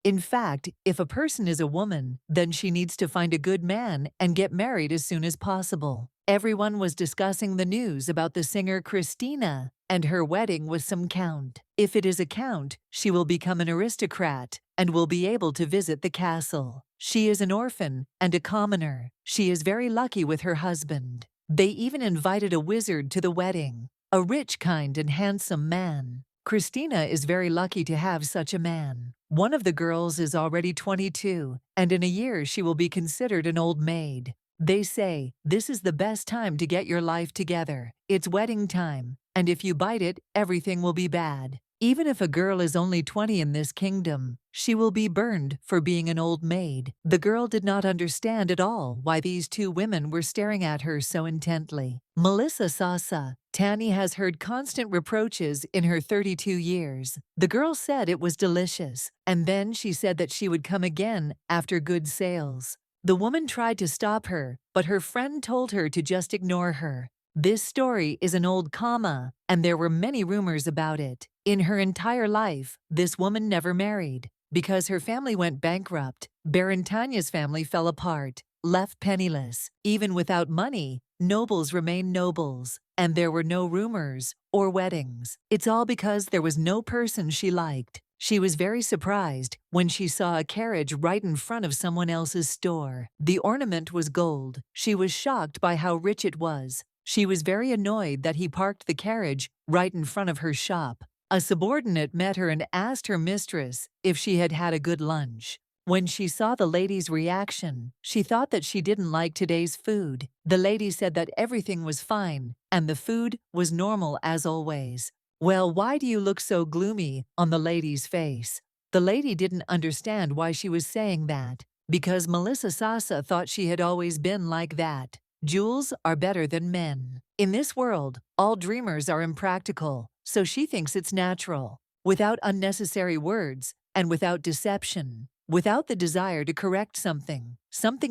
In fact, if a person is a woman, then she needs to find a good man and get married as soon as possible. Everyone was discussing the news about the singer Christina and her wedding with some count. If it is a count, she will become an aristocrat and will be able to visit the castle. She is an orphan and a commoner. She is very lucky with her husband. They even invited a wizard to the wedding, a rich, kind, and handsome man. Christina is very lucky to have such a man. One of the girls is already 22, and in a year she will be considered an old maid. They say, this is the best time to get your life together. It's wedding time, and if you bite it, everything will be bad. Even if a girl is only 20 in this kingdom, she will be burned for being an old maid. The girl did not understand at all why these two women were staring at her so intently. Melissa Sasa, Tanny has heard constant reproaches in her 32 years. The girl said it was delicious, and then she said that she would come again after good sales. The woman tried to stop her, but her friend told her to just ignore her. This story is an old comma, and there were many rumors about it. In her entire life, this woman never married. Because her family went bankrupt, Baron Tanya's family fell apart, left penniless. Even without money, nobles remained nobles, and there were no rumors or weddings. It's all because there was no person she liked. She was very surprised when she saw a carriage right in front of someone else's store. The ornament was gold. She was shocked by how rich it was. She was very annoyed that he parked the carriage right in front of her shop. A subordinate met her and asked her mistress if she had had a good lunch. When she saw the lady's reaction, she thought that she didn't like today's food. The lady said that everything was fine and the food was normal as always. Well, why do you look so gloomy on the lady's face? The lady didn't understand why she was saying that, because Melissa Sasa thought she had always been like that. Jewels are better than men. In this world, all dreamers are impractical, so she thinks it's natural, without unnecessary words and without deception, without the desire to correct something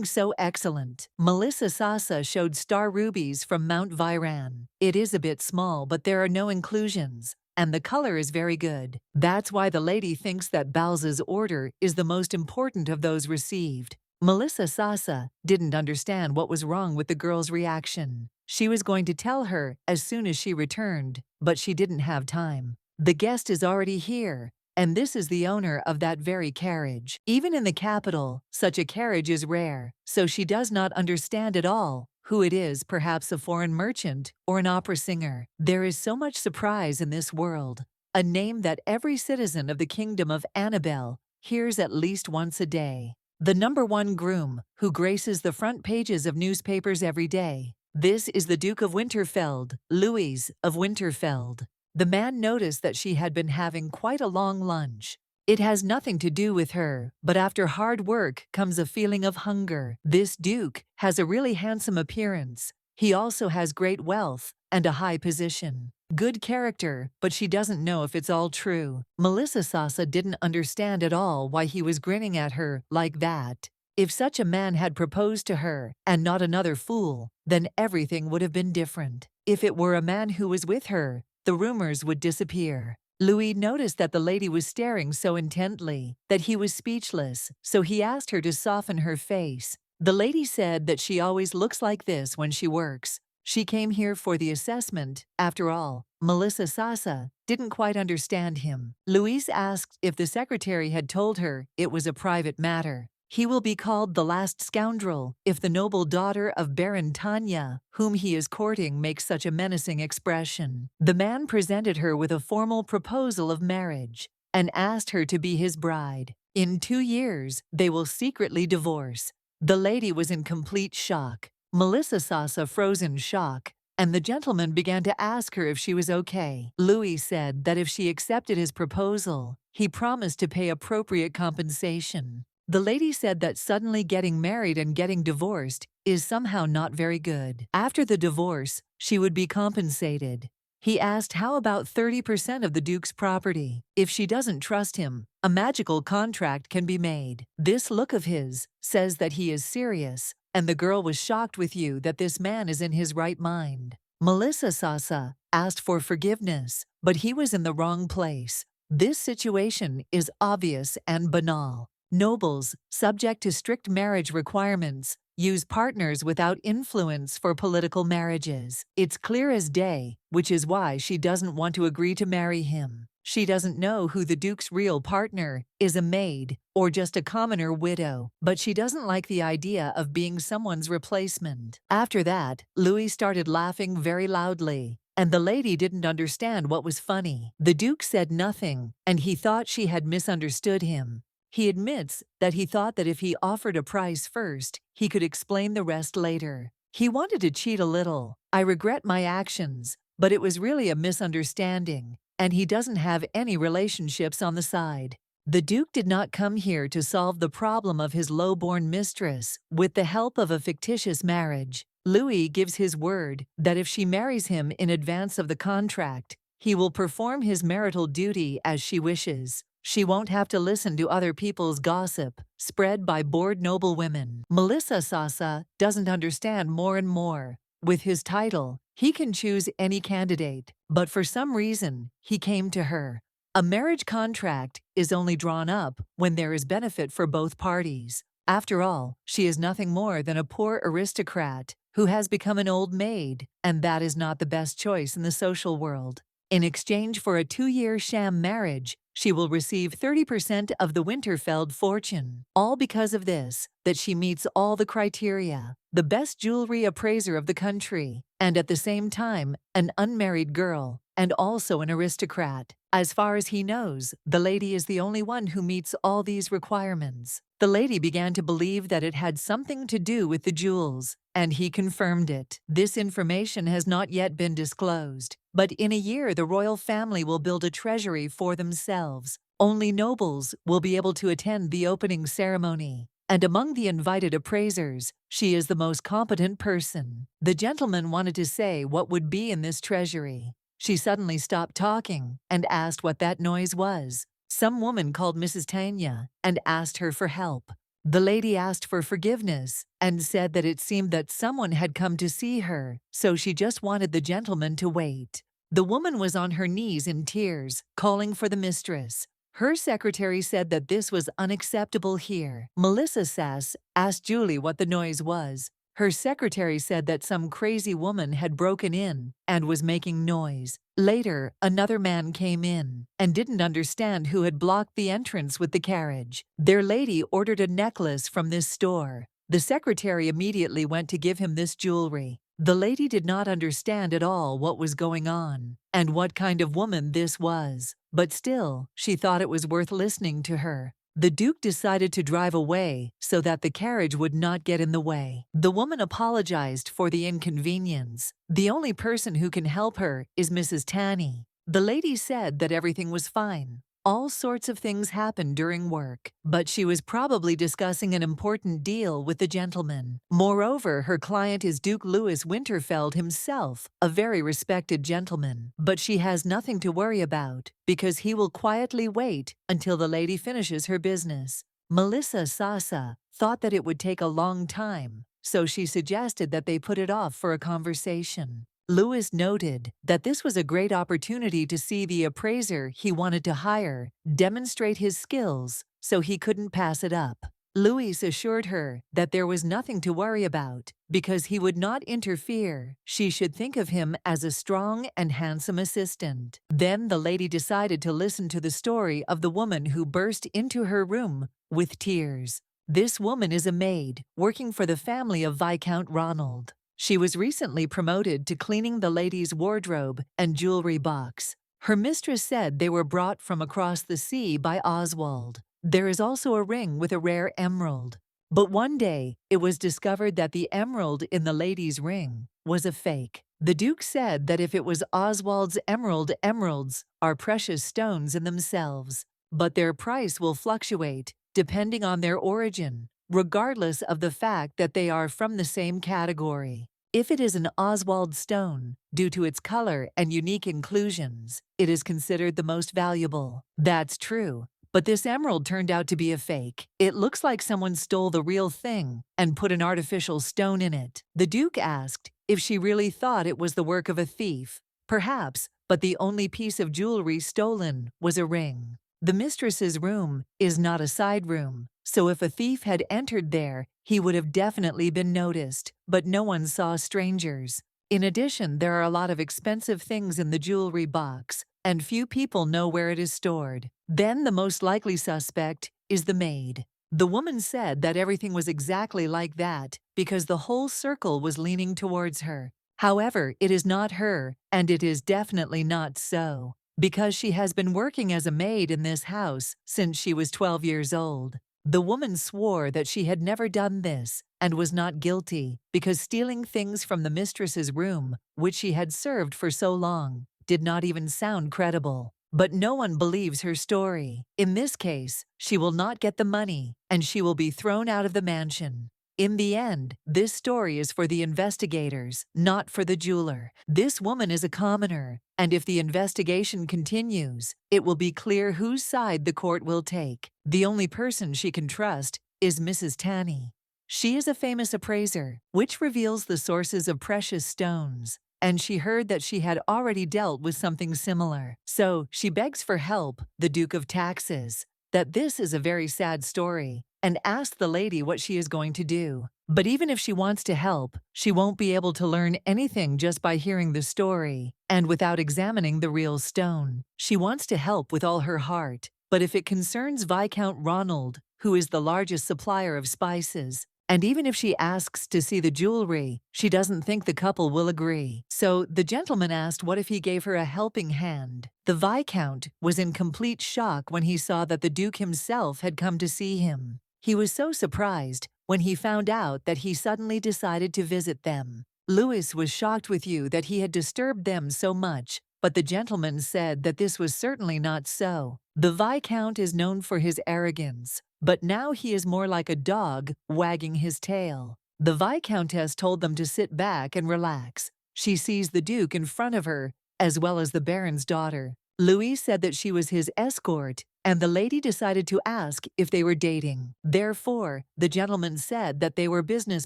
so excellent. Melissa Sasa showed star rubies from Mount Viran. It is a bit small, but there are no inclusions, and the color is very good. That's why the lady thinks that Balza's order is the most important of those received. Melissa Sasa didn't understand what was wrong with the girl's reaction. She was going to tell her as soon as she returned, but she didn't have time. The guest is already here, and this is the owner of that very carriage. Even in the capital, such a carriage is rare, so she does not understand at all who it is, perhaps a foreign merchant or an opera singer. There is so much surprise in this world, a name that every citizen of the kingdom of Annabelle hears at least once a day. The #1 groom, who graces the front pages of newspapers every day. This is the Duke of Winterfeld, Louis of Winterfeld. The man noticed that she had been having quite a long lunch. It has nothing to do with her, but after hard work comes a feeling of hunger. This duke has a really handsome appearance. He also has great wealth and a high position. Good character, but she doesn't know if it's all true. Melissa Sasa didn't understand at all why he was grinning at her like that. If such a man had proposed to her, and not another fool, then everything would have been different. If it were a man who was with her, the rumors would disappear. Louis noticed that the lady was staring so intently that he was speechless, so he asked her to soften her face. The lady said that she always looks like this when she works. She came here for the assessment. After all, Melissa Sasa didn't quite understand him. Louise asked if the secretary had told her it was a private matter. He will be called the last scoundrel if the noble daughter of Baron Tanya, whom he is courting, makes such a menacing expression. The man presented her with a formal proposal of marriage and asked her to be his bride. In 2 years, they will secretly divorce. The lady was in complete shock. Melissa Sasa froze in shock, and the gentleman began to ask her if she was okay. Louis said that if she accepted his proposal, he promised to pay appropriate compensation. The lady said that suddenly getting married and getting divorced is somehow not very good. After the divorce, she would be compensated. He asked how about 30% of the Duke's property. If she doesn't trust him, a magical contract can be made. This look of his says that he is serious, and the girl was shocked with you that this man is in his right mind. Melissa Sasa asked for forgiveness, but he was in the wrong place. This situation is obvious and banal. Nobles, subject to strict marriage requirements, use partners without influence for political marriages. It's clear as day, which is why she doesn't want to agree to marry him. She doesn't know who the Duke's real partner is, a maid or just a commoner widow, but she doesn't like the idea of being someone's replacement. After that, Louis started laughing very loudly, and the lady didn't understand what was funny. The Duke said nothing, and he thought she had misunderstood him. He admits that he thought that if he offered a price first, he could explain the rest later. He wanted to cheat a little. I regret my actions, but it was really a misunderstanding, and he doesn't have any relationships on the side. The Duke did not come here to solve the problem of his low-born mistress with the help of a fictitious marriage. Louis gives his word that if she marries him in advance of the contract, he will perform his marital duty as she wishes. She won't have to listen to other people's gossip, spread by bored noblewomen. Melissa Sasa doesn't understand more and more. With his title, he can choose any candidate, but for some reason, he came to her. A marriage contract is only drawn up when there is benefit for both parties. After all, she is nothing more than a poor aristocrat who has become an old maid, and that is not the best choice in the social world. In exchange for a 2-year sham marriage, she will receive 30% of the Winterfeld fortune. All because of this, that she meets all the criteria, the best jewelry appraiser of the country, and at the same time, an unmarried girl, and also an aristocrat. As far as he knows, the lady is the only one who meets all these requirements. The lady began to believe that it had something to do with the jewels, and he confirmed it. This information has not yet been disclosed, but in a year the royal family will build a treasury for themselves. Only nobles will be able to attend the opening ceremony, and among the invited appraisers, she is the most competent person. The gentleman wanted to say what would be in this treasury. She suddenly stopped talking and asked what that noise was. Some woman called Mrs. Tanya and asked her for help. The lady asked for forgiveness and said that it seemed that someone had come to see her, so she just wanted the gentleman to wait. The woman was on her knees in tears, calling for the mistress. Her secretary said that this was unacceptable here. Melissa Sass asked Julie what the noise was. Her secretary said that some crazy woman had broken in and was making noise. Later, another man came in and didn't understand who had blocked the entrance with the carriage. Their lady ordered a necklace from this store. The secretary immediately went to give him this jewelry. The lady did not understand at all what was going on and what kind of woman this was, but still, she thought it was worth listening to her. The Duke decided to drive away so that the carriage would not get in the way. The woman apologized for the inconvenience. The only person who can help her is Mrs. Tanny. The lady said that everything was fine. All sorts of things happened during work, but she was probably discussing an important deal with the gentleman. Moreover, her client is Duke Louis Winterfeld himself, a very respected gentleman. But she has nothing to worry about, because he will quietly wait until the lady finishes her business. Melissa Sasa thought that it would take a long time, so she suggested that they put it off for a conversation. Louis noted that this was a great opportunity to see the appraiser he wanted to hire demonstrate his skills, so he couldn't pass it up. Louis assured her that there was nothing to worry about because he would not interfere. She should think of him as a strong and handsome assistant. Then the lady decided to listen to the story of the woman who burst into her room with tears. This woman is a maid working for the family of Viscount Ronald. She was recently promoted to cleaning the lady's wardrobe and jewelry box. Her mistress said they were brought from across the sea by Oswald. There is also a ring with a rare emerald. But one day, it was discovered that the emerald in the lady's ring was a fake. The Duke said that if it was Oswald's emeralds are precious stones in themselves, but their price will fluctuate depending on their origin, regardless of the fact that they are from the same category. If it is an Oswald stone, due to its color and unique inclusions, it is considered the most valuable. That's true, but this emerald turned out to be a fake. It looks like someone stole the real thing and put an artificial stone in it. The Duke asked if she really thought it was the work of a thief. Perhaps, but the only piece of jewelry stolen was a ring. The mistress's room is not a side room, so if a thief had entered there, he would have definitely been noticed, but no one saw strangers. In addition, there are a lot of expensive things in the jewelry box, and few people know where it is stored. Then the most likely suspect is the maid. The woman said that everything was exactly like that because the whole circle was leaning towards her. However, it is not her, and it is definitely not so, because she has been working as a maid in this house since she was 12 years old. The woman swore that she had never done this and was not guilty because stealing things from the mistress's room, which she had served for so long, did not even sound credible. But no one believes her story. In this case, she will not get the money and she will be thrown out of the mansion. In the end, this story is for the investigators, not for the jeweler. This woman is a commoner, and if the investigation continues, it will be clear whose side the court will take. The only person she can trust is Mrs. Tanny. She is a famous appraiser, which reveals the sources of precious stones, and she heard that she had already dealt with something similar. So she begs for help, the Duke of Taxes, that this is a very sad story, and asks the lady what she is going to do. But even if she wants to help, she won't be able to learn anything just by hearing the story, and without examining the real stone. She wants to help with all her heart, but if it concerns Viscount Ronald, who is the largest supplier of spices, and even if she asks to see the jewelry, she doesn't think the couple will agree. So the gentleman asked what if he gave her a helping hand. The Viscount was in complete shock when he saw that the Duke himself had come to see him. He was so surprised when he found out that he suddenly decided to visit them. Louis was shocked with you that he had disturbed them so much, but the gentleman said that this was certainly not so. The Viscount is known for his arrogance, but now he is more like a dog wagging his tail. The Viscountess told them to sit back and relax. She sees the Duke in front of her, as well as the Baron's daughter. Louis said that she was his escort, and the lady decided to ask if they were dating. Therefore, the gentleman said that they were business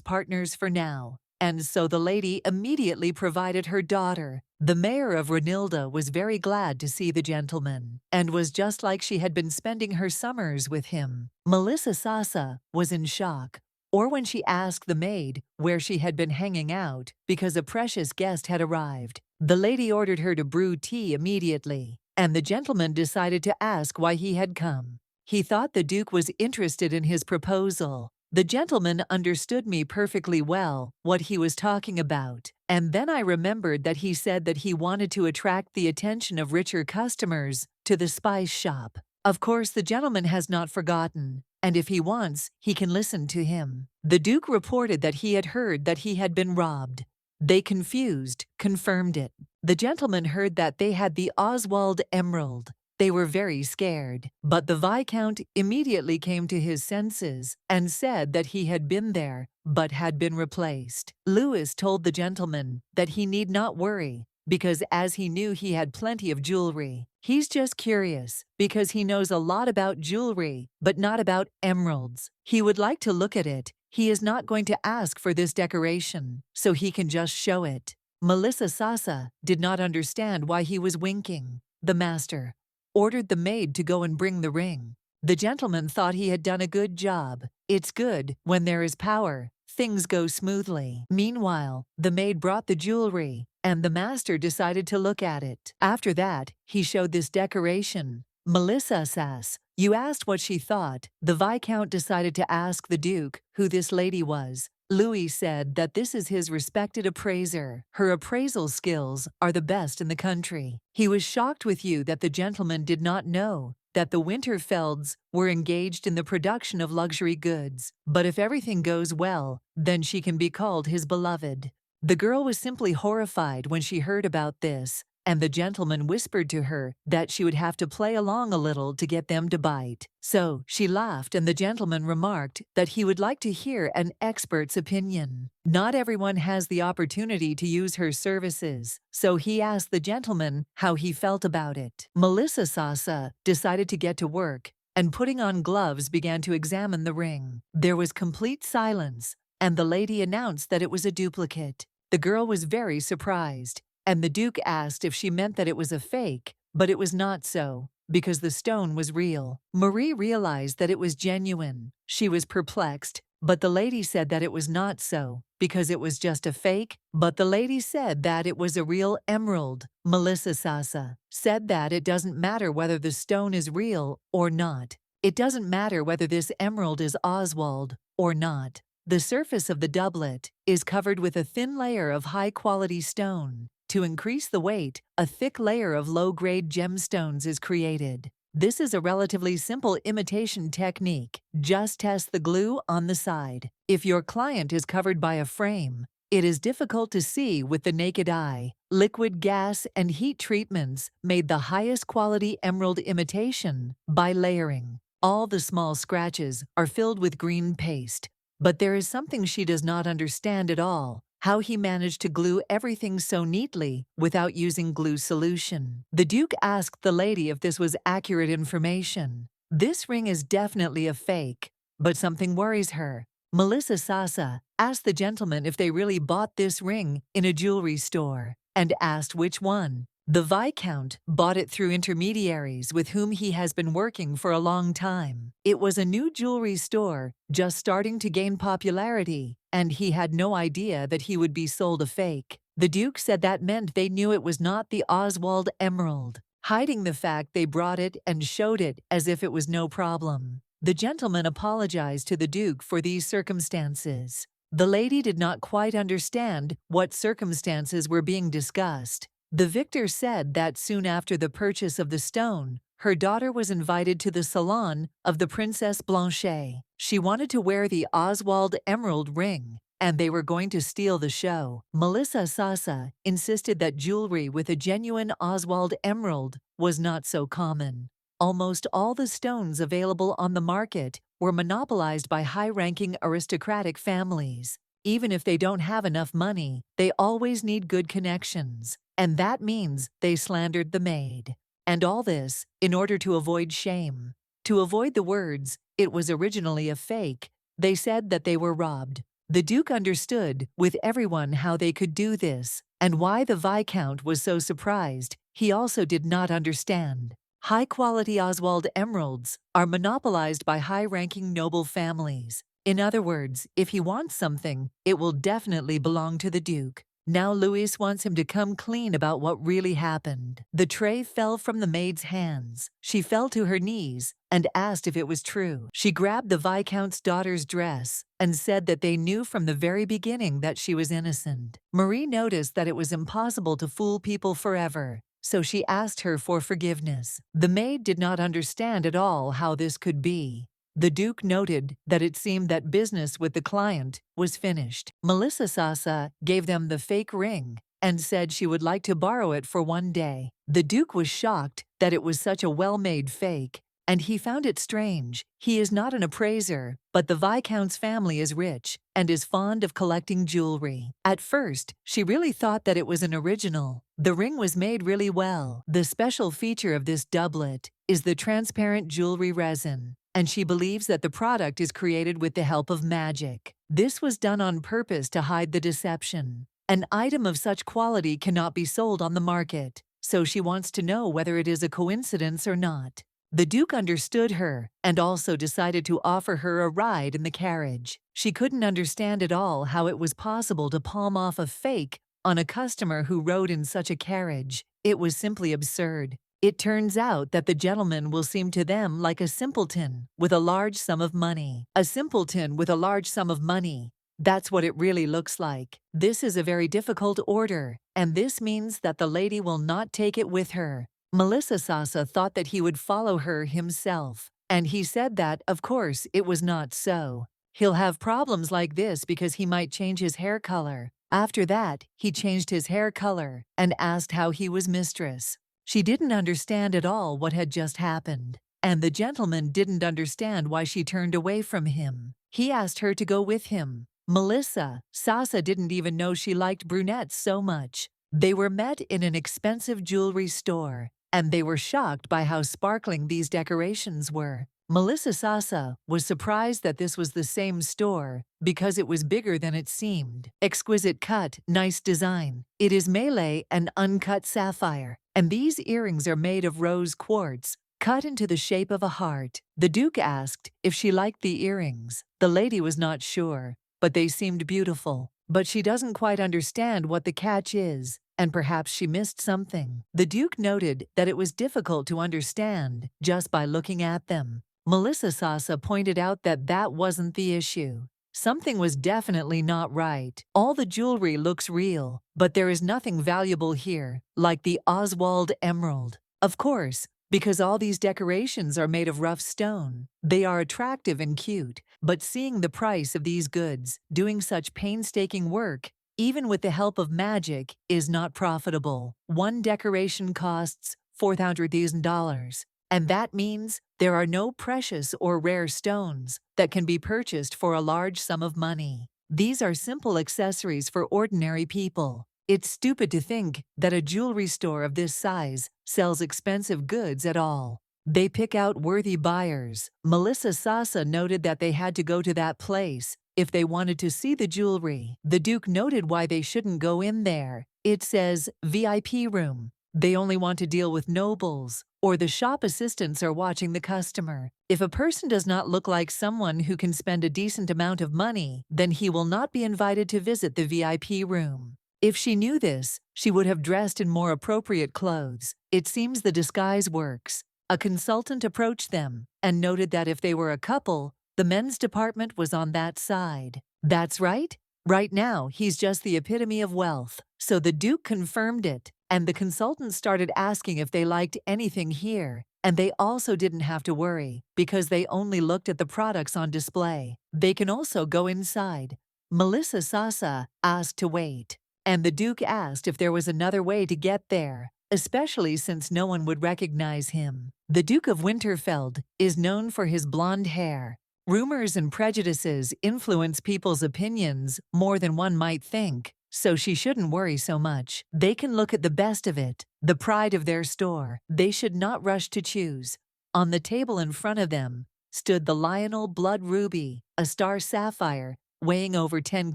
partners for now, and so the lady immediately provided her daughter. The mayor of Renilda was very glad to see the gentleman, and was just like she had been spending her summers with him. Melissa Sasa was in shock, or when she asked the maid where she had been hanging out because a precious guest had arrived. The lady ordered her to brew tea immediately, and the gentleman decided to ask why he had come. He thought the Duke was interested in his proposal. The gentleman understood me perfectly well, what he was talking about, and then I remembered that he said that he wanted to attract the attention of richer customers to the spice shop. Of course, the gentleman has not forgotten, and if he wants, he can listen to him. The Duke reported that he had heard that he had been robbed. They confirmed it. The gentleman heard that they had the Oswald emerald. They were very scared, but the Viscount immediately came to his senses and said that he had been there, but had been replaced. Louis told the gentleman that he need not worry, because as he knew he had plenty of jewelry. He's just curious, because he knows a lot about jewelry, but not about emeralds. He would like to look at it. He is not going to ask for this decoration, so he can just show it. Melissa Sasa did not understand why he was winking. The master ordered the maid to go and bring the ring. The gentleman thought he had done a good job. It's good, when there is power, things go smoothly. Meanwhile, the maid brought the jewelry, and the master decided to look at it. After that, he showed this decoration. Melissa says, you asked what she thought. The Viscount decided to ask the Duke who this lady was. Louis said that this is his respected appraiser. Her appraisal skills are the best in the country. He was shocked with you that the gentleman did not know that the Winterfelds were engaged in the production of luxury goods. But if everything goes well, then she can be called his beloved. The girl was simply horrified when she heard about this, and the gentleman whispered to her that she would have to play along a little to get them to bite. So she laughed, and the gentleman remarked that he would like to hear an expert's opinion. Not everyone has the opportunity to use her services, so he asked the gentleman how he felt about it. Melissa Sasa decided to get to work, and putting on gloves began to examine the ring. There was complete silence, and the lady announced that it was a duplicate. The girl was very surprised. and the Duke asked if she meant that it was a fake, but it was not so, because the stone was real. Marie realized that it was genuine. She was perplexed, but the lady said that it was not so, because it was just a fake, but the lady said that it was a real emerald. Melissa Sasa said that it doesn't matter whether the stone is real or not. It doesn't matter whether this emerald is Oswald or not. The surface of the doublet is covered with a thin layer of high-quality stone. To increase the weight, a thick layer of low-grade gemstones is created. This is a relatively simple imitation technique. Just test the glue on the side. If your client is covered by a frame, it is difficult to see with the naked eye. Liquid gas and heat treatments made the highest quality emerald imitation by layering. All the small scratches are filled with green paste. But there is something she does not understand at all, how he managed to glue everything so neatly without using glue solution. The Duke asked the lady if this was accurate information. This ring is definitely a fake, but something worries her. Melissa Sasa asked the gentleman if they really bought this ring in a jewelry store, and asked which one. The Viscount bought it through intermediaries with whom he has been working for a long time. It was a new jewelry store, just starting to gain popularity, and he had no idea that he would be sold a fake. The Duke said that meant they knew it was not the Oswald emerald, hiding the fact they brought it and showed it as if it was no problem. The gentleman apologized to the Duke for these circumstances. The lady did not quite understand what circumstances were being discussed. The victor said that soon after the purchase of the stone, her daughter was invited to the salon of the Princess Blanche. She wanted to wear the Oswald emerald ring, and they were going to steal the show. Melissa Sasa insisted that jewelry with a genuine Oswald emerald was not so common. Almost all the stones available on the market were monopolized by high-ranking aristocratic families. Even if they don't have enough money, they always need good connections. And that means they slandered the maid. And all this in order to avoid shame. To avoid the words, "It was originally a fake," they said that they were robbed. The Duke understood with everyone how they could do this, and why the Viscount was so surprised. He also did not understand. High-quality Oswald emeralds are monopolized by high-ranking noble families. In other words, if he wants something, it will definitely belong to the Duke. Now Louis wants him to come clean about what really happened. The tray fell from the maid's hands. She fell to her knees and asked if it was true. She grabbed the Viscount's daughter's dress and said that they knew from the very beginning that she was innocent. Marie noticed that it was impossible to fool people forever, so she asked her for forgiveness. The maid did not understand at all how this could be. The Duke noted that it seemed that business with the client was finished. Melissa Sasa gave them the fake ring and said she would like to borrow it for one day. The Duke was shocked that it was such a well-made fake, and he found it strange. He is not an appraiser, but the Viscount's family is rich and is fond of collecting jewelry. At first, she really thought that it was an original. The ring was made really well. The special feature of this doublet is the transparent jewelry resin, and she believes that the product is created with the help of magic. This was done on purpose to hide the deception. An item of such quality cannot be sold on the market, so she wants to know whether it is a coincidence or not. The Duke understood her and also decided to offer her a ride in the carriage. She couldn't understand at all how it was possible to palm off a fake on a customer who rode in such a carriage. It was simply absurd. It turns out that the gentleman will seem to them like a simpleton with a large sum of money. A simpleton with a large sum of money. That's what it really looks like. This is a very difficult order, and this means that the lady will not take it with her. Melissa Sasa thought that he would follow her himself, and he said that, of course, it was not so. He'll have problems like this because he might change his hair color. After that, he changed his hair color and asked how he was mistress. She didn't understand at all what had just happened, and the gentleman didn't understand why she turned away from him. He asked her to go with him. Melissa Sasa didn't even know she liked brunettes so much. They were met in an expensive jewelry store, and they were shocked by how sparkling these decorations were. Melissa Sasa was surprised that this was the same store because it was bigger than it seemed. Exquisite cut, nice design. It is Malay and uncut sapphire, and these earrings are made of rose quartz, cut into the shape of a heart. The Duke asked if she liked the earrings. The lady was not sure, but they seemed beautiful. But she doesn't quite understand what the catch is, and perhaps she missed something. The Duke noted that it was difficult to understand just by looking at them. Melissa Sasa pointed out that that wasn't the issue. Something was definitely not right. All the jewelry looks real, but there is nothing valuable here, like the Oswald emerald. Of course, because all these decorations are made of rough stone. They are attractive and cute, but seeing the price of these goods, doing such painstaking work, even with the help of magic, is not profitable. One decoration costs $400,000. And that means there are no precious or rare stones that can be purchased for a large sum of money. These are simple accessories for ordinary people. It's stupid to think that a jewelry store of this size sells expensive goods at all. They pick out worthy buyers. Melissa Sasa noted that they had to go to that place if they wanted to see the jewelry. The Duke noted why they shouldn't go in there. It says VIP room. They only want to deal with nobles, or the shop assistants are watching the customer. If a person does not look like someone who can spend a decent amount of money, then he will not be invited to visit the VIP room. If she knew this, she would have dressed in more appropriate clothes. It seems the disguise works. A consultant approached them and noted that if they were a couple, the men's department was on that side. That's right. Right now, he's just the epitome of wealth. So the Duke confirmed it, and the consultant started asking if they liked anything here. And they also didn't have to worry, because they only looked at the products on display. They can also go inside. Melissa Sasa asked to wait, and the Duke asked if there was another way to get there, especially since no one would recognize him. The Duke of Winterfeld is known for his blonde hair. Rumors and prejudices influence people's opinions more than one might think, so she shouldn't worry so much. They can look at the best of it, the pride of their store. They should not rush to choose. On the table in front of them stood the Lionel Blood Ruby, a star sapphire, weighing over 10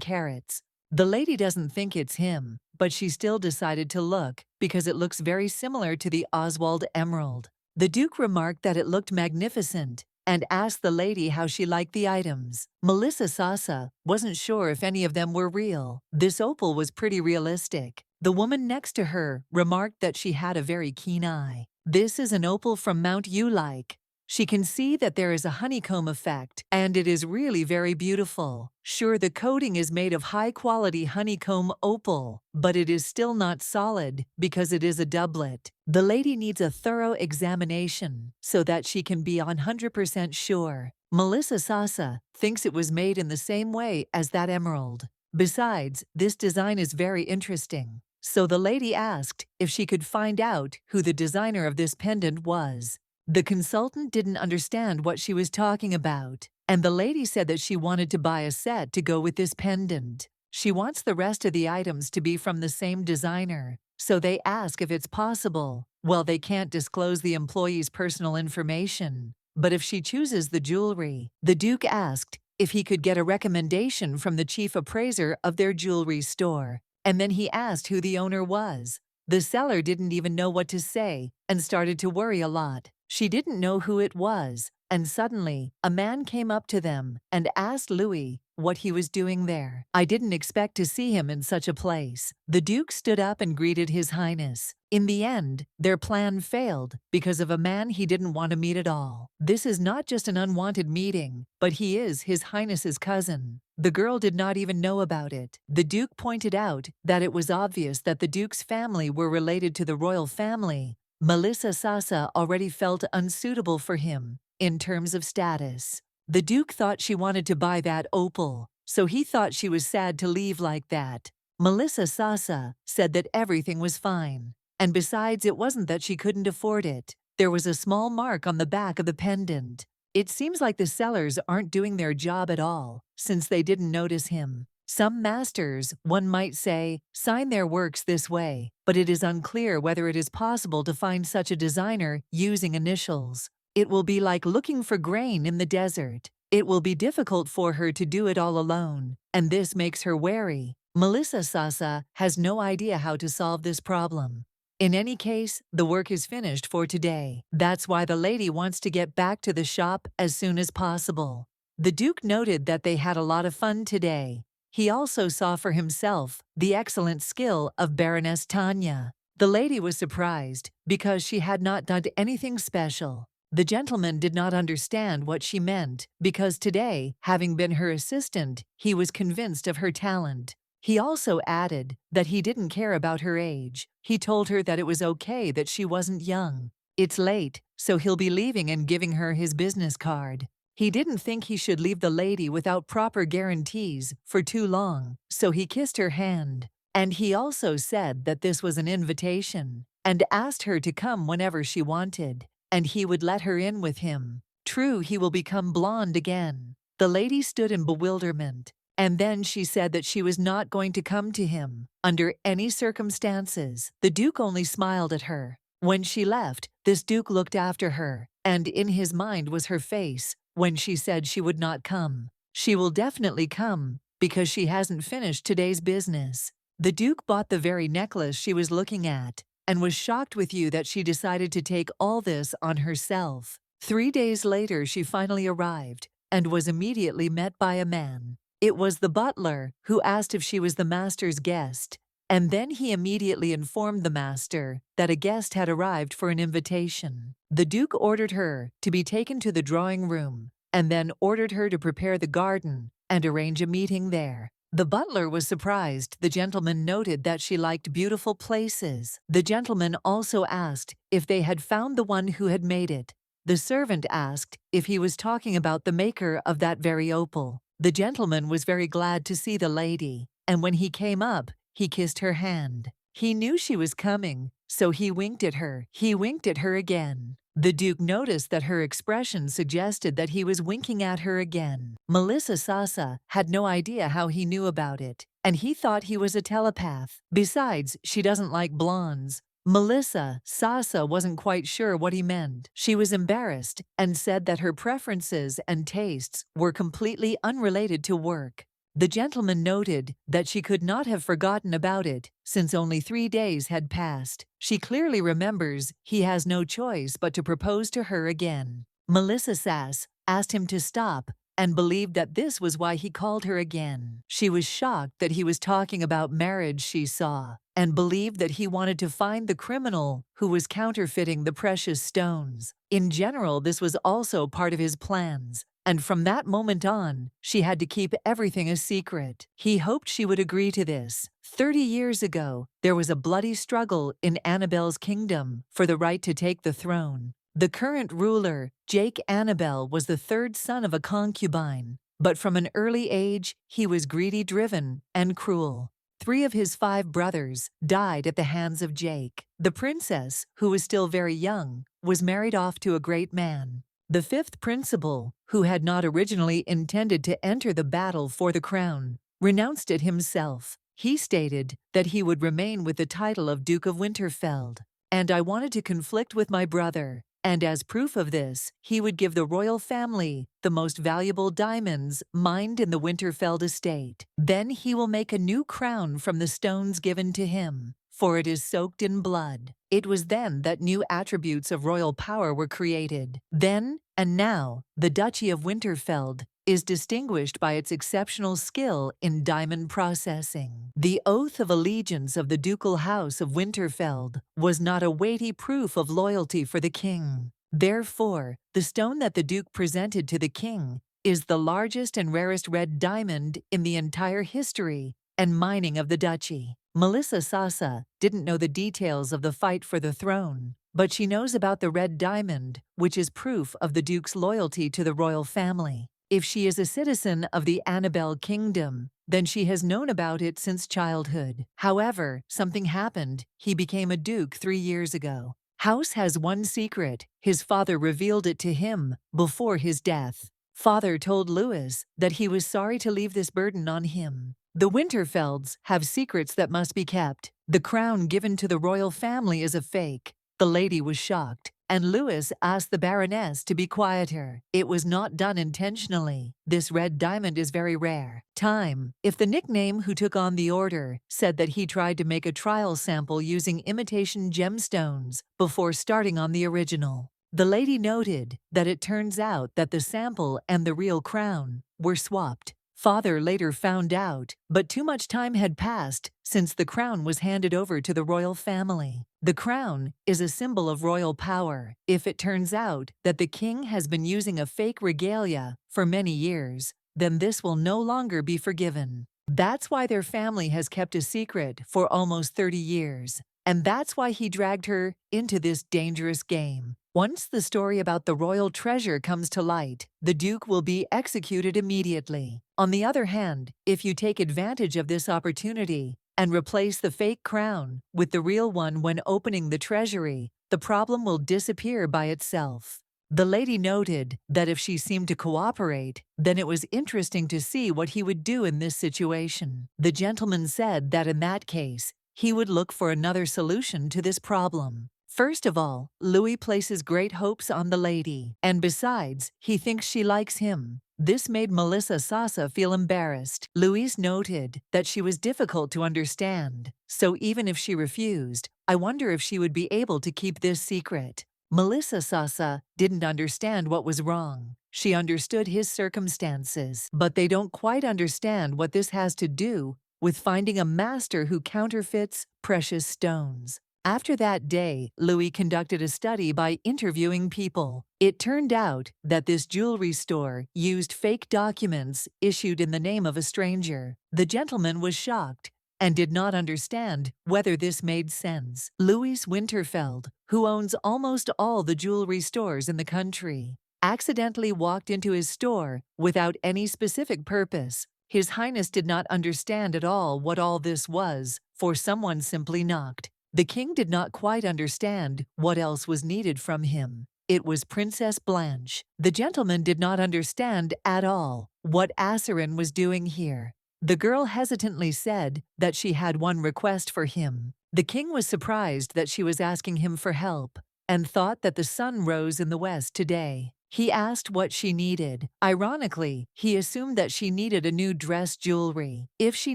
carats. The lady doesn't think it's him, but she still decided to look because it looks very similar to the Oswald emerald. The Duke remarked that it looked magnificent and asked the lady how she liked the items. Melissa Sasa wasn't sure if any of them were real. This opal was pretty realistic. The woman next to her remarked that she had a very keen eye. This is an opal from Mount Ulike. She can see that there is a honeycomb effect, and it is really very beautiful. Sure, the coating is made of high-quality honeycomb opal, but it is still not solid because it is a doublet. The lady needs a thorough examination so that she can be 100% sure. Melissa Sasa thinks it was made in the same way as that emerald. Besides, this design is very interesting. So the lady asked if she could find out who the designer of this pendant was. The consultant didn't understand what she was talking about, and the lady said that she wanted to buy a set to go with this pendant. She wants the rest of the items to be from the same designer, so they ask if it's possible. Well, they can't disclose the employee's personal information, but if she chooses the jewelry, the Duke asked if he could get a recommendation from the chief appraiser of their jewelry store, and then he asked who the owner was. The seller didn't even know what to say and started to worry a lot. She didn't know who it was, and suddenly, a man came up to them and asked Louis what he was doing there. I didn't expect to see him in such a place. The Duke stood up and greeted His Highness. In the end, their plan failed because of a man he didn't want to meet at all. This is not just an unwanted meeting, but he is His Highness's cousin. The girl did not even know about it. The Duke pointed out that it was obvious that the Duke's family were related to the royal family. Melissa Sasa already felt unsuitable for him in terms of status. The Duke thought she wanted to buy that opal, so he thought she was sad to leave like that. Melissa Sasa said that everything was fine, and besides, it wasn't that she couldn't afford it. There was a small mark on the back of the pendant. It seems like the sellers aren't doing their job at all, since they didn't notice him. Some masters, one might say, sign their works this way, but it is unclear whether it is possible to find such a designer using initials. It will be like looking for grain in the desert. It will be difficult for her to do it all alone, and this makes her wary. Melissa Sasa has no idea how to solve this problem. In any case, the work is finished for today. That's why the lady wants to get back to the shop as soon as possible. The Duke noted that they had a lot of fun today. He also saw for himself the excellent skill of Baroness Tanya. The lady was surprised because she had not done anything special. The gentleman did not understand what she meant because today, having been her assistant, he was convinced of her talent. He also added that he didn't care about her age. He told her that it was okay that she wasn't young. It's late, so he'll be leaving and giving her his business card. He didn't think he should leave the lady without proper guarantees for too long, so he kissed her hand. And he also said that this was an invitation, and asked her to come whenever she wanted, and he would let her in with him. True, he will become blonde again. The lady stood in bewilderment. And then she said that she was not going to come to him under any circumstances. The Duke only smiled at her. When she left, this Duke looked after her, and in his mind was her face when she said she would not come. She will definitely come because she hasn't finished today's business. The Duke bought the very necklace she was looking at and was shocked with you that she decided to take all this on herself. 3 days later, she finally arrived and was immediately met by a man. It was the butler, who asked if she was the master's guest, and then he immediately informed the master that a guest had arrived for an invitation. The Duke ordered her to be taken to the drawing room, and then ordered her to prepare the garden and arrange a meeting there. The butler was surprised. The gentleman noted that she liked beautiful places. The gentleman also asked if they had found the one who had made it. The servant asked if he was talking about the maker of that very opal. The gentleman was very glad to see the lady, and when he came up, he kissed her hand. He knew she was coming, so he winked at her. He winked at her again. The Duke noticed that her expression suggested that he was winking at her again. Melissa Sasa had no idea how he knew about it, and he thought he was a telepath. Besides, she doesn't like blondes. Melissa Sasa wasn't quite sure what he meant. She was embarrassed and said that her preferences and tastes were completely unrelated to work. The gentleman noted that she could not have forgotten about it since only 3 days had passed. She clearly remembers he has no choice but to propose to her again. Melissa Sass asked him to stop and believed that this was why he called her again. She was shocked that he was talking about marriage, she saw, and believed that he wanted to find the criminal who was counterfeiting the precious stones. In general, this was also part of his plans, and from that moment on, she had to keep everything a secret. He hoped she would agree to this. 30 years ago, there was a bloody struggle in Annabelle's kingdom for the right to take the throne. The current ruler, Jake Annabelle, was the third son of a concubine, but from an early age, he was greedy, driven, and cruel. 3 of his 5 brothers died at the hands of Jake. The princess, who was still very young, was married off to a great man. The 5th principal, who had not originally intended to enter the battle for the crown, renounced it himself. He stated that he would remain with the title of Duke of Winterfeld. And I wanted to conflict with my brother. And as proof of this, he would give the royal family the most valuable diamonds mined in the Winterfeld estate. Then he will make a new crown from the stones given to him, for it is soaked in blood. It was then that new attributes of royal power were created. Then and now, the Duchy of Winterfeld is distinguished by its exceptional skill in diamond processing. The oath of allegiance of the ducal house of Winterfeld was not a weighty proof of loyalty for the king. Therefore, the stone that the Duke presented to the king is the largest and rarest red diamond in the entire history and mining of the duchy. Melissa Sasa didn't know the details of the fight for the throne, but she knows about the red diamond, which is proof of the Duke's loyalty to the royal family. If she is a citizen of the Annabelle Kingdom, then she has known about it since childhood. However, something happened. He became a duke 3 years ago. House has one secret. His father revealed it to him before his death. Father told Louis that he was sorry to leave this burden on him. The Winterfelds have secrets that must be kept. The crown given to the royal family is a fake. The lady was shocked, and Louis asked the Baroness to be quieter. It was not done intentionally. This red diamond is very rare. Time. If the nickname who took on the order said that he tried to make a trial sample using imitation gemstones before starting on the original. The lady noted that it turns out that the sample and the real crown were swapped. Father later found out, but too much time had passed since the crown was handed over to the royal family. The crown is a symbol of royal power. If it turns out that the king has been using a fake regalia for many years, then this will no longer be forgiven. That's why their family has kept a secret for almost 30 years. And that's why he dragged her into this dangerous game. Once the story about the royal treasure comes to light, the Duke will be executed immediately. On the other hand, if you take advantage of this opportunity and replace the fake crown with the real one when opening the treasury, the problem will disappear by itself. The lady noted that if she seemed to cooperate, then it was interesting to see what he would do in this situation. The gentleman said that in that case, he would look for another solution to this problem. First of all, Louis places great hopes on the lady, and besides, he thinks she likes him. This made Melissa Sasa feel embarrassed. Louise noted that she was difficult to understand, so even if she refused, I wonder if she would be able to keep this secret. Melissa Sasa didn't understand what was wrong. She understood his circumstances, but they don't quite understand what this has to do with finding a master who counterfeits precious stones. After that day, Louis conducted a study by interviewing people. It turned out that this jewelry store used fake documents issued in the name of a stranger. The gentleman was shocked and did not understand whether this made sense. Louis Winterfeld, who owns almost all the jewelry stores in the country, accidentally walked into his store without any specific purpose. His Highness did not understand at all what all this was, for someone simply knocked. The king did not quite understand what else was needed from him. It was Princess Blanche. The gentleman did not understand at all what Acerin was doing here. The girl hesitantly said that she had one request for him. The king was surprised that she was asking him for help, and thought that the sun rose in the west today. He asked what she needed. Ironically, he assumed that she needed a new dress jewelry. If she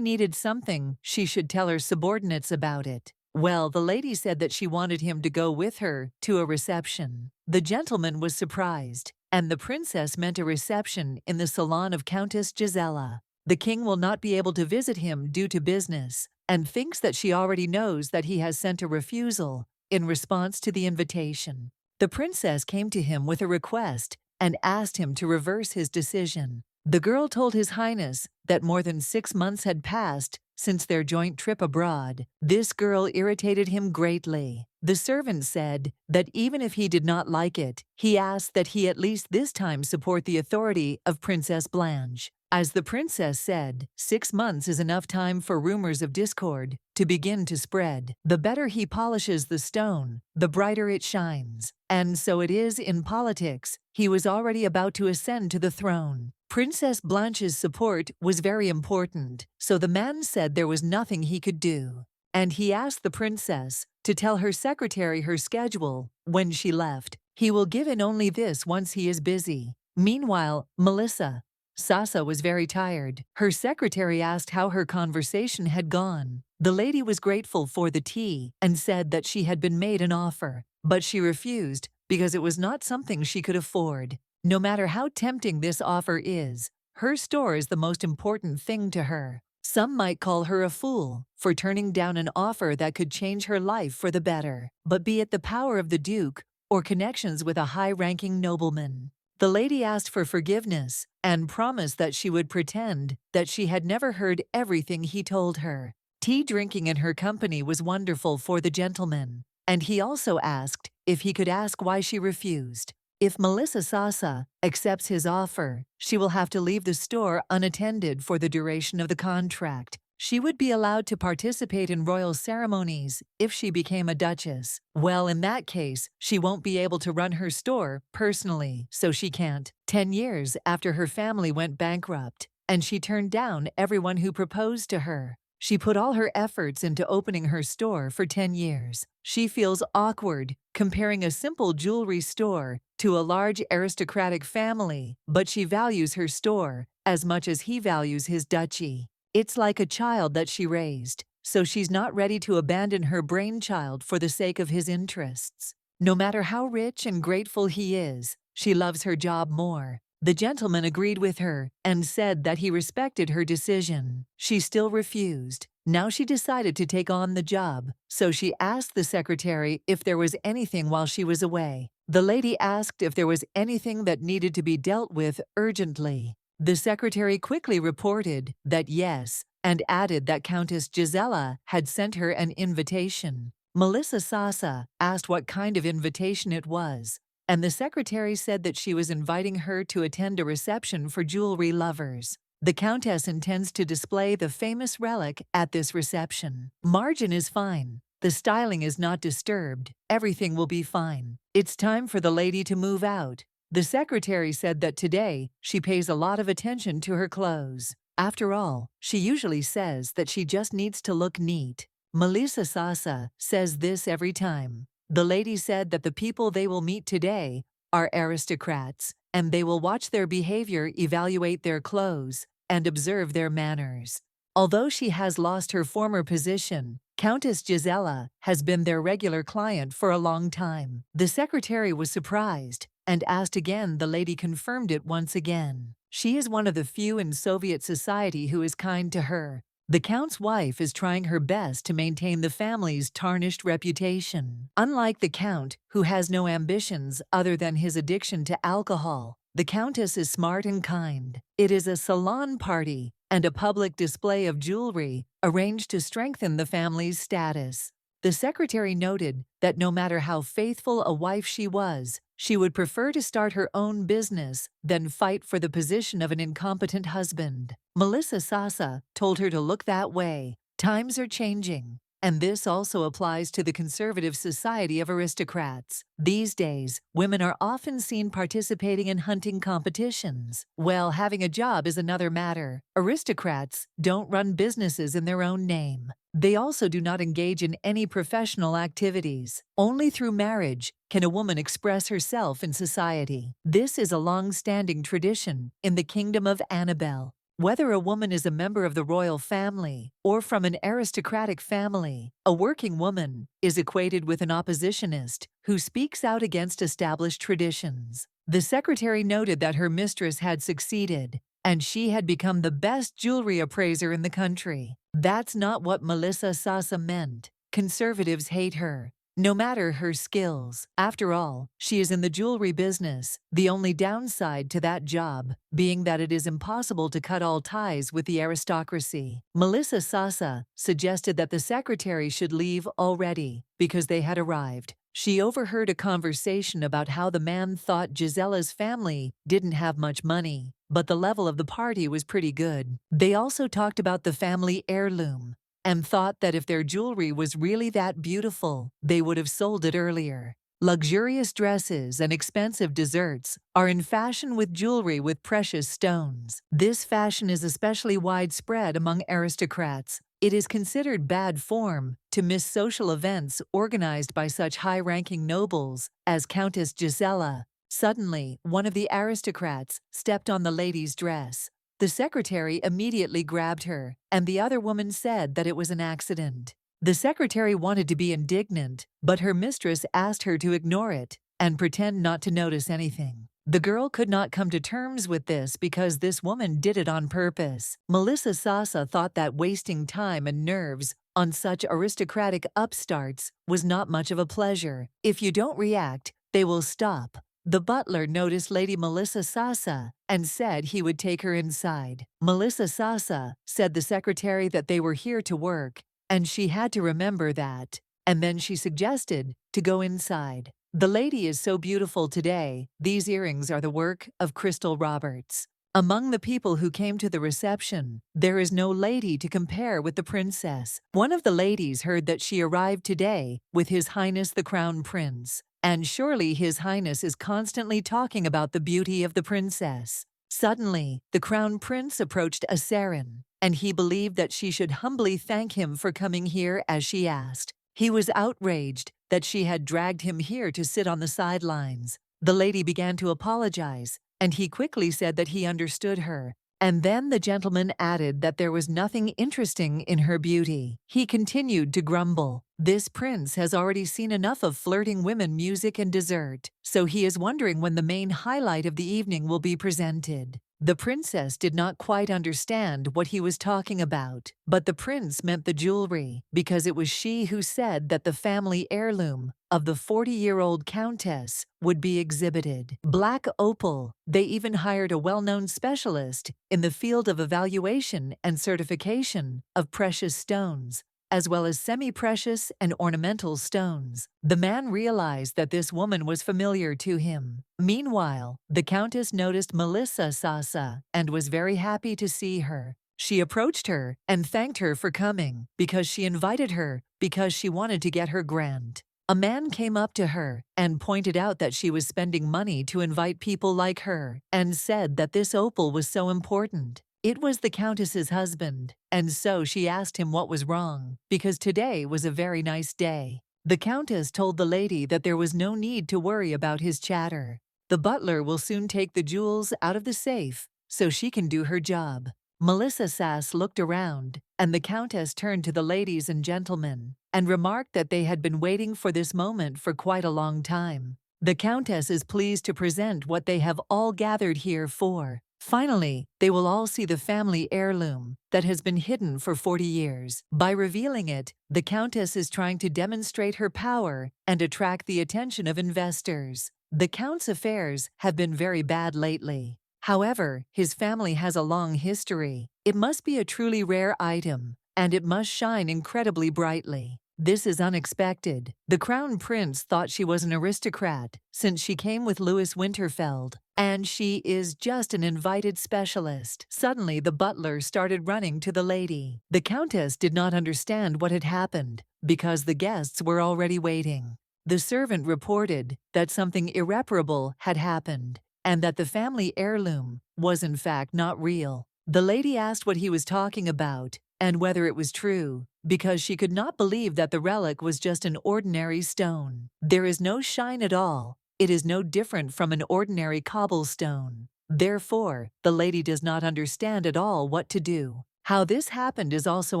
needed something, she should tell her subordinates about it. Well, the lady said that she wanted him to go with her to a reception. The gentleman was surprised, and the princess meant a reception in the salon of Countess Gisela. The king will not be able to visit him due to business, and thinks that she already knows that he has sent a refusal in response to the invitation. The princess came to him with a request and asked him to reverse his decision. The girl told His Highness that more than 6 months had passed since their joint trip abroad. This girl irritated him greatly. The servant said that even if he did not like it, he asked that he at least this time support the authority of Princess Blanche. As the princess said, 6 months is enough time for rumors of discord to begin to spread. The better he polishes the stone, the brighter it shines. And so it is in politics. He was already about to ascend to the throne. Princess Blanche's support was very important, so the man said there was nothing he could do. And he asked the princess to tell her secretary her schedule when she left. He will give in only this once he is busy. Meanwhile, Melissa Sasa was very tired. Her secretary asked how her conversation had gone. The lady was grateful for the tea and said that she had been made an offer, but she refused because it was not something she could afford. No matter how tempting this offer is, her store is the most important thing to her. Some might call her a fool for turning down an offer that could change her life for the better, but be it the power of the Duke or connections with a high-ranking nobleman. The lady asked for forgiveness and promised that she would pretend that she had never heard everything he told her. Tea drinking in her company was wonderful for the gentleman, and he also asked if he could ask why she refused. If Melissa Sasa accepts his offer, she will have to leave the store unattended for the duration of the contract. She would be allowed to participate in royal ceremonies if she became a duchess. Well, in that case, she won't be able to run her store personally, so she can't. 10 years after her family went bankrupt, and she turned down everyone who proposed to her. She put all her efforts into opening her store for 10 years. She feels awkward comparing a simple jewelry store to a large aristocratic family, but she values her store as much as he values his duchy. It's like a child that she raised, so she's not ready to abandon her brainchild for the sake of his interests. No matter how rich and grateful he is, she loves her job more. The gentleman agreed with her and said that he respected her decision. She still refused. Now she decided to take on the job, so she asked the secretary if there was anything while she was away. The lady asked if there was anything that needed to be dealt with urgently. The secretary quickly reported that yes, and added that Countess Gisela had sent her an invitation. Melissa Sasa asked what kind of invitation it was, and the secretary said that she was inviting her to attend a reception for jewelry lovers. The Countess intends to display the famous relic at this reception. Margin is fine. The styling is not disturbed. Everything will be fine. It's time for the lady to move out. The secretary said that today she pays a lot of attention to her clothes. After all, she usually says that she just needs to look neat. Melissa Sasa says this every time. The lady said that the people they will meet today are aristocrats, and they will watch their behavior, evaluate their clothes, and observe their manners. Although she has lost her former position, Countess Gisela has been their regular client for a long time. The secretary was surprised and asked again. The lady confirmed it once again. She is one of the few in Soviet society who is kind to her. The Count's wife is trying her best to maintain the family's tarnished reputation. Unlike the Count, who has no ambitions other than his addiction to alcohol, the Countess is smart and kind. It is a salon party and a public display of jewelry arranged to strengthen the family's status. The secretary noted that no matter how faithful a wife she was, she would prefer to start her own business than fight for the position of an incompetent husband. Melissa Sasa told her to look that way. Times are changing, and this also applies to the conservative society of aristocrats. These days, women are often seen participating in hunting competitions. Well, having a job is another matter. Aristocrats don't run businesses in their own name. They also do not engage in any professional activities. Only through marriage can a woman express herself in society. This is a long-standing tradition in the kingdom of Annabelle. Whether a woman is a member of the royal family or from an aristocratic family, a working woman is equated with an oppositionist who speaks out against established traditions. The secretary noted that her mistress had succeeded, and she had become the best jewelry appraiser in the country. That's not what Melissa Sasa meant. Conservatives hate her, no matter her skills. After all, she is in the jewelry business, the only downside to that job being that it is impossible to cut all ties with the aristocracy. Melissa Sasa suggested that the secretary should leave already because they had arrived. She overheard a conversation about how the man thought Gisela's family didn't have much money, but the level of the party was pretty good. They also talked about the family heirloom and thought that if their jewelry was really that beautiful, they would have sold it earlier. Luxurious dresses and expensive desserts are in fashion with jewelry with precious stones. This fashion is especially widespread among aristocrats. It is considered bad form to miss social events organized by such high-ranking nobles as Countess Gisela. Suddenly, one of the aristocrats stepped on the lady's dress. The secretary immediately grabbed her, and the other woman said that it was an accident. The secretary wanted to be indignant, but her mistress asked her to ignore it and pretend not to notice anything. The girl could not come to terms with this because this woman did it on purpose. Melissa Sasa thought that wasting time and nerves on such aristocratic upstarts was not much of a pleasure. If you don't react, they will stop. The butler noticed Lady Melissa Sasa and said he would take her inside. Melissa Sasa said the secretary that they were here to work, and she had to remember that. And then she suggested to go inside. The lady is so beautiful today. These earrings are the work of Crystal Roberts. Among the people who came to the reception, there is no lady to compare with the princess. One of the ladies heard that she arrived today with His Highness the Crown Prince, and surely His Highness is constantly talking about the beauty of the princess. Suddenly, the Crown Prince approached Asarin, and he believed that she should humbly thank him for coming here as she asked. He was outraged that she had dragged him here to sit on the sidelines. The lady began to apologize, and he quickly said that he understood her. And then the gentleman added that there was nothing interesting in her beauty. He continued to grumble. This prince has already seen enough of flirting women, music, and dessert, so he is wondering when the main highlight of the evening will be presented. The princess did not quite understand what he was talking about, but the prince meant the jewelry, because it was she who said that the family heirloom of the 40-year-old Countess would be exhibited. Black opal. They even hired a well-known specialist in the field of evaluation and certification of precious stones, as well as semi-precious and ornamental stones. The man realized that this woman was familiar to him. Meanwhile, the Countess noticed Melissa Sasa and was very happy to see her. She approached her and thanked her for coming because she invited her because she wanted to get her grant. A man came up to her and pointed out that she was spending money to invite people like her and said that this opal was so important. It was the Countess's husband, and so she asked him what was wrong, because today was a very nice day. The Countess told the lady that there was no need to worry about his chatter. The butler will soon take the jewels out of the safe, so she can do her job. Melissa Sass looked around, and the Countess turned to the ladies and gentlemen, and remarked that they had been waiting for this moment for quite a long time. The Countess is pleased to present what they have all gathered here for. Finally, they will all see the family heirloom that has been hidden for 40 years. By revealing it, the Countess is trying to demonstrate her power and attract the attention of investors. The Count's affairs have been very bad lately. However, his family has a long history. It must be a truly rare item, and it must shine incredibly brightly. This is unexpected. The Crown Prince thought she was an aristocrat since she came with Louis Winterfeld, and she is just an invited specialist. Suddenly, the butler started running to the lady. The Countess did not understand what had happened because the guests were already waiting. The servant reported that something irreparable had happened and that the family heirloom was in fact not real. The lady asked what he was talking about and whether it was true, because she could not believe that the relic was just an ordinary stone. There is no shine at all. It is no different from an ordinary cobblestone. Therefore, the lady does not understand at all what to do. How this happened is also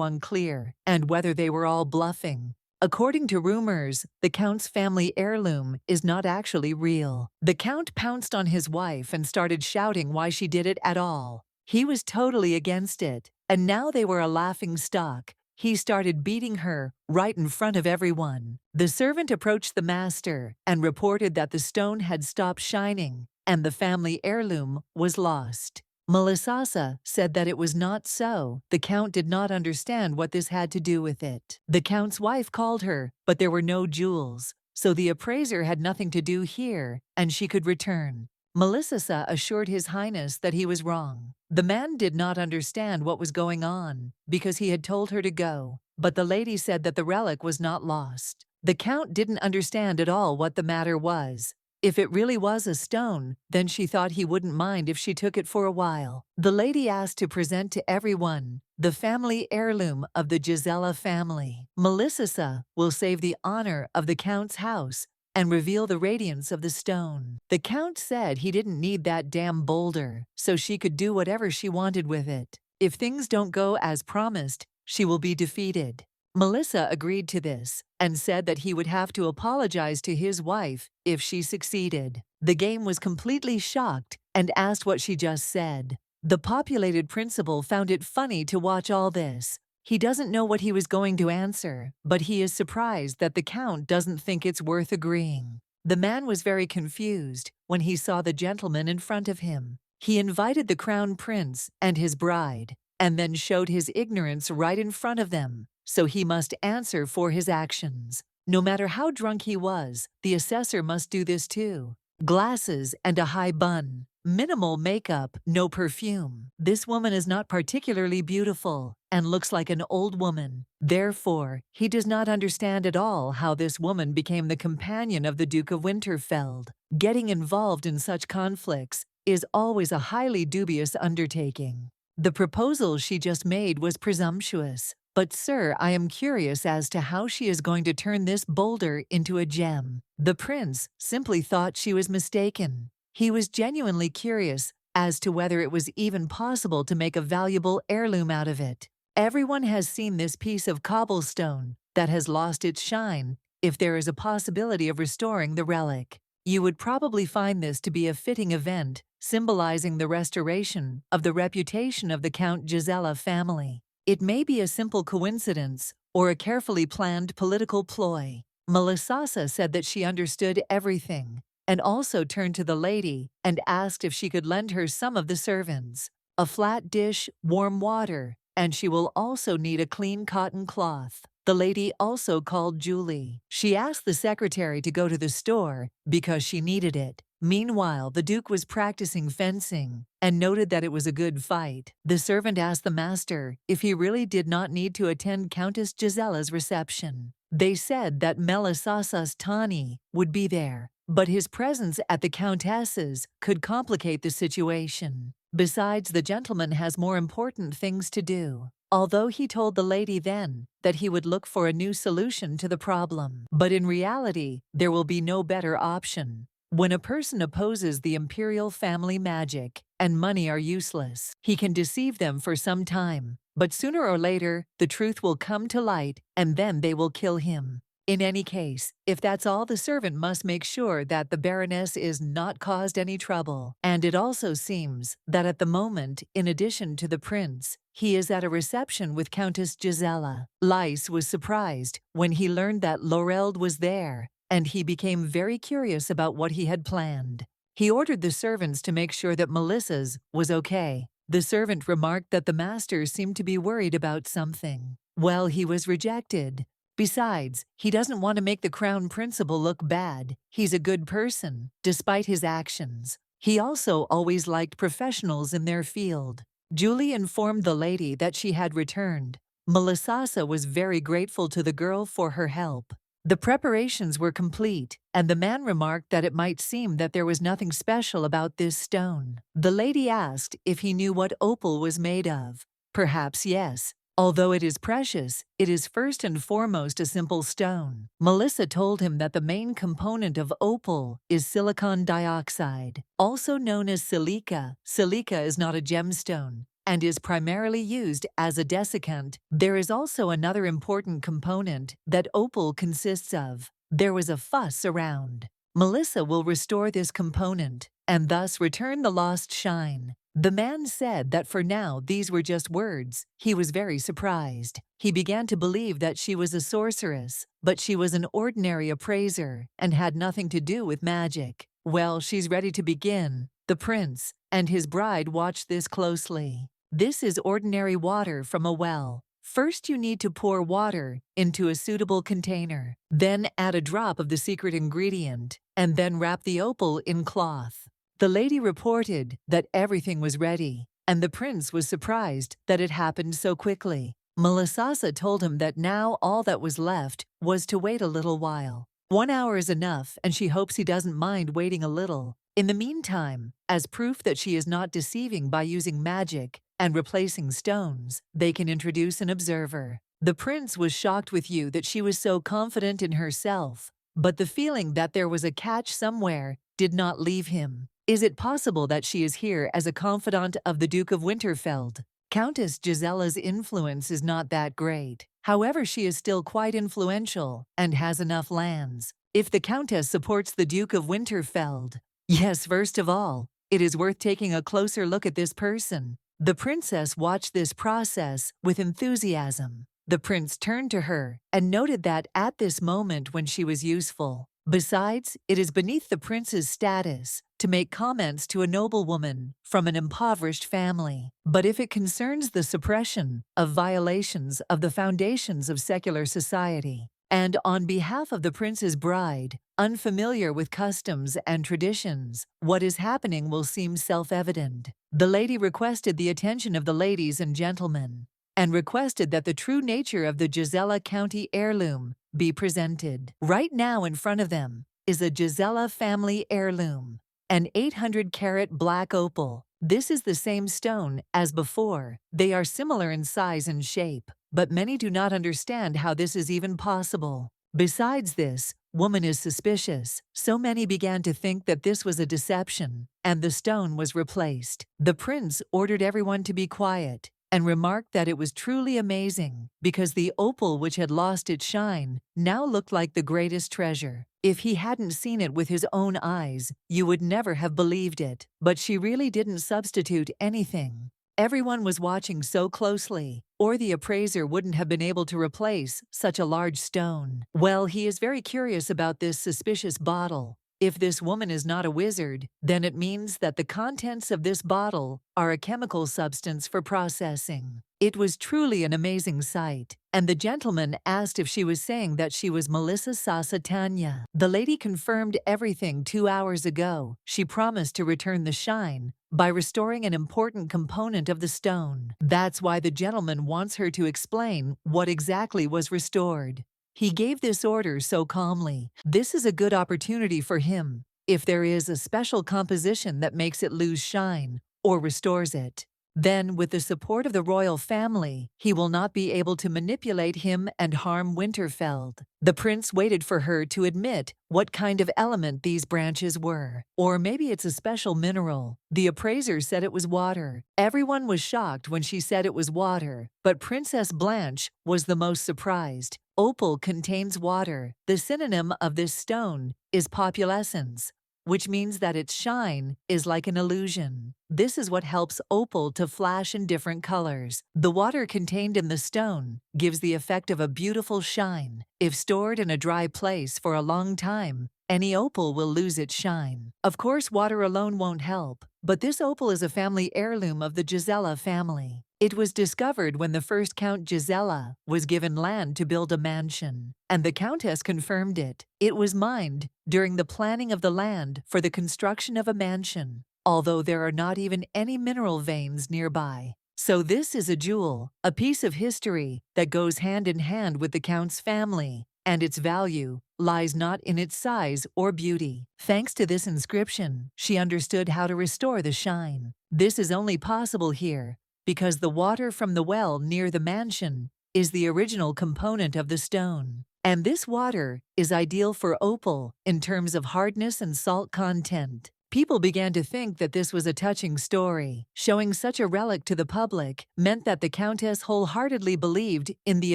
unclear, and whether they were all bluffing. According to rumors, the Count's family heirloom is not actually real. The Count pounced on his wife and started shouting why she did it at all. He was totally against it, and now they were a laughing stock. He started beating her right in front of everyone. The servant approached the master and reported that the stone had stopped shining and the family heirloom was lost. Melissa said that it was not so. The Count did not understand what this had to do with it. The Count's wife called her, but there were no jewels, so the appraiser had nothing to do here, and she could return. Melissa assured His Highness that he was wrong. The man did not understand what was going on because he had told her to go, but the lady said that the relic was not lost. The Count didn't understand at all what the matter was. If it really was a stone, then she thought he wouldn't mind if she took it for a while. The lady asked to present to everyone the family heirloom of the Gisela family. Melissa will save the honor of the Count's house and reveal the radiance of the stone. The Count said he didn't need that damn boulder, so she could do whatever she wanted with it. If things don't go as promised, she will be defeated. Melissa agreed to this and said that he would have to apologize to his wife if she succeeded. The game was completely shocked and asked what she just said. The populated principal found it funny to watch all this. He doesn't know what he was going to answer, but he is surprised that the Count doesn't think it's worth agreeing. The man was very confused when he saw the gentleman in front of him. He invited the Crown Prince and his bride, and then showed his ignorance right in front of them, so he must answer for his actions. No matter how drunk he was, the assessor must do this too. Glasses and a high bun. Minimal makeup, no perfume. This woman is not particularly beautiful and looks like an old woman. Therefore, he does not understand at all how this woman became the companion of the Duke of Winterfeld. Getting involved in such conflicts is always a highly dubious undertaking. The proposal she just made was presumptuous. "But sir, I am curious as to how she is going to turn this boulder into a gem." The prince simply thought she was mistaken. He was genuinely curious as to whether it was even possible to make a valuable heirloom out of it. Everyone has seen this piece of cobblestone that has lost its shine. If there is a possibility of restoring the relic, you would probably find this to be a fitting event, symbolizing the restoration of the reputation of the Count Gisela family. It may be a simple coincidence or a carefully planned political ploy. Melisasa said that she understood everything and also turned to the lady and asked if she could lend her some of the servants, a flat dish, warm water, and she will also need a clean cotton cloth. The lady also called Julie. She asked the secretary to go to the store because she needed it. Meanwhile, the Duke was practicing fencing and noted that it was a good fight. The servant asked the master if he really did not need to attend Countess Gisela's reception. They said that Melisasa's Tani would be there, but his presence at the Countess's could complicate the situation. Besides, the gentleman has more important things to do. Although he told the lady then that he would look for a new solution to the problem. But in reality, there will be no better option. When a person opposes the imperial family magic and money are useless, he can deceive them for some time. But sooner or later, the truth will come to light and then they will kill him. In any case, if that's all, the servant must make sure that the Baroness is not caused any trouble. And it also seems that at the moment, in addition to the prince, he is at a reception with Countess Gisela. Lys was surprised when he learned that Laureld was there, and he became very curious about what he had planned. He ordered the servants to make sure that Melissa's was okay. The servant remarked that the master seemed to be worried about something. Well, he was rejected. Besides, he doesn't want to make the crown principal look bad. He's a good person, despite his actions. He also always liked professionals in their field. Julie informed the lady that she had returned. Melisasa was very grateful to the girl for her help. The preparations were complete, and the man remarked that it might seem that there was nothing special about this stone. The lady asked if he knew what opal was made of. Perhaps yes. Although it is precious, it is first and foremost a simple stone. Melissa told him that the main component of opal is silicon dioxide, also known as silica. Silica is not a gemstone and is primarily used as a desiccant. There is also another important component that opal consists of. There was a fuss around. Melissa will restore this component and thus return the lost shine. The man said that for now these were just words. He was very surprised. He began to believe that she was a sorceress, but she was an ordinary appraiser and had nothing to do with magic. Well, she's ready to begin. The prince and his bride watched this closely. This is ordinary water from a well. First, you need to pour water into a suitable container. Then add a drop of the secret ingredient, and then wrap the opal in cloth. The lady reported that everything was ready, and the prince was surprised that it happened so quickly. Melisasa told him that now all that was left was to wait a little while. 1 hour is enough, and she hopes he doesn't mind waiting a little. In the meantime, as proof that she is not deceiving by using magic and replacing stones, they can introduce an observer. The prince was shocked with you that she was so confident in herself, but the feeling that there was a catch somewhere did not leave him. Is it possible that she is here as a confidant of the Duke of Winterfeld? Countess Gisela's influence is not that great. However, she is still quite influential and has enough lands. If the Countess supports the Duke of Winterfeld, yes, first of all, it is worth taking a closer look at this person. The princess watched this process with enthusiasm. The prince turned to her and noted that at this moment when she was useful. Besides, it is beneath the prince's status to make comments to a noblewoman from an impoverished family. But if it concerns the suppression of violations of the foundations of secular society, and on behalf of the prince's bride, unfamiliar with customs and traditions, what is happening will seem self-evident. The lady requested the attention of the ladies and gentlemen, and requested that the true nature of the Gisela County heirloom be presented. Right now in front of them is a Gisela family heirloom, an 800-carat black opal. This is the same stone as before. They are similar in size and shape, but many do not understand how this is even possible. Besides this, woman is suspicious, so many began to think that this was a deception, and the stone was replaced. The prince ordered everyone to be quiet and remarked that it was truly amazing because the opal which had lost its shine now looked like the greatest treasure. If he hadn't seen it with his own eyes, you would never have believed it. But she really didn't substitute anything. Everyone was watching so closely, or the appraiser wouldn't have been able to replace such a large stone. Well, he is very curious about this suspicious bottle. If this woman is not a wizard, then it means that the contents of this bottle are a chemical substance for processing. It was truly an amazing sight, and the gentleman asked if she was saying that she was Melissa Sasatanya. The lady confirmed everything 2 hours ago. She promised to return the shine by restoring an important component of the stone. That's why the gentleman wants her to explain what exactly was restored. He gave this order so calmly. This is a good opportunity for him, if there is a special composition that makes it lose shine or restores it. Then, with the support of the royal family, he will not be able to manipulate him and harm Winterfeld. The prince waited for her to admit what kind of element these branches were. Or maybe it's a special mineral. The appraiser said it was water. Everyone was shocked when she said it was water, but Princess Blanche was the most surprised. Opal contains water. The synonym of this stone is populescence, which means that its shine is like an illusion. This is what helps opal to flash in different colors. The water contained in the stone gives the effect of a beautiful shine. If stored in a dry place for a long time, any opal will lose its shine. Of course, water alone won't help, but this opal is a family heirloom of the Gisela family. It was discovered when the first Count Gisela was given land to build a mansion, and the Countess confirmed it. It was mined during the planning of the land for the construction of a mansion, although there are not even any mineral veins nearby. So this is a jewel, a piece of history that goes hand in hand with the Count's family, and its value lies not in its size or beauty. Thanks to this inscription, she understood how to restore the shine. This is only possible here because the water from the well near the mansion is the original component of the stone. And this water is ideal for opal in terms of hardness and salt content. People began to think that this was a touching story. Showing such a relic to the public meant that the Countess wholeheartedly believed in the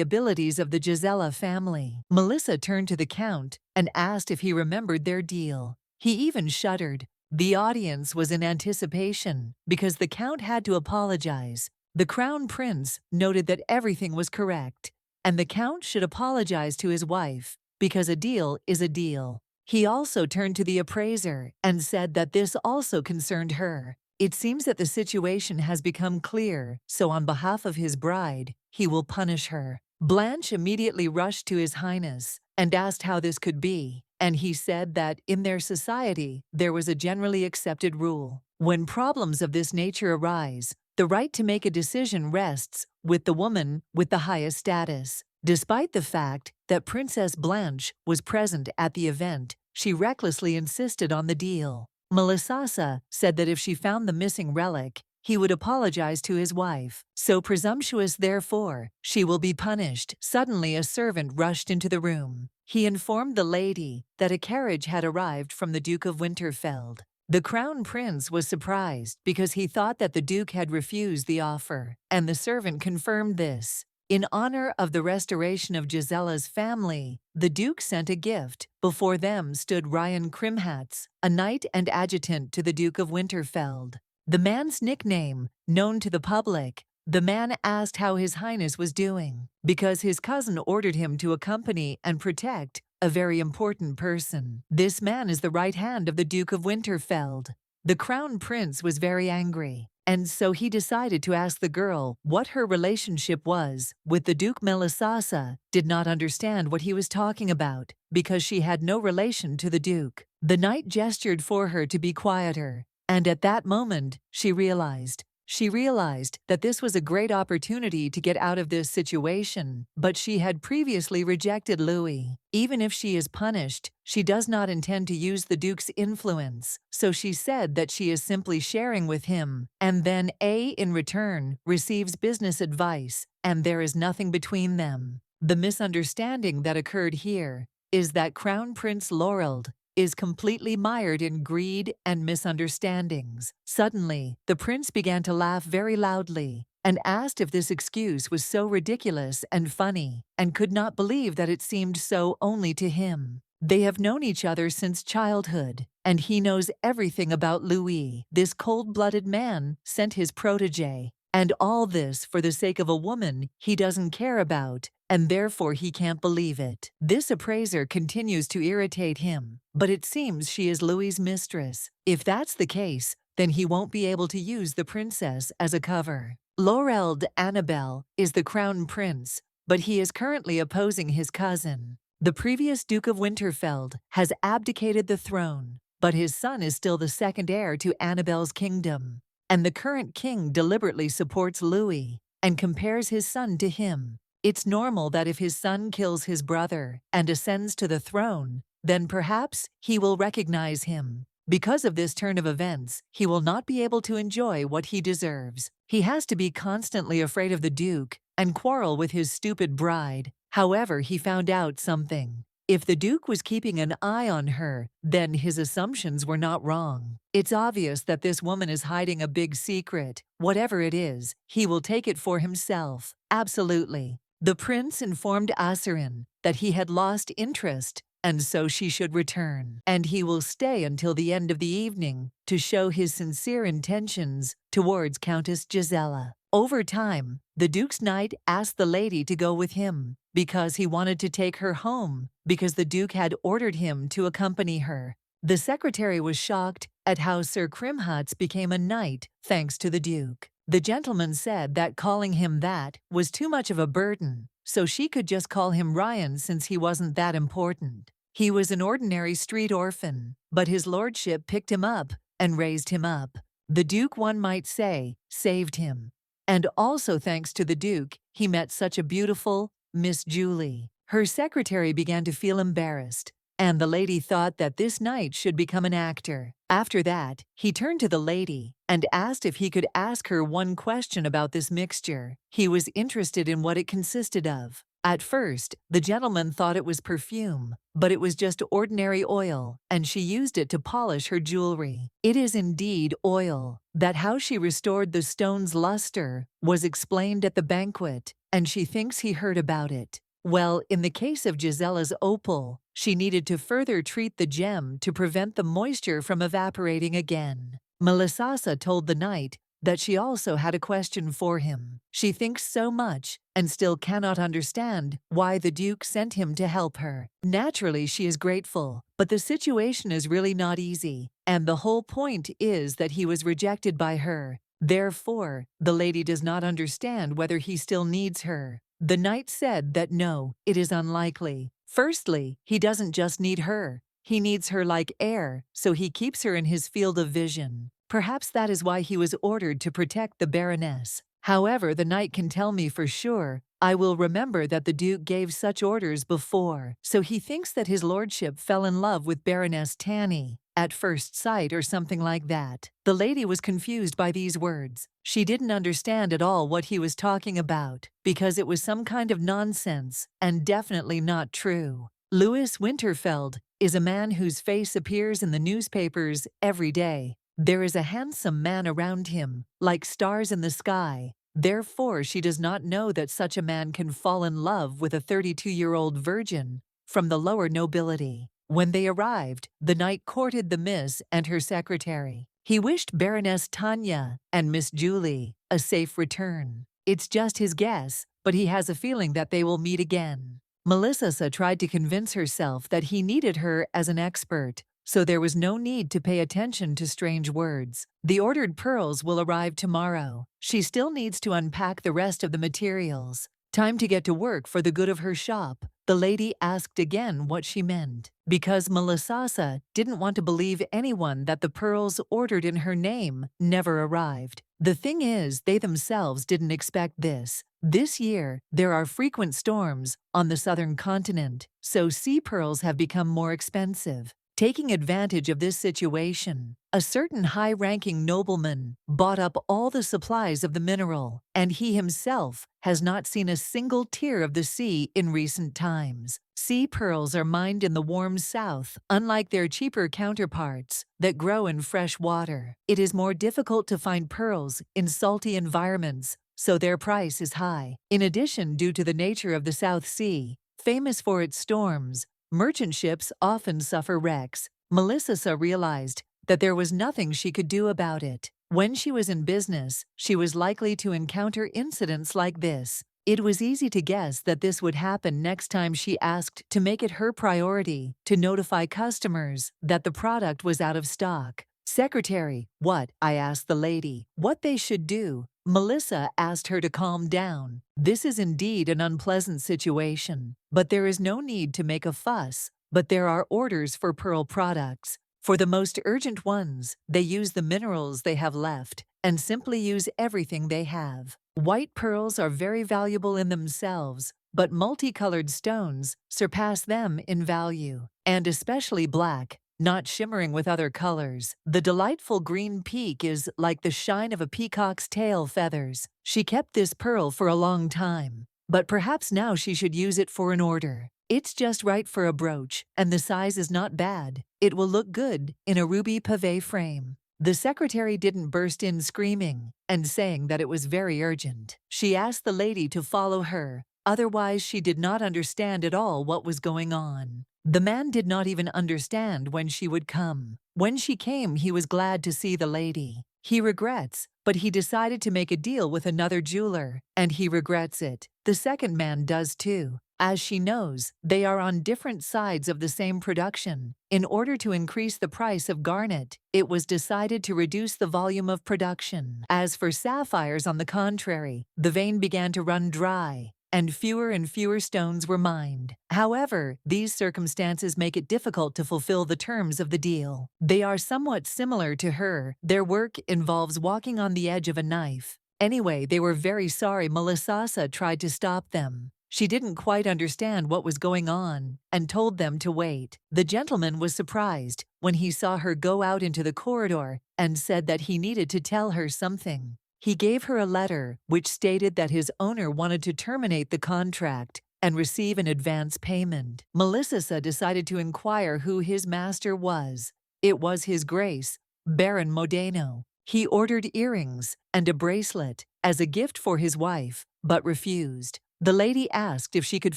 abilities of the Gisela family. Melissa turned to the Count and asked if he remembered their deal. He even shuddered. The audience was in anticipation because the Count had to apologize. The Crown Prince noted that everything was correct, and the Count should apologize to his wife because a deal is a deal. He also turned to the appraiser and said that this also concerned her. It seems that the situation has become clear, so on behalf of his bride, he will punish her. Blanche immediately rushed to His Highness and asked how this could be, and he said that in their society there was a generally accepted rule. When problems of this nature arise, the right to make a decision rests with the woman with the highest status. Despite the fact that Princess Blanche was present at the event, she recklessly insisted on the deal. Melisasa said that if she found the missing relic, he would apologize to his wife. So presumptuous, therefore, she will be punished. Suddenly a servant rushed into the room. He informed the lady that a carriage had arrived from the Duke of Winterfeld. The Crown Prince was surprised because he thought that the Duke had refused the offer, and the servant confirmed this. In honor of the restoration of Gisela's family, the Duke sent a gift. Before them stood Ryan Crimhatz, a knight and adjutant to the Duke of Winterfeld. The man's nickname, known to the public, the man asked how His Highness was doing, because his cousin ordered him to accompany and protect a very important person. This man is the right hand of the Duke of Winterfeld. The Crown Prince was very angry, and so he decided to ask the girl what her relationship was with the Duke. Melisasa did not understand what he was talking about, because she had no relation to the Duke. The knight gestured for her to be quieter, and at that moment she realized She realized that this was a great opportunity to get out of this situation, but she had previously rejected Louis. Even if she is punished, she does not intend to use the Duke's influence, so she said that she is simply sharing with him, and then A, in return, receives business advice, and there is nothing between them. The misunderstanding that occurred here is that Crown Prince Laurel is completely mired in greed and misunderstandings. Suddenly, the prince began to laugh very loudly and asked if this excuse was so ridiculous and funny, and could not believe that it seemed so only to him. They have known each other since childhood, and he knows everything about Louis. This cold-blooded man sent his protégé, and all this for the sake of a woman he doesn't care about, and therefore he can't believe it. This appraiser continues to irritate him, but it seems she is Louis's mistress. If that's the case, then he won't be able to use the princess as a cover. Laurel Annabelle is the crown prince, but he is currently opposing his cousin. The previous Duke of Winterfeld has abdicated the throne, but his son is still the second heir to Annabelle's kingdom. And the current king deliberately supports Louis and compares his son to him. It's normal that if his son kills his brother and ascends to the throne, then perhaps he will recognize him. Because of this turn of events, he will not be able to enjoy what he deserves. He has to be constantly afraid of the Duke and quarrel with his stupid bride. However, he found out something. If the Duke was keeping an eye on her, then his assumptions were not wrong. It's obvious that this woman is hiding a big secret. Whatever it is, he will take it for himself. Absolutely. The prince informed Asarin that he had lost interest, and so she should return. And he will stay until the end of the evening to show his sincere intentions towards Countess Gisela. Over time, the Duke's knight asked the lady to go with him because he wanted to take her home, because the Duke had ordered him to accompany her. The secretary was shocked at how Sir Crimhats became a knight thanks to the Duke. The gentleman said that calling him that was too much of a burden, so she could just call him Ryan since he wasn't that important. He was an ordinary street orphan, but his lordship picked him up and raised him up. The Duke, one might say, saved him. And also thanks to the Duke, he met such a beautiful Miss Julie. Her secretary began to feel embarrassed, and the lady thought that this knight should become an actor. After that, he turned to the lady and asked if he could ask her one question about this mixture. He was interested in what it consisted of. At first, the gentleman thought it was perfume, but it was just ordinary oil, and she used it to polish her jewelry. It is indeed oil. That how she restored the stone's luster was explained at the banquet, and she thinks he heard about it. Well, in the case of Gisela's opal, she needed to further treat the gem to prevent the moisture from evaporating again. Melisasa told the knight that she also had a question for him. She thinks so much and still cannot understand why the Duke sent him to help her. Naturally, she is grateful, but the situation is really not easy, and the whole point is that he was rejected by her. Therefore, the lady does not understand whether he still needs her. The knight said that no, it is unlikely. Firstly, he doesn't just need her. He needs her like air, so he keeps her in his field of vision. Perhaps that is why he was ordered to protect the Baroness. However, the knight can tell me for sure. I will remember that the Duke gave such orders before, so he thinks that his lordship fell in love with Baroness Tanny at first sight or something like that. The lady was confused by these words. She didn't understand at all what he was talking about, because it was some kind of nonsense and definitely not true. Louis Winterfeld is a man whose face appears in the newspapers every day. There is a handsome man around him, like stars in the sky. Therefore, she does not know that such a man can fall in love with a 32-year-old virgin from the lower nobility. When they arrived, the knight courted the miss and her secretary. He wished Baroness Tanya and Miss Julie a safe return. It's just his guess, but he has a feeling that they will meet again. Melisasa tried to convince herself that he needed her as an expert, so there was no need to pay attention to strange words. The ordered pearls will arrive tomorrow. She still needs to unpack the rest of the materials. Time to get to work for the good of her shop. The lady asked again what she meant, because Melisasa didn't want to believe anyone that the pearls ordered in her name never arrived. The thing is, they themselves didn't expect this. This year, there are frequent storms on the southern continent, so sea pearls have become more expensive. Taking advantage of this situation, a certain high-ranking nobleman bought up all the supplies of the mineral, and he himself has not seen a single tear of the sea in recent times. Sea pearls are mined in the warm south, unlike their cheaper counterparts that grow in fresh water. It is more difficult to find pearls in salty environments, so their price is high. In addition, due to the nature of the South Sea, famous for its storms, merchant ships often suffer wrecks. Melissa realized that there was nothing she could do about it. When she was in business, she was likely to encounter incidents like this. It was easy to guess that this would happen next time she asked to make it her priority to notify customers that the product was out of stock. "Secretary, what?" I asked the lady. "What they should do?" Melissa asked her to calm down. "This is indeed an unpleasant situation, but there is no need to make a fuss. But there are orders for pearl products. For the most urgent ones, they use the minerals they have left and simply use everything they have. White pearls are very valuable in themselves, but multicolored stones surpass them in value, and especially black, not shimmering with other colors. The delightful green peak is like the shine of a peacock's tail feathers. She kept this pearl for a long time, but perhaps now she should use it for an order. It's just right for a brooch, and the size is not bad. It will look good in a ruby pavé frame." The secretary didn't burst in screaming and saying that it was very urgent. She asked the lady to follow her, otherwise she did not understand at all what was going on. The man did not even understand when she would come. When she came, he was glad to see the lady. He regrets, but he decided to make a deal with another jeweler, and he regrets it. The second man does too. As she knows, they are on different sides of the same production. In order to increase the price of garnet, it was decided to reduce the volume of production. As for sapphires, on the contrary, the vein began to run dry, and fewer stones were mined. However, these circumstances make it difficult to fulfill the terms of the deal. They are somewhat similar to her. Their work involves walking on the edge of a knife. Anyway, they were very sorry. Melissa tried to stop them. She didn't quite understand what was going on and told them to wait. The gentleman was surprised when he saw her go out into the corridor and said that he needed to tell her something. He gave her a letter which stated that his owner wanted to terminate the contract and receive an advance payment. Melissa decided to inquire who his master was. It was His Grace, Baron Modeno. He ordered earrings and a bracelet as a gift for his wife, but refused. The lady asked if she could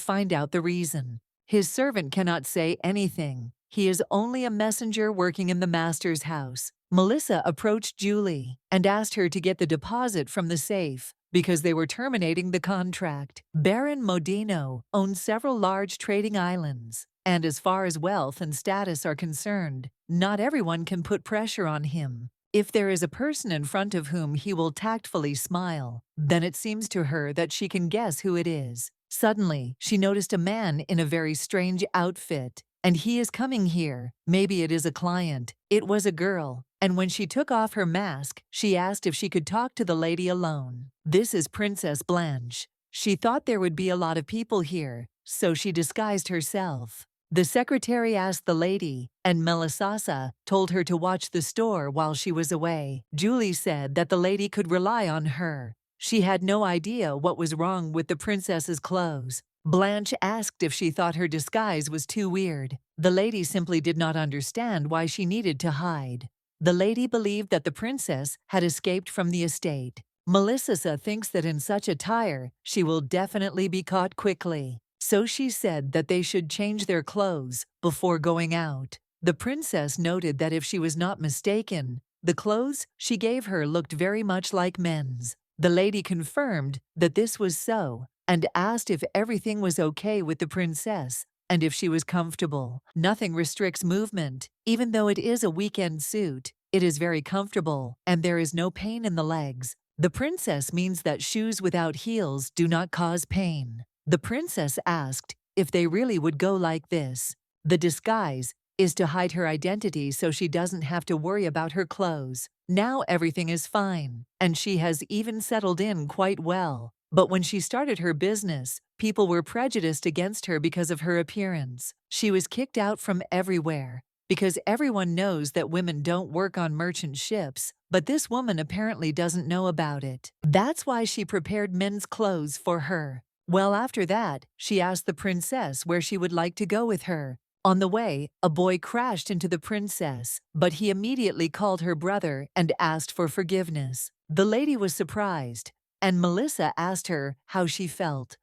find out the reason. "His servant cannot say anything. He is only a messenger working in the master's house." Melissa approached Julie and asked her to get the deposit from the safe because they were terminating the contract. Baron Modeno owned several large trading islands, and as far as wealth and status are concerned, not everyone can put pressure on him. If there is a person in front of whom he will tactfully smile, then it seems to her that she can guess who it is. Suddenly, she noticed a man in a very strange outfit, and he is coming here. Maybe it is a client. It was a girl, and when she took off her mask, she asked if she could talk to the lady alone. "This is Princess Blanche." She thought there would be a lot of people here, so she disguised herself. The secretary asked the lady, and Melissa told her to watch the store while she was away. Julie said that the lady could rely on her. She had no idea what was wrong with the princess's clothes. Blanche asked if she thought her disguise was too weird. The lady simply did not understand why she needed to hide. The lady believed that the princess had escaped from the estate. Melissa thinks that in such attire, she will definitely be caught quickly. So she said that they should change their clothes before going out. The princess noted that if she was not mistaken, the clothes she gave her looked very much like men's. The lady confirmed that this was so and asked if everything was okay with the princess and if she was comfortable. Nothing restricts movement. Even though it is a weekend suit, it is very comfortable and there is no pain in the legs. The princess means that shoes without heels do not cause pain. The princess asked if they really would go like this. The disguise is to hide her identity so she doesn't have to worry about her clothes. Now everything is fine, and she has even settled in quite well. But when she started her business, people were prejudiced against her because of her appearance. She was kicked out from everywhere, because everyone knows that women don't work on merchant ships, but this woman apparently doesn't know about it. That's why she prepared men's clothes for her. Well, after that, she asked the princess where she would like to go with her. On the way, a boy crashed into the princess, but he immediately called her brother and asked for forgiveness. The lady was surprised, and Melissa asked her how she felt.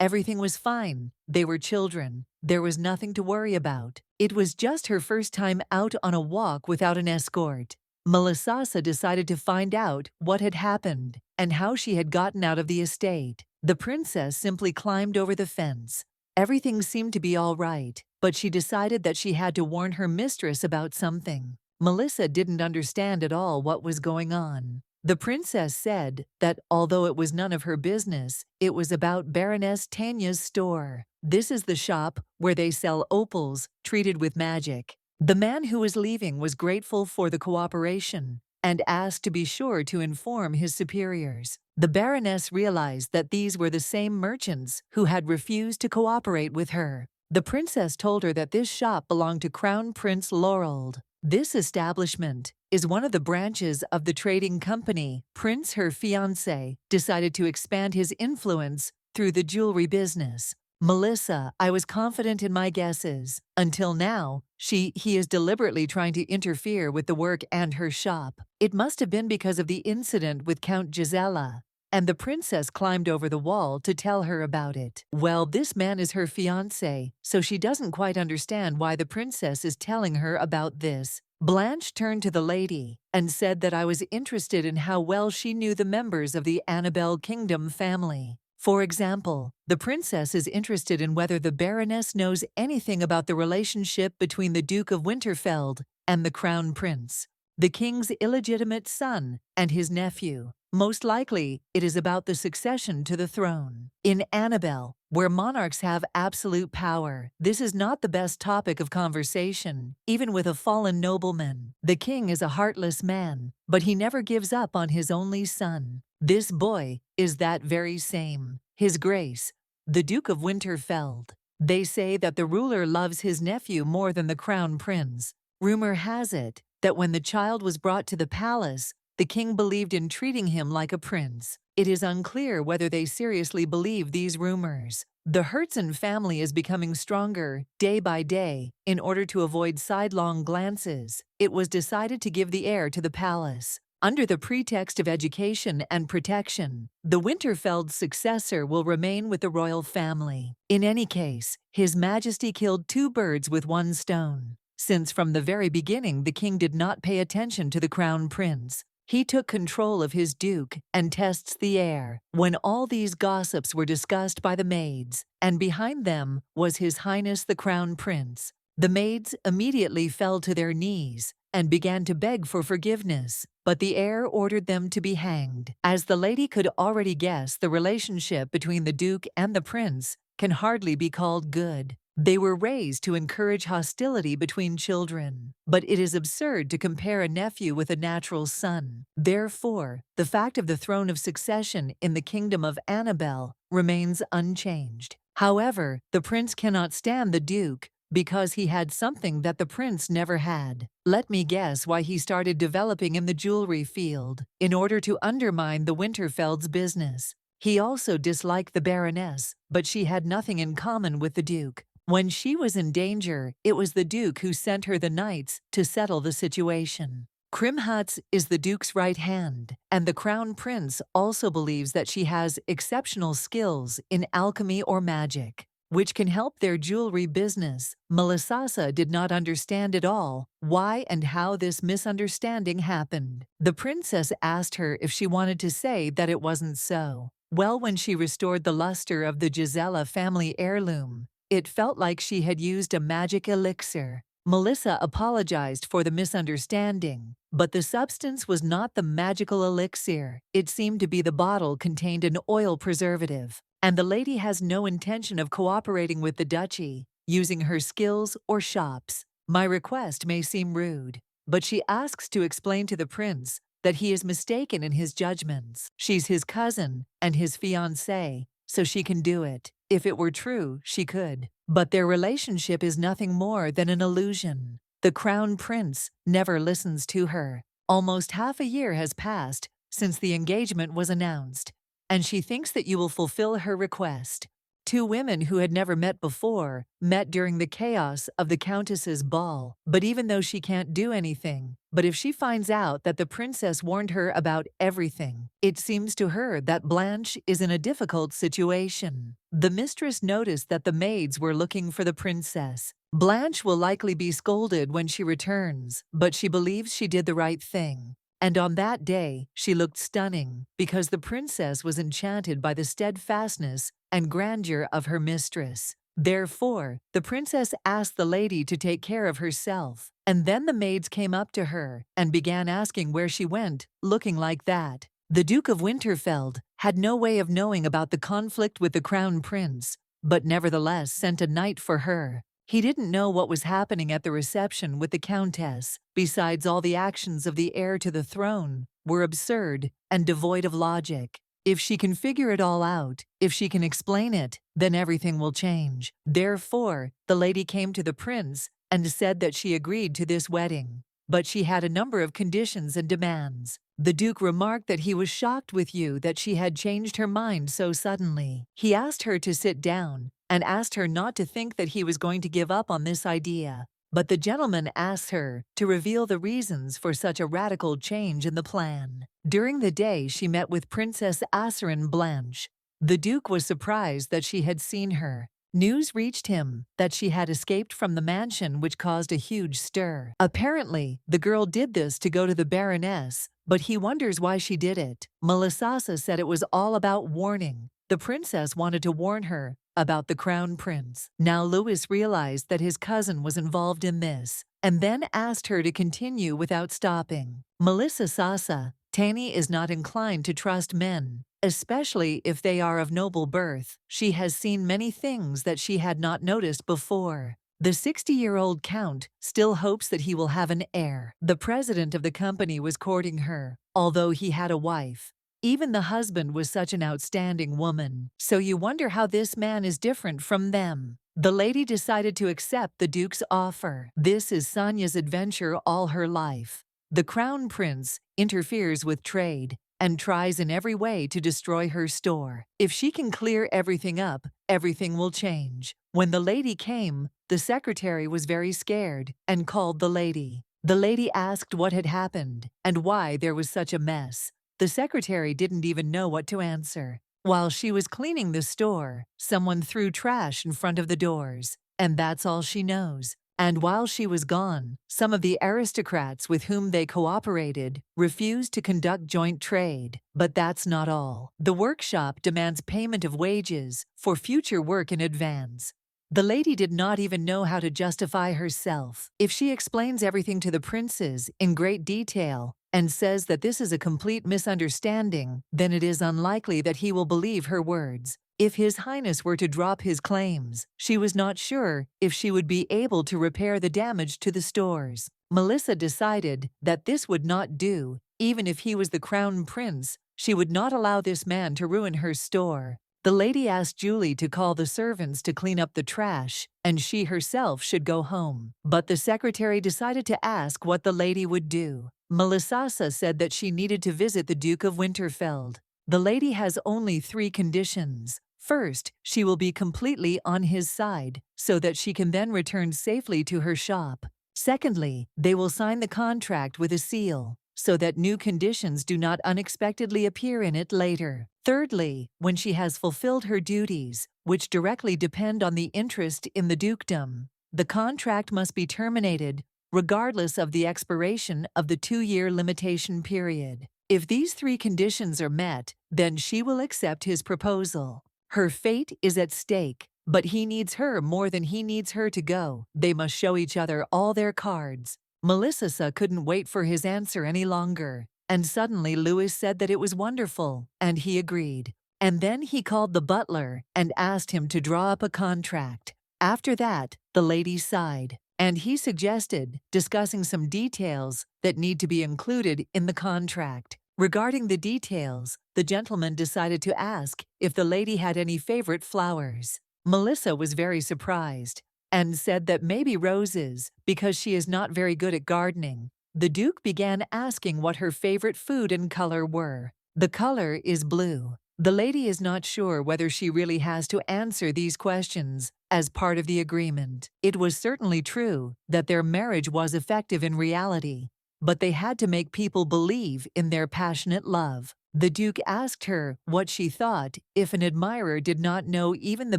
Everything was fine. They were children. There was nothing to worry about. It was just her first time out on a walk without an escort. Melissa decided to find out what had happened and how she had gotten out of the estate. The princess simply climbed over the fence. Everything seemed to be all right, but she decided that she had to warn her mistress about something. Melissa didn't understand at all what was going on. The princess said that although it was none of her business, it was about Baroness Tanya's store. This is the shop where they sell opals treated with magic. The man who was leaving was grateful for the cooperation and asked to be sure to inform his superiors. The Baroness realized that these were the same merchants who had refused to cooperate with her. The princess told her that this shop belonged to Crown Prince Laurald. This establishment is one of the branches of the trading company. Prince, her fiancé, decided to expand his influence through the jewelry business. Melissa, I was confident in my guesses. Until now, he is deliberately trying to interfere with the work and her shop. It must have been because of the incident with Count Gisela. And the princess climbed over the wall to tell her about it. Well, this man is her fiancé, so she doesn't quite understand why the princess is telling her about this. Blanche turned to the lady and said that I was interested in how well she knew the members of the Annabelle Kingdom family. For example, the princess is interested in whether the Baroness knows anything about the relationship between the Duke of Winterfeld and the Crown Prince, the king's illegitimate son and his nephew. Most likely, it is about the succession to the throne. In Annabelle, where monarchs have absolute power, this is not the best topic of conversation, even with a fallen nobleman. The king is a heartless man, but he never gives up on his only son. This boy is that very same. His Grace, the Duke of Winterfeld. They say that the ruler loves his nephew more than the crown prince. Rumor has it that when the child was brought to the palace, the king believed in treating him like a prince. It is unclear whether they seriously believe these rumors. The Herzen family is becoming stronger day by day. In order to avoid sidelong glances, it was decided to give the heir to the palace. Under the pretext of education and protection, the Winterfeld's successor will remain with the royal family. In any case, His Majesty killed 2 birds with 1 stone. Since from the very beginning the king did not pay attention to the crown prince, he took control of his duke and tests the heir. When all these gossips were discussed by the maids, and behind them was His Highness the Crown Prince, the maids immediately fell to their knees and began to beg for forgiveness, but the heir ordered them to be hanged. As the lady could already guess, the relationship between the duke and the prince can hardly be called good. They were raised to encourage hostility between children, but it is absurd to compare a nephew with a natural son. Therefore, the fact of the throne of succession in the kingdom of Annabelle remains unchanged. However, the prince cannot stand the duke because he had something that the prince never had. Let me guess why he started developing in the jewelry field, in order to undermine the Winterfeld's business. He also disliked the Baroness, but she had nothing in common with the duke. When she was in danger, it was the duke who sent her the knights to settle the situation. Krimhatz is the duke's right hand, and the crown prince also believes that she has exceptional skills in alchemy or magic, which can help their jewelry business. Melissa did not understand at all why and how this misunderstanding happened. The princess asked her if she wanted to say that it wasn't so. Well, when she restored the luster of the Gisela family heirloom, it felt like she had used a magic elixir. Melissa apologized for the misunderstanding, but the substance was not the magical elixir. It seemed to be the bottle contained an oil preservative, and the lady has no intention of cooperating with the duchy, using her skills or shops. My request may seem rude, but she asks to explain to the prince that he is mistaken in his judgments. She's his cousin and his fiancée, so she can do it. If it were true, she could. But their relationship is nothing more than an illusion. The crown prince never listens to her. Almost half a year has passed since the engagement was announced, and she thinks that you will fulfill her request. Two women who had never met before met during the chaos of the Countess's ball. But even though she can't do anything, but if she finds out that the princess warned her about everything, it seems to her that Blanche is in a difficult situation. The mistress noticed that the maids were looking for the princess. Blanche will likely be scolded when she returns, but she believes she did the right thing. And on that day, she looked stunning because the princess was enchanted by the steadfastness and grandeur of her mistress. Therefore, the princess asked the lady to take care of herself, and then the maids came up to her and began asking where she went, looking like that. The Duke of Winterfeld had no way of knowing about the conflict with the crown prince, but nevertheless sent a knight for her. He didn't know what was happening at the reception with the Countess. Besides, all the actions of the heir to the throne were absurd and devoid of logic. If she can figure it all out, if she can explain it, then everything will change. Therefore, the lady came to the prince and said that she agreed to this wedding. But she had a number of conditions and demands. The Duke remarked that he was shocked with you that she had changed her mind so suddenly. He asked her to sit down and asked her not to think that he was going to give up on this idea. But the gentleman asked her to reveal the reasons for such a radical change in the plan. During the day, she met with Princess Asserin Blanche. The Duke was surprised that she had seen her. News reached him that she had escaped from the mansion, which caused a huge stir. Apparently, the girl did this to go to the Baroness, but he wonders why she did it. Melisasa said it was all about warning. The princess wanted to warn her about the crown prince. Now Louis realized that his cousin was involved in this, and then asked her to continue without stopping. Melisasa, Tani is not inclined to trust men, especially if they are of noble birth. She has seen many things that she had not noticed before. The 60-year-old count still hopes that he will have an heir. The president of the company was courting her, although he had a wife. Even the husband was such an outstanding woman, so you wonder how this man is different from them. The lady decided to accept the Duke's offer. This is Sonia's adventure all her life. The crown prince interferes with trade and tries in every way to destroy her store. If she can clear everything up, everything will change. When the lady came, the secretary was very scared and called the lady. The lady asked what had happened and why there was such a mess. The secretary didn't even know what to answer. While she was cleaning the store, someone threw trash in front of the doors, and that's all she knows. And while she was gone, some of the aristocrats with whom they cooperated refused to conduct joint trade. But that's not all. The workshop demands payment of wages for future work in advance. The lady did not even know how to justify herself. If she explains everything to the princes in great detail and says that this is a complete misunderstanding, then it is unlikely that he will believe her words. If His Highness were to drop his claims, she was not sure if she would be able to repair the damage to the stores. Melissa decided that this would not do. Even if he was the crown prince, she would not allow this man to ruin her store. The lady asked Julie to call the servants to clean up the trash, and she herself should go home. But the secretary decided to ask what the lady would do. Melisasa said that she needed to visit the Duke of Winterfeld. The lady has only 3 conditions. First, she will be completely on his side, so that she can then return safely to her shop. Secondly, they will sign the contract with a seal, so that new conditions do not unexpectedly appear in it later. Thirdly, when she has fulfilled her duties, which directly depend on the interest in the dukedom, the contract must be terminated, regardless of the expiration of the 2-year limitation period. If these 3 conditions are met, then she will accept his proposal. Her fate is at stake, but he needs her more than he needs her to go. They must show each other all their cards. Melisasa couldn't wait for his answer any longer, and suddenly Louis said that it was wonderful, and he agreed. And then he called the butler and asked him to draw up a contract. After that, the lady sighed. and he suggested discussing some details that need to be included in the contract. Regarding the details, the gentleman decided to ask if the lady had any favorite flowers. Melissa was very surprised and said that maybe roses because she is not very good at gardening. The Duke began asking what her favorite food and color were. The color is blue. The lady is not sure whether she really has to answer these questions as part of the agreement. It was certainly true that their marriage was effective in reality, but they had to make people believe in their passionate love. The Duke asked her what she thought if an admirer did not know even the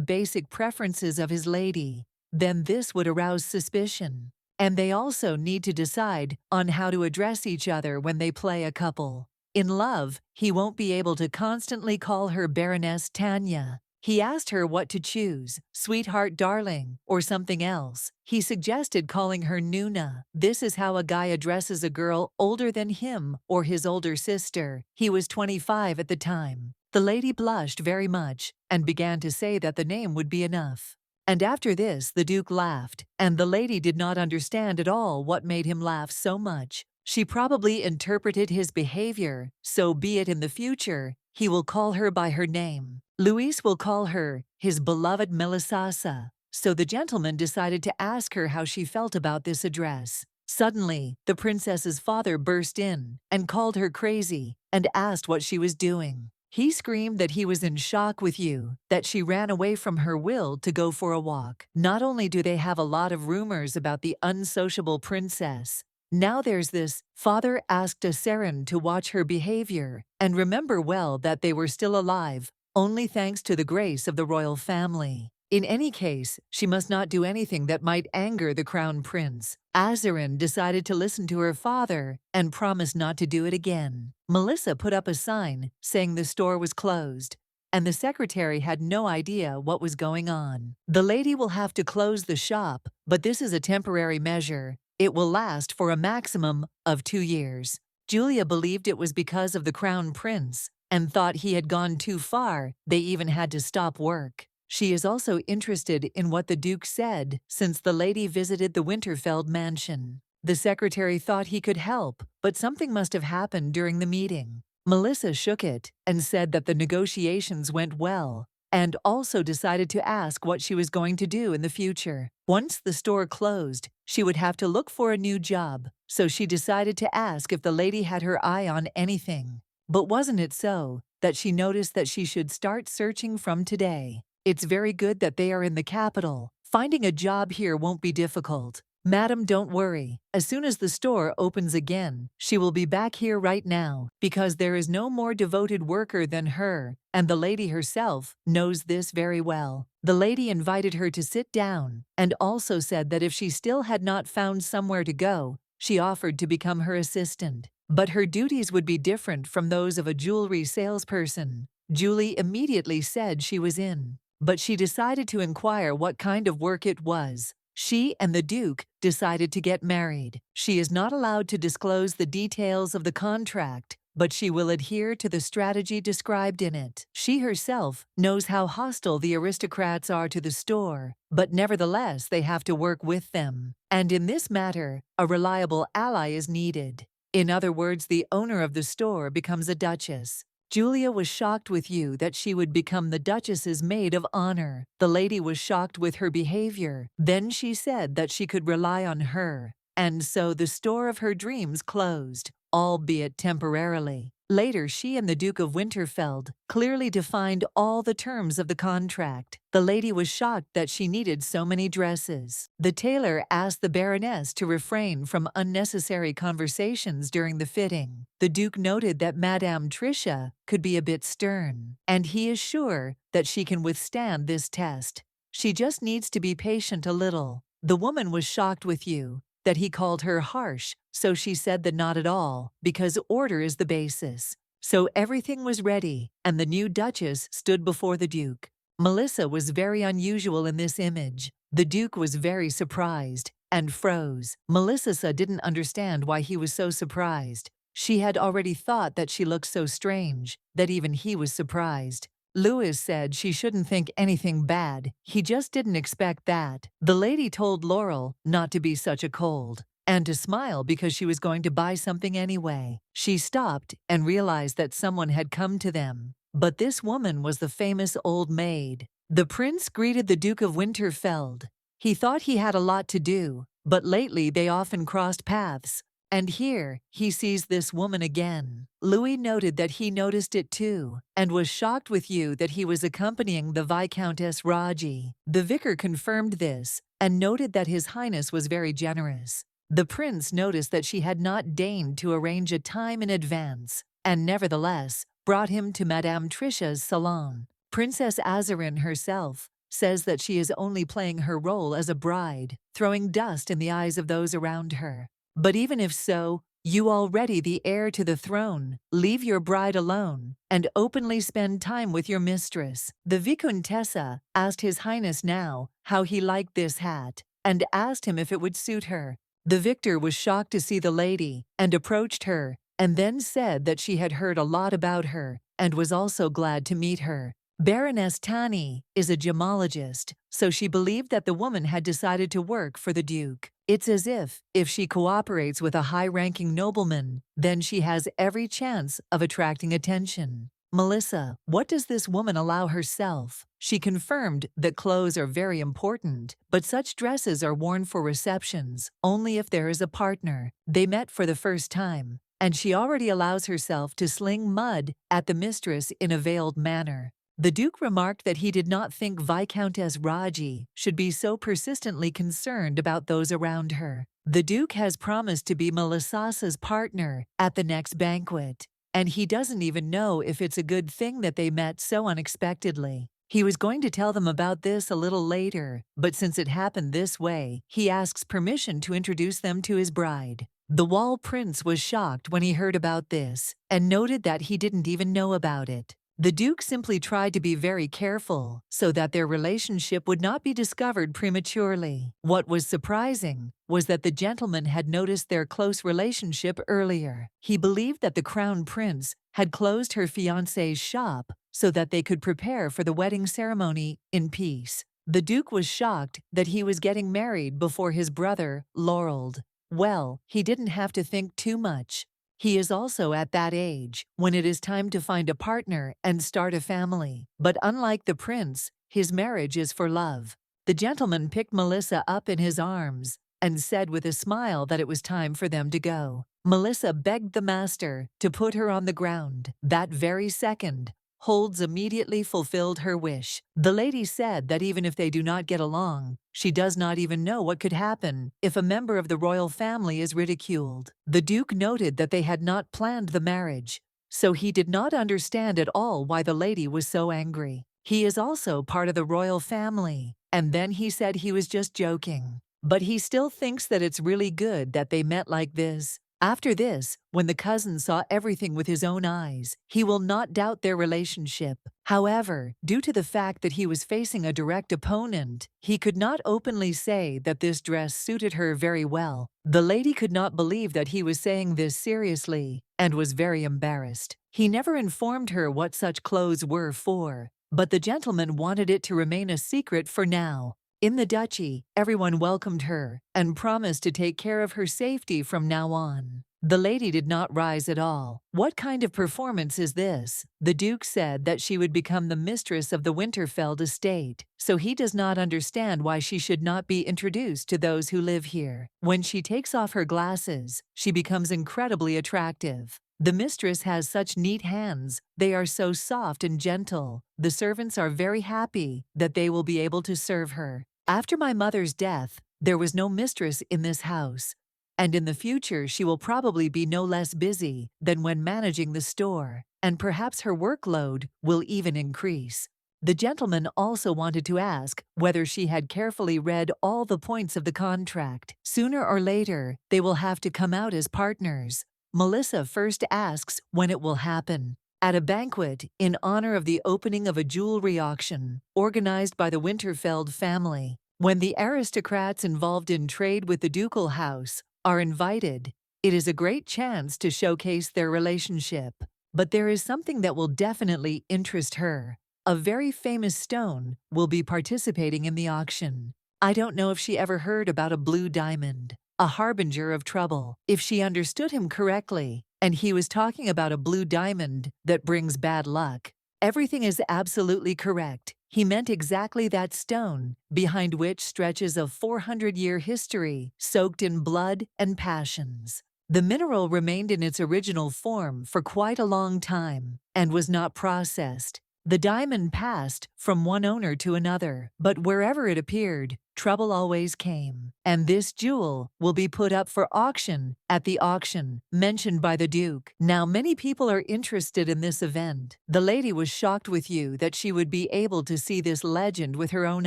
basic preferences of his lady. Then this would arouse suspicion. And they also need to decide on how to address each other when they play a couple. In love, he won't be able to constantly call her Baroness Tanya. He asked her what to choose, sweetheart darling, or something else. He suggested calling her Nuna. This is how a guy addresses a girl older than him or his older sister. He was 25 at the time. The lady blushed very much and began to say that the name would be enough. And after this, the Duke laughed, and the lady did not understand at all what made him laugh so much. She probably interpreted his behavior, so be it in the future, he will call her by her name. Luis will call her his beloved Melisasa. So the gentleman decided to ask her how she felt about this address. Suddenly, the princess's father burst in and called her crazy and asked what she was doing. He screamed that he was in shock with you, that she ran away from her will to go for a walk. Not only do they have a lot of rumors about the unsociable princess, now there's this. Father asked a Seren to watch her behavior and remember well that they were still alive, only thanks to the grace of the royal family. In any case, she must not do anything that might anger the crown prince. Azarin decided to listen to her father and promised not to do it again. Melissa put up a sign saying the store was closed, and the secretary had no idea what was going on. The lady will have to close the shop, but this is a temporary measure. It will last for a maximum of 2 years. Julia believed it was because of the crown prince and thought he had gone too far. They even had to stop work. She is also interested in what the Duke said since the lady visited the Winterfeld mansion. The secretary thought he could help, but something must have happened during the meeting. Melissa shook it and said that the negotiations went well, and also decided to ask what she was going to do in the future. Once the store closed, she would have to look for a new job, so she decided to ask if the lady had her eye on anything. But wasn't it so that she noticed that she should start searching from today? It's very good that they are in the capital. Finding a job here won't be difficult. Madam, don't worry. As soon as the store opens again, she will be back here right now, because there is no more devoted worker than her, and the lady herself knows this very well. The lady invited her to sit down, and also said that if she still had not found somewhere to go, she offered to become her assistant. But her duties would be different from those of a jewelry salesperson. Julie immediately said she was in, but she decided to inquire what kind of work it was. She and the Duke decided to get married. She is not allowed to disclose the details of the contract, but she will adhere to the strategy described in it. She herself knows how hostile the aristocrats are to the store, but nevertheless they have to work with them. And in this matter, a reliable ally is needed. In other words, the owner of the store becomes a duchess. Julia was shocked with you that she would become the Duchess's maid of honor. The lady was shocked with her behavior. Then she said that she could rely on her. And so the store of her dreams closed, albeit temporarily. Later, she and the Duke of Winterfeld clearly defined all the terms of the contract. The lady was shocked that she needed so many dresses. The tailor asked the Baroness to refrain from unnecessary conversations during the fitting. The Duke noted that Madame Tricia could be a bit stern, and he is sure that she can withstand this test. She just needs to be patient a little. The woman was shocked with you that he called her harsh, so she said that not at all, because order is the basis. So everything was ready, and the new Duchess stood before the Duke. Melissa was very unusual in this image. The Duke was very surprised and froze. Melissa didn't understand why he was so surprised. She had already thought that she looked so strange that even he was surprised. Louis said she shouldn't think anything bad, he just didn't expect that. The lady told Laurel not to be such a cold, and to smile because she was going to buy something anyway. She stopped and realized that someone had come to them. But this woman was the famous old maid. The prince greeted the Duke of Winterfeld. He thought he had a lot to do, but lately they often crossed paths. And here, he sees this woman again. Louis noted that he noticed it too, and was shocked with you that he was accompanying the Viscountess Raji. The vicar confirmed this, and noted that His Highness was very generous. The prince noticed that she had not deigned to arrange a time in advance, and nevertheless, brought him to Madame Tricia's salon. Princess Azarin herself says that she is only playing her role as a bride, throwing dust in the eyes of those around her. But even if so, you already the heir to the throne, leave your bride alone, and openly spend time with your mistress. The Viscountessa asked His Highness now how he liked this hat, and asked him if it would suit her. The victor was shocked to see the lady, and approached her, and then said that she had heard a lot about her, and was also glad to meet her. Baroness Tani is a gemologist, so she believed that the woman had decided to work for the Duke. It's as if she cooperates with a high-ranking nobleman, then she has every chance of attracting attention. Melissa, what does this woman allow herself? She confirmed that clothes are very important, but such dresses are worn for receptions, only if there is a partner. They met for the first time, and she already allows herself to sling mud at the mistress in a veiled manner. The Duke remarked that he did not think Viscountess Raji should be so persistently concerned about those around her. The Duke has promised to be Melissa's partner at the next banquet, and he doesn't even know if it's a good thing that they met so unexpectedly. He was going to tell them about this a little later, but since it happened this way, he asks permission to introduce them to his bride. The Wall Prince was shocked when he heard about this, and noted that he didn't even know about it. The Duke simply tried to be very careful so that their relationship would not be discovered prematurely. What was surprising was that the gentleman had noticed their close relationship earlier. He believed that the Crown Prince had closed her fiancé's shop so that they could prepare for the wedding ceremony in peace. The Duke was shocked that he was getting married before his brother, Laurel. Well, he didn't have to think too much. He is also at that age when it is time to find a partner and start a family. But unlike the prince, his marriage is for love. The gentleman picked Melissa up in his arms and said with a smile that it was time for them to go. Melissa begged the master to put her on the ground. That very second, Holds immediately fulfilled her wish. The lady said that even if they do not get along, she does not even know what could happen if a member of the royal family is ridiculed. The Duke noted that they had not planned the marriage, so he did not understand at all why the lady was so angry. He is also part of the royal family, and then he said he was just joking. But he still thinks that it's really good that they met like this. After this, when the cousin saw everything with his own eyes, he will not doubt their relationship. However, due to the fact that he was facing a direct opponent, he could not openly say that this dress suited her very well. The lady could not believe that he was saying this seriously, and was very embarrassed. He never informed her what such clothes were for, but the gentleman wanted it to remain a secret for now. In the duchy, everyone welcomed her and promised to take care of her safety from now on. The lady did not rise at all. What kind of performance is this? The Duke said that she would become the mistress of the Winterfeld estate, so he does not understand why she should not be introduced to those who live here. When she takes off her glasses, she becomes incredibly attractive. The mistress has such neat hands, they are so soft and gentle. The servants are very happy that they will be able to serve her. After my mother's death, there was no mistress in this house, and in the future she will probably be no less busy than when managing the store, and perhaps her workload will even increase. The gentleman also wanted to ask whether she had carefully read all the points of the contract. Sooner or later, they will have to come out as partners. Melissa first asks when it will happen. At a banquet in honor of the opening of a jewelry auction organized by the Winterfeld family, when the aristocrats involved in trade with the ducal house are invited, it is a great chance to showcase their relationship. But there is something that will definitely interest her. a very famous stone, will be participating in the auction. I don't know if she ever heard about a blue diamond, a harbinger of trouble. If she understood him correctly, and he was talking about a blue diamond that brings bad luck, everything is absolutely correct. He meant exactly that stone, behind which stretches a 400-year history soaked in blood and passions. The mineral remained in its original form for quite a long time and was not processed. The diamond passed from one owner to another, but wherever it appeared, trouble always came. And this jewel will be put up for auction at the auction mentioned by the Duke. Now, many people are interested in this event. The lady was shocked with you that she would be able to see this legend with her own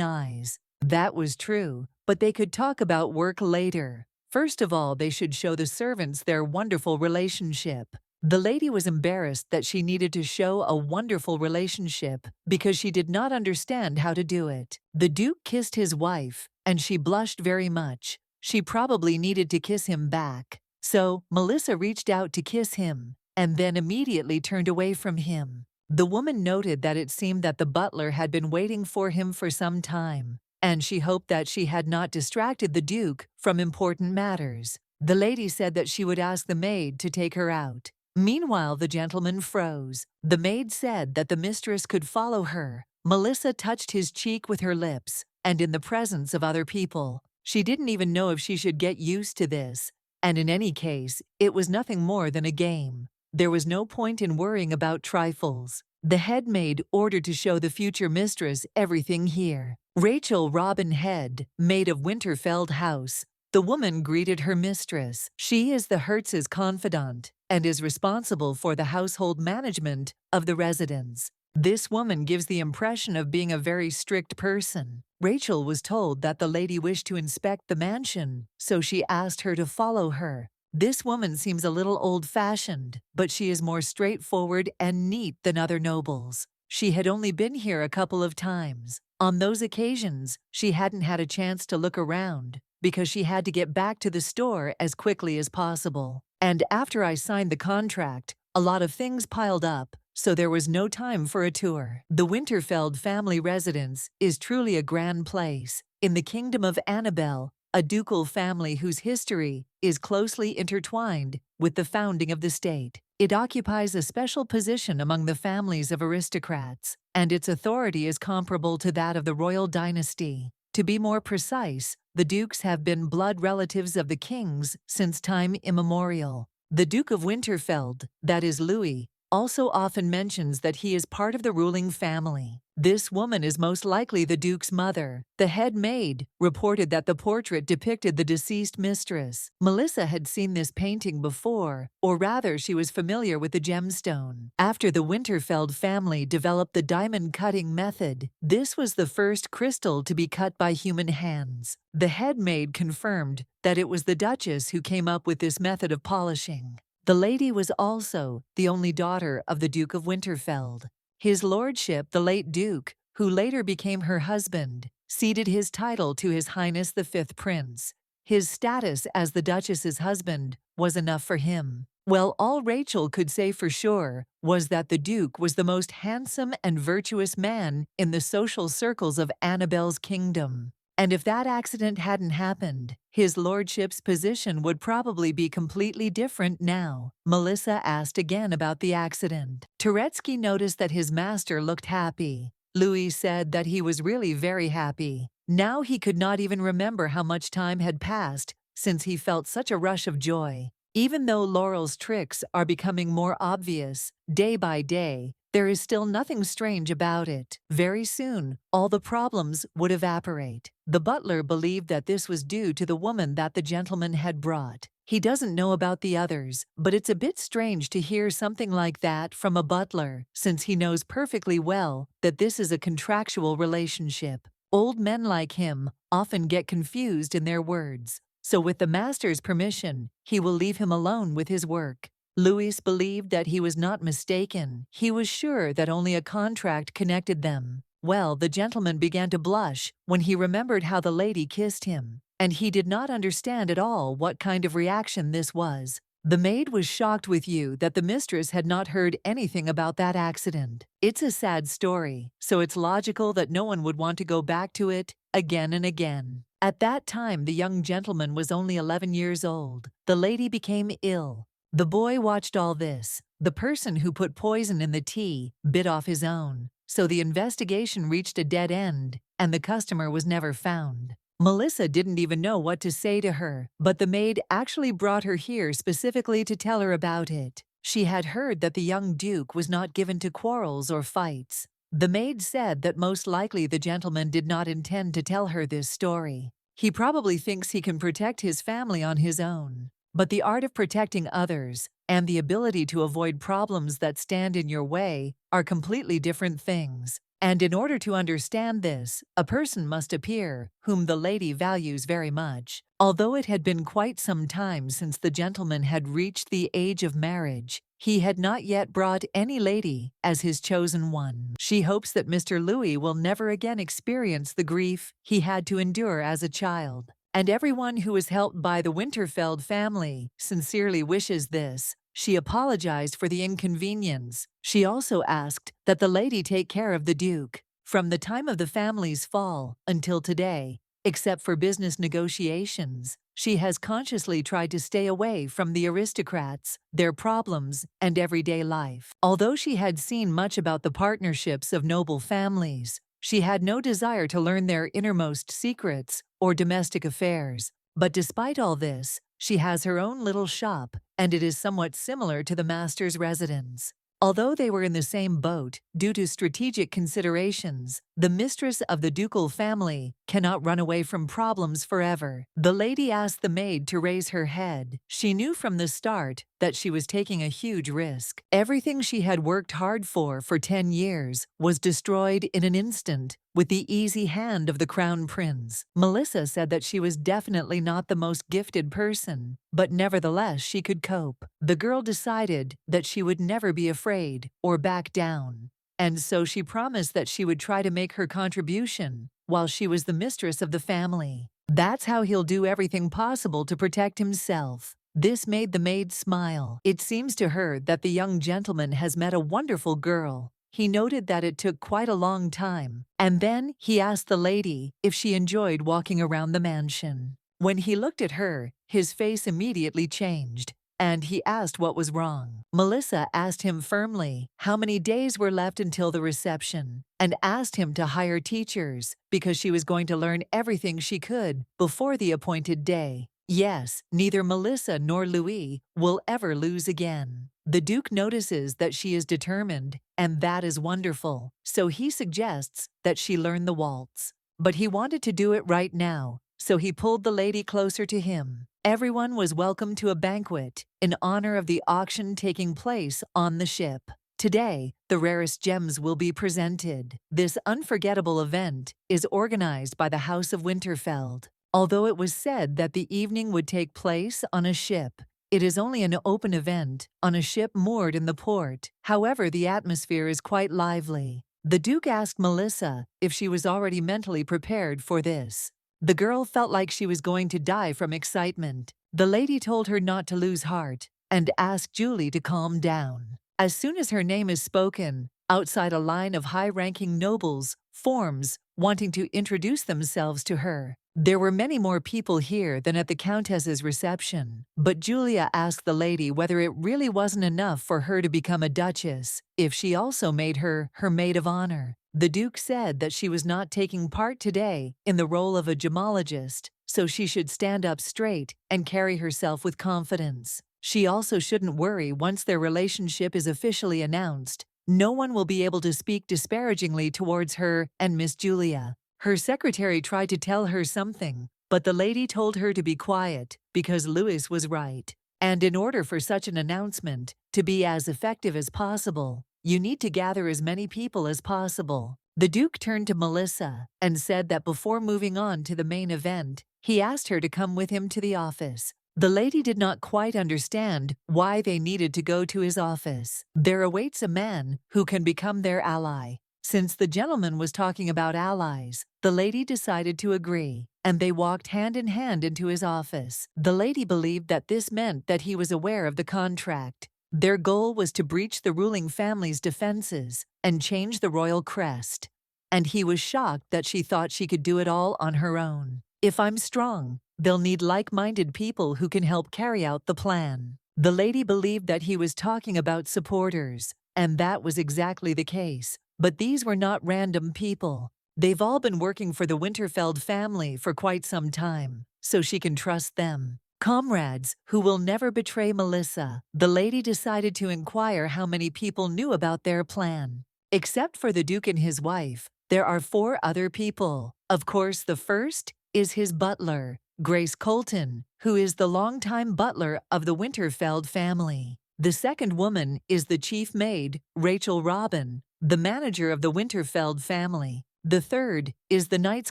eyes. That was true, but they could talk about work later. First of all, they should show the servants their wonderful relationship. The lady was embarrassed that she needed to show a wonderful relationship because she did not understand how to do it. The Duke kissed his wife, and she blushed very much. She probably needed to kiss him back. So, Melissa reached out to kiss him, and then immediately turned away from him. The woman noted that it seemed that the butler had been waiting for him for some time, and she hoped that she had not distracted the Duke from important matters. The lady said that she would ask the maid to take her out. Meanwhile, the gentleman froze. The maid said that the mistress could follow her. Melissa touched his cheek with her lips, and in the presence of other people. She didn't even know if she should get used to this, and in any case, it was nothing more than a game. There was no point in worrying about trifles. The head maid ordered to show the future mistress everything here. Rachel Robin Head, maid of Winterfeld House. The woman greeted her mistress. She is the Hertz's confidant and is responsible for the household management of the residence. This woman gives the impression of being a very strict person. Rachel was told that the lady wished to inspect the mansion, so she asked her to follow her. This woman seems a little old-fashioned, but she is more straightforward and neat than other nobles. She had only been here a couple of times. On those occasions, she hadn't had a chance to look around, because she had to get back to the store as quickly as possible. And after I signed the contract, a lot of things piled up, so there was no time for a tour. The Winterfeld family residence is truly a grand place. In the kingdom of Annabelle, a ducal family whose history is closely intertwined with the founding of the state. It occupies a special position among the families of aristocrats, and its authority is comparable to that of the royal dynasty. To be more precise, the dukes have been blood relatives of the kings since time immemorial. The Duke of Winterfeld, that is Louis, also often mentions that he is part of the ruling family. This woman is most likely the Duke's mother. The head maid reported that the portrait depicted the deceased mistress. Melissa had seen this painting before, or rather she was familiar with the gemstone. After the Winterfeld family developed the diamond cutting method, this was the first crystal to be cut by human hands. The head maid confirmed that it was the Duchess who came up with this method of polishing. The lady was also the only daughter of the Duke of Winterfeld. His lordship, the late Duke, who later became her husband, ceded his title to His Highness the Fifth Prince. His status as the Duchess's husband was enough for him. Well, all Rachel could say for sure was that the Duke was the most handsome and virtuous man in the social circles of Annabelle's kingdom. And if that accident hadn't happened, his lordship's position would probably be completely different now. Melissa asked again about the accident. Turetsky noticed that his master looked happy. Louis said that he was really very happy. Now he could not even remember how much time had passed since he felt such a rush of joy. Even though Laurel's tricks are becoming more obvious day by day, there is still nothing strange about it. Very soon, all the problems would evaporate. The butler believed that this was due to the woman that the gentleman had brought. He doesn't know about the others, but it's a bit strange to hear something like that from a butler, since he knows perfectly well that this is a contractual relationship. Old men like him often get confused in their words, so with the master's permission, he will leave him alone with his work. Louis believed that he was not mistaken. He was sure that only a contract connected them. Well, the gentleman began to blush when he remembered how the lady kissed him, and he did not understand at all what kind of reaction this was. The maid was shocked with you that the mistress had not heard anything about that accident. It's a sad story, so it's logical that no one would want to go back to it again and again. At that time, the young gentleman was only 11 years old. The lady became ill. The boy watched all this. The person who put poison in the tea bit off his own, so the investigation reached a dead end, and the customer was never found. Melissa didn't even know what to say to her, but the maid actually brought her here specifically to tell her about it. She had heard that the young duke was not given to quarrels or fights. The maid said that most likely the gentleman did not intend to tell her this story. He probably thinks he can protect his family on his own. But the art of protecting others and the ability to avoid problems that stand in your way are completely different things. And in order to understand this, a person must appear whom the lady values very much. Although it had been quite some time since the gentleman had reached the age of marriage, he had not yet brought any lady as his chosen one. She hopes that Mr. Louis will never again experience the grief he had to endure as a child. And everyone who is helped by the Winterfeld family sincerely wishes this. She apologized for the inconvenience. She also asked that the lady take care of the Duke. From the time of the family's fall until today, except for business negotiations, she has consciously tried to stay away from the aristocrats, their problems, and everyday life. Although she had seen much about the partnerships of noble families, she had no desire to learn their innermost secrets or domestic affairs. But despite all this, she has her own little shop, and it is somewhat similar to the master's residence. Although they were in the same boat, due to strategic considerations, the mistress of the ducal family cannot run away from problems forever. The lady asked the maid to raise her head. She knew from the start that she was taking a huge risk. Everything she had worked hard for 10 years was destroyed in an instant with the easy hand of the crown prince. Melissa said that she was definitely not the most gifted person, but nevertheless she could cope. The girl decided that she would never be afraid or back down, and so she promised that she would try to make her contribution while she was the mistress of the family. That's how he'll do everything possible to protect himself. This made the maid smile. It seems to her that the young gentleman has met a wonderful girl. He noted that it took quite a long time, and then he asked the lady if she enjoyed walking around the mansion. When he looked at her, his face immediately changed, and he asked what was wrong. Melissa asked him firmly how many days were left until the reception, and asked him to hire teachers because she was going to learn everything she could before the appointed day. Yes, neither Melissa nor Louis will ever lose again. The Duke notices that she is determined, and that is wonderful, so he suggests that she learn the waltz. But he wanted to do it right now, so he pulled the lady closer to him. Everyone was welcome to a banquet in honor of the auction taking place on the ship. Today, the rarest gems will be presented. This unforgettable event is organized by the House of Winterfeld. Although it was said that the evening would take place on a ship, it is only an open event on a ship moored in the port. However, the atmosphere is quite lively. The Duke asked Melissa if she was already mentally prepared for this. The girl felt like she was going to die from excitement. The lady told her not to lose heart and asked Julie to calm down. As soon as her name is spoken, outside a line of high-ranking nobles forms, wanting to introduce themselves to her. There were many more people here than at the Countess's reception, but Julia asked the lady whether it really wasn't enough for her to become a duchess if she also made her maid of honor. The Duke said that she was not taking part today in the role of a gemologist, so she should stand up straight and carry herself with confidence. She also shouldn't worry once their relationship is officially announced. No one will be able to speak disparagingly towards her and Miss Julia. Her secretary tried to tell her something, but the lady told her to be quiet because Louis was right. And in order for such an announcement to be as effective as possible, you need to gather as many people as possible. The Duke turned to Melissa and said that before moving on to the main event, he asked her to come with him to the office. The lady did not quite understand why they needed to go to his office. There awaits a man who can become their ally. Since the gentleman was talking about allies, the lady decided to agree. and they walked hand in hand into his office. The lady believed that this meant that he was aware of the contract. Their goal was to breach the ruling family's defenses and change the royal crest. And he was shocked that she thought she could do it all on her own. If I'm strong, they'll need like-minded people who can help carry out the plan. The lady believed that he was talking about supporters, and that was exactly the case. But these were not random people. They've all been working for the Winterfeld family for quite some time, so she can trust them. Comrades who will never betray Melissa. The lady decided to inquire how many people knew about their plan. Except for the Duke and his wife, there are 4 other people. Of course, the first is his butler, Grace Colton, who is the longtime butler of the Winterfeld family. The second woman is the chief maid, Rachel Robin, the manager of the Winterfeld family. The third is the Knight's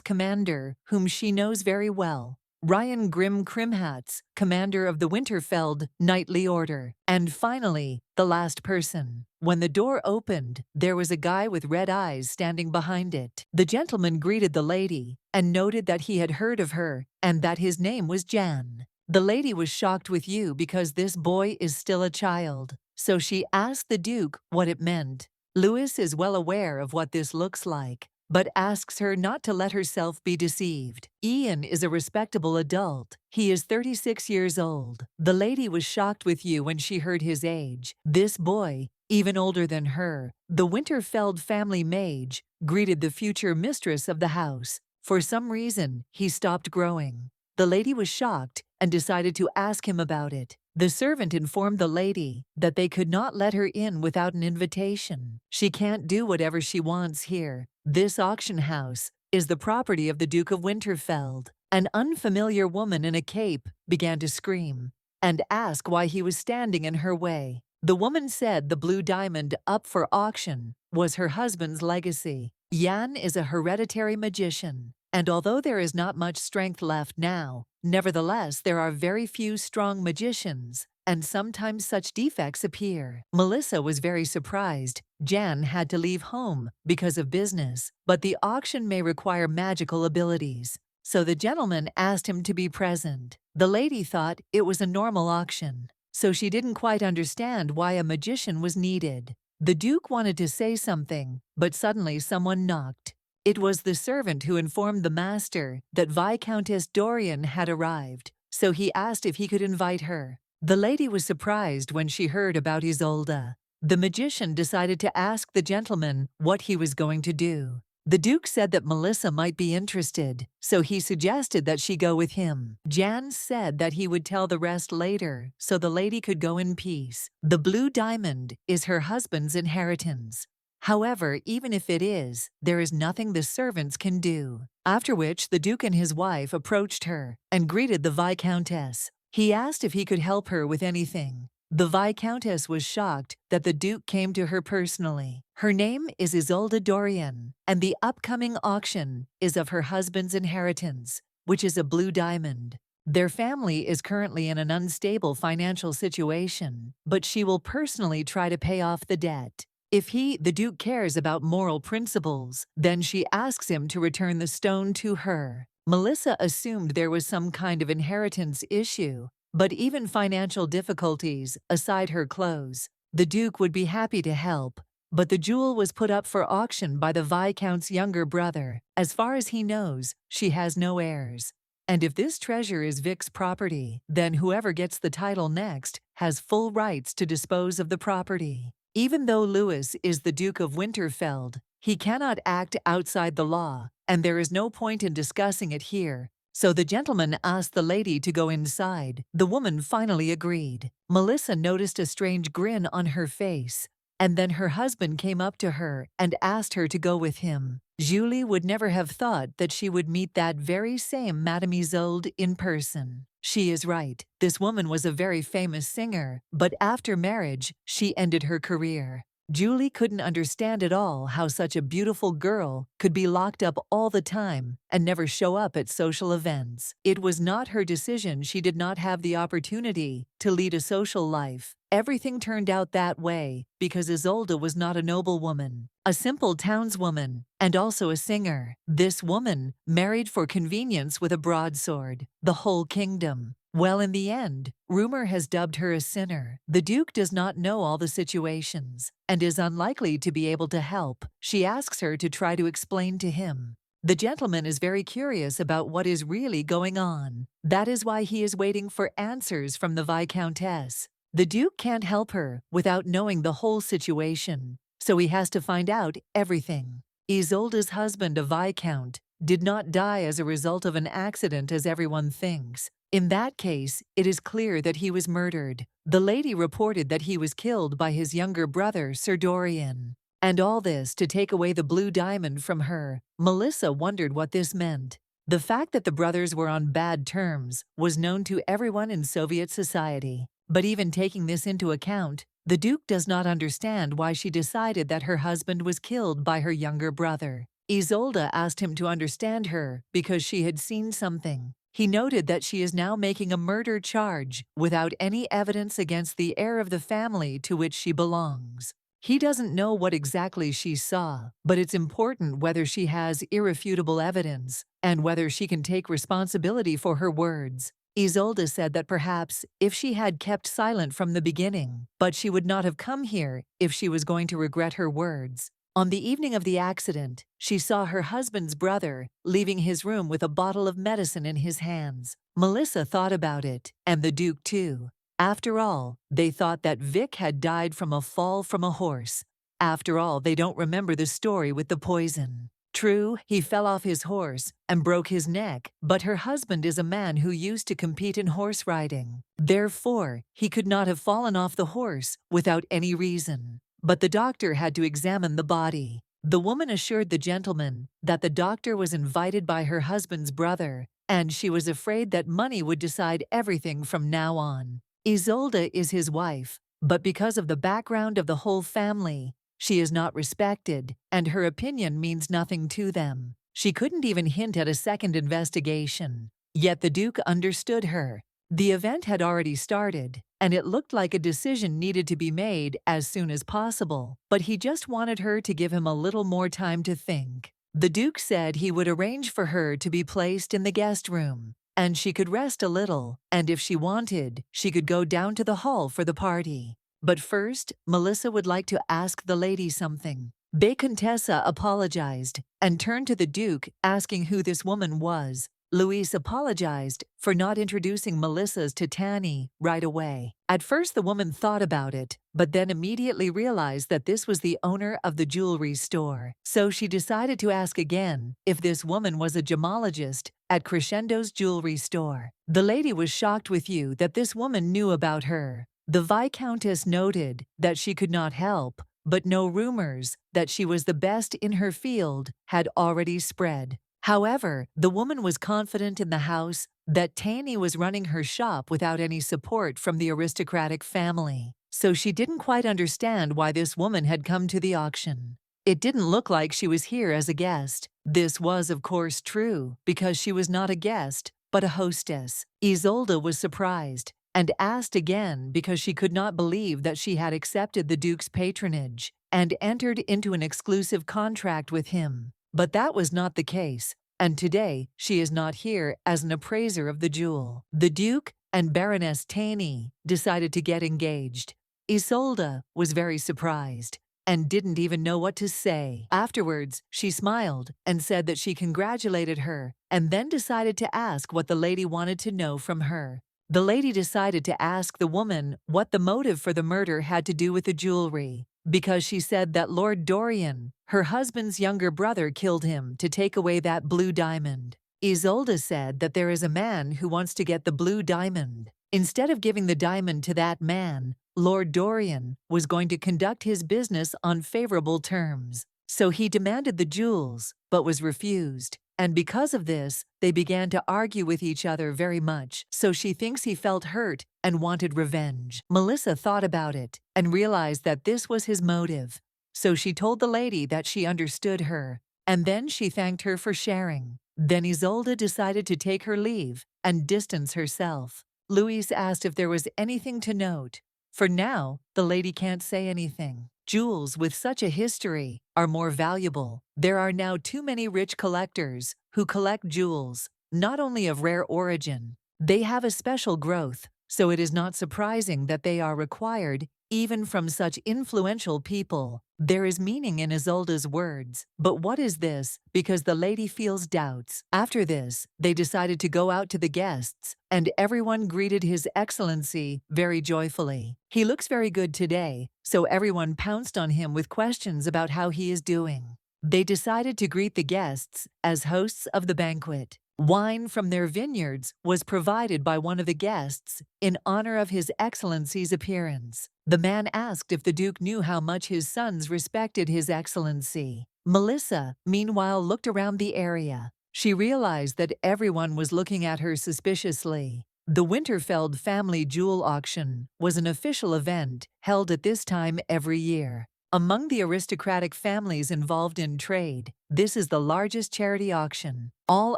commander, whom she knows very well, Ryan Grim Crimhats, commander of the Winterfeld Knightly Order. And finally, the last person. When the door opened, there was a guy with red eyes standing behind it. The gentleman greeted the lady and noted that he had heard of her and that his name was Jan. The lady was shocked with you because this boy is still a child, so she asked the Duke what it meant. Louis is well aware of what this looks like, but asks her not to let herself be deceived. Ian is a respectable adult. He is 36 years old. The lady was shocked with you when she heard his age. This boy, even older than her, the Winterfeld family maid, greeted the future mistress of the house. For some reason, he stopped growing. The lady was shocked and decided to ask him about it. The servant informed the lady that they could not let her in without an invitation. She can't do whatever she wants here. This auction house is the property of the Duke of Winterfeld. An unfamiliar woman in a cape began to scream and ask why he was standing in her way. The woman said the blue diamond up for auction was her husband's legacy. Jan is a hereditary magician, and although there is not much strength left now, nevertheless there are very few strong magicians, and sometimes such defects appear. Melissa was very surprised. Jan had to leave home because of business, but the auction may require magical abilities, so the gentleman asked him to be present. The lady thought it was a normal auction, so she didn't quite understand why a magician was needed. The Duke wanted to say something, but suddenly someone knocked. It was the servant who informed the master that Viscountess Dorian had arrived, so he asked if he could invite her. The lady was surprised when she heard about Isolde. The magician decided to ask the gentleman what he was going to do. The Duke said that Melissa might be interested, so he suggested that she go with him. Jan said that he would tell the rest later, so the lady could go in peace. The blue diamond is her husband's inheritance. However, even if it is, there is nothing the servants can do. After which, the Duke and his wife approached her and greeted the Viscountess. He asked if he could help her with anything. The Viscountess was shocked that the Duke came to her personally. Her name is Isolde Dorian, and the upcoming auction is of her husband's inheritance, which is a blue diamond. Their family is currently in an unstable financial situation, but she will personally try to pay off the debt. If the Duke, cares about moral principles, then she asks him to return the stone to her. Melissa assumed there was some kind of inheritance issue, but even financial difficulties, aside her clothes, the Duke would be happy to help. But the jewel was put up for auction by the Viscount's younger brother. As far as he knows, she has no heirs. And if this treasure is Vic's property, then whoever gets the title next has full rights to dispose of the property. Even though Louis is the Duke of Winterfeld, he cannot act outside the law, and there is no point in discussing it here. So the gentleman asked the lady to go inside. The woman finally agreed. Melissa noticed a strange grin on her face, and then her husband came up to her and asked her to go with him. Julie would never have thought that she would meet that very same Madame Isolde in person. She is right. This woman was a very famous singer, but after marriage, she ended her career. Julie couldn't understand at all how such a beautiful girl could be locked up all the time and never show up at social events. It was not her decision. She did not have the opportunity to lead a social life, Everything turned out that way because Isolde was not a noblewoman, a simple townswoman, and also a singer. This woman married for convenience with a broadsword, the whole kingdom. Well, in the end, rumor has dubbed her a sinner. The Duke does not know all the situations and is unlikely to be able to help. She asks her to try to explain to him. The gentleman is very curious about what is really going on. That is why he is waiting for answers from the Viscountess. The Duke can't help her without knowing the whole situation, so he has to find out everything. Isolde's husband, a Viscount, did not die as a result of an accident as everyone thinks. In that case, it is clear that he was murdered. The lady reported that he was killed by his younger brother, Sir Dorian. And all this to take away the blue diamond from her. Melissa wondered what this meant. The fact that the brothers were on bad terms was known to everyone in Soviet society. But even taking this into account, the Duke does not understand why she decided that her husband was killed by her younger brother. Isolde asked him to understand her because she had seen something. He noted that she is now making a murder charge without any evidence against the heir of the family to which she belongs. He doesn't know what exactly she saw, but it's important whether she has irrefutable evidence and whether she can take responsibility for her words. Isolde said that perhaps if she had kept silent from the beginning, but she would not have come here if she was going to regret her words. On the evening of the accident, she saw her husband's brother leaving his room with a bottle of medicine in his hands. Melissa thought about it, and the Duke too. After all, they thought that Vic had died from a fall from a horse. After all, they don't remember the story with the poison. True, he fell off his horse and broke his neck, but her husband is a man who used to compete in horse riding. Therefore, he could not have fallen off the horse without any reason. But the doctor had to examine the body. The woman assured the gentleman that the doctor was invited by her husband's brother, and she was afraid that money would decide everything from now on. Isolde is his wife, but because of the background of the whole family, she is not respected, and her opinion means nothing to them. She couldn't even hint at a second investigation. Yet the Duke understood her. The event had already started, and it looked like a decision needed to be made as soon as possible, but he just wanted her to give him a little more time to think. The Duke said he would arrange for her to be placed in the guest room, and she could rest a little, and if she wanted, she could go down to the hall for the party. But first, Melissa would like to ask the lady something. Countess apologized and turned to the Duke, asking who this woman was. Louise apologized for not introducing Melissa's to Tanny right away. At first, the woman thought about it, but then immediately realized that this was the owner of the jewelry store. So she decided to ask again if this woman was a gemologist at Crescendo's jewelry store. The lady was shocked with you that this woman knew about her. The Viscountess noted that she could not help, but no rumors that she was the best in her field had already spread. However, the woman was confident in the house that Tanny was running her shop without any support from the aristocratic family, so she didn't quite understand why this woman had come to the auction. It didn't look like she was here as a guest. This was, of course, true, because she was not a guest, but a hostess. Isolde was surprised and asked again because she could not believe that she had accepted the Duke's patronage and entered into an exclusive contract with him. But that was not the case, and today she is not here as an appraiser of the jewel. The Duke and Baroness Tanny decided to get engaged. Isolde was very surprised and didn't even know what to say. Afterwards, she smiled and said that she congratulated her and then decided to ask what the lady wanted to know from her. The lady decided to ask the woman what the motive for the murder had to do with the jewelry, because she said that Lord Dorian, her husband's younger brother, killed him to take away that blue diamond. Isolde said that there is a man who wants to get the blue diamond. Instead of giving the diamond to that man, Lord Dorian was going to conduct his business on favorable terms. So he demanded the jewels, but was refused. And because of this, they began to argue with each other very much, so she thinks he felt hurt and wanted revenge. Melissa thought about it and realized that this was his motive. So she told the lady that she understood her, and then she thanked her for sharing. Then Isolde decided to take her leave and distance herself. Louise asked if there was anything to note. For now, the lady can't say anything. Jewels with such a history are more valuable. There are now too many rich collectors who collect jewels, not only of rare origin. They have a special growth, so it is not surprising that they are required, even from such influential people. There is meaning in Isolde's words. But what is this? Because the lady feels doubts. After this, they decided to go out to the guests, and everyone greeted His Excellency very joyfully. He looks very good today, so everyone pounced on him with questions about how he is doing. They decided to greet the guests as hosts of the banquet. Wine from their vineyards was provided by one of the guests in honor of His Excellency's appearance. The man asked if the Duke knew how much his sons respected His Excellency. Melissa, meanwhile, looked around the area. She realized that everyone was looking at her suspiciously. The Winterfeld family jewel auction was an official event held at this time every year. Among the aristocratic families involved in trade, this is the largest charity auction. All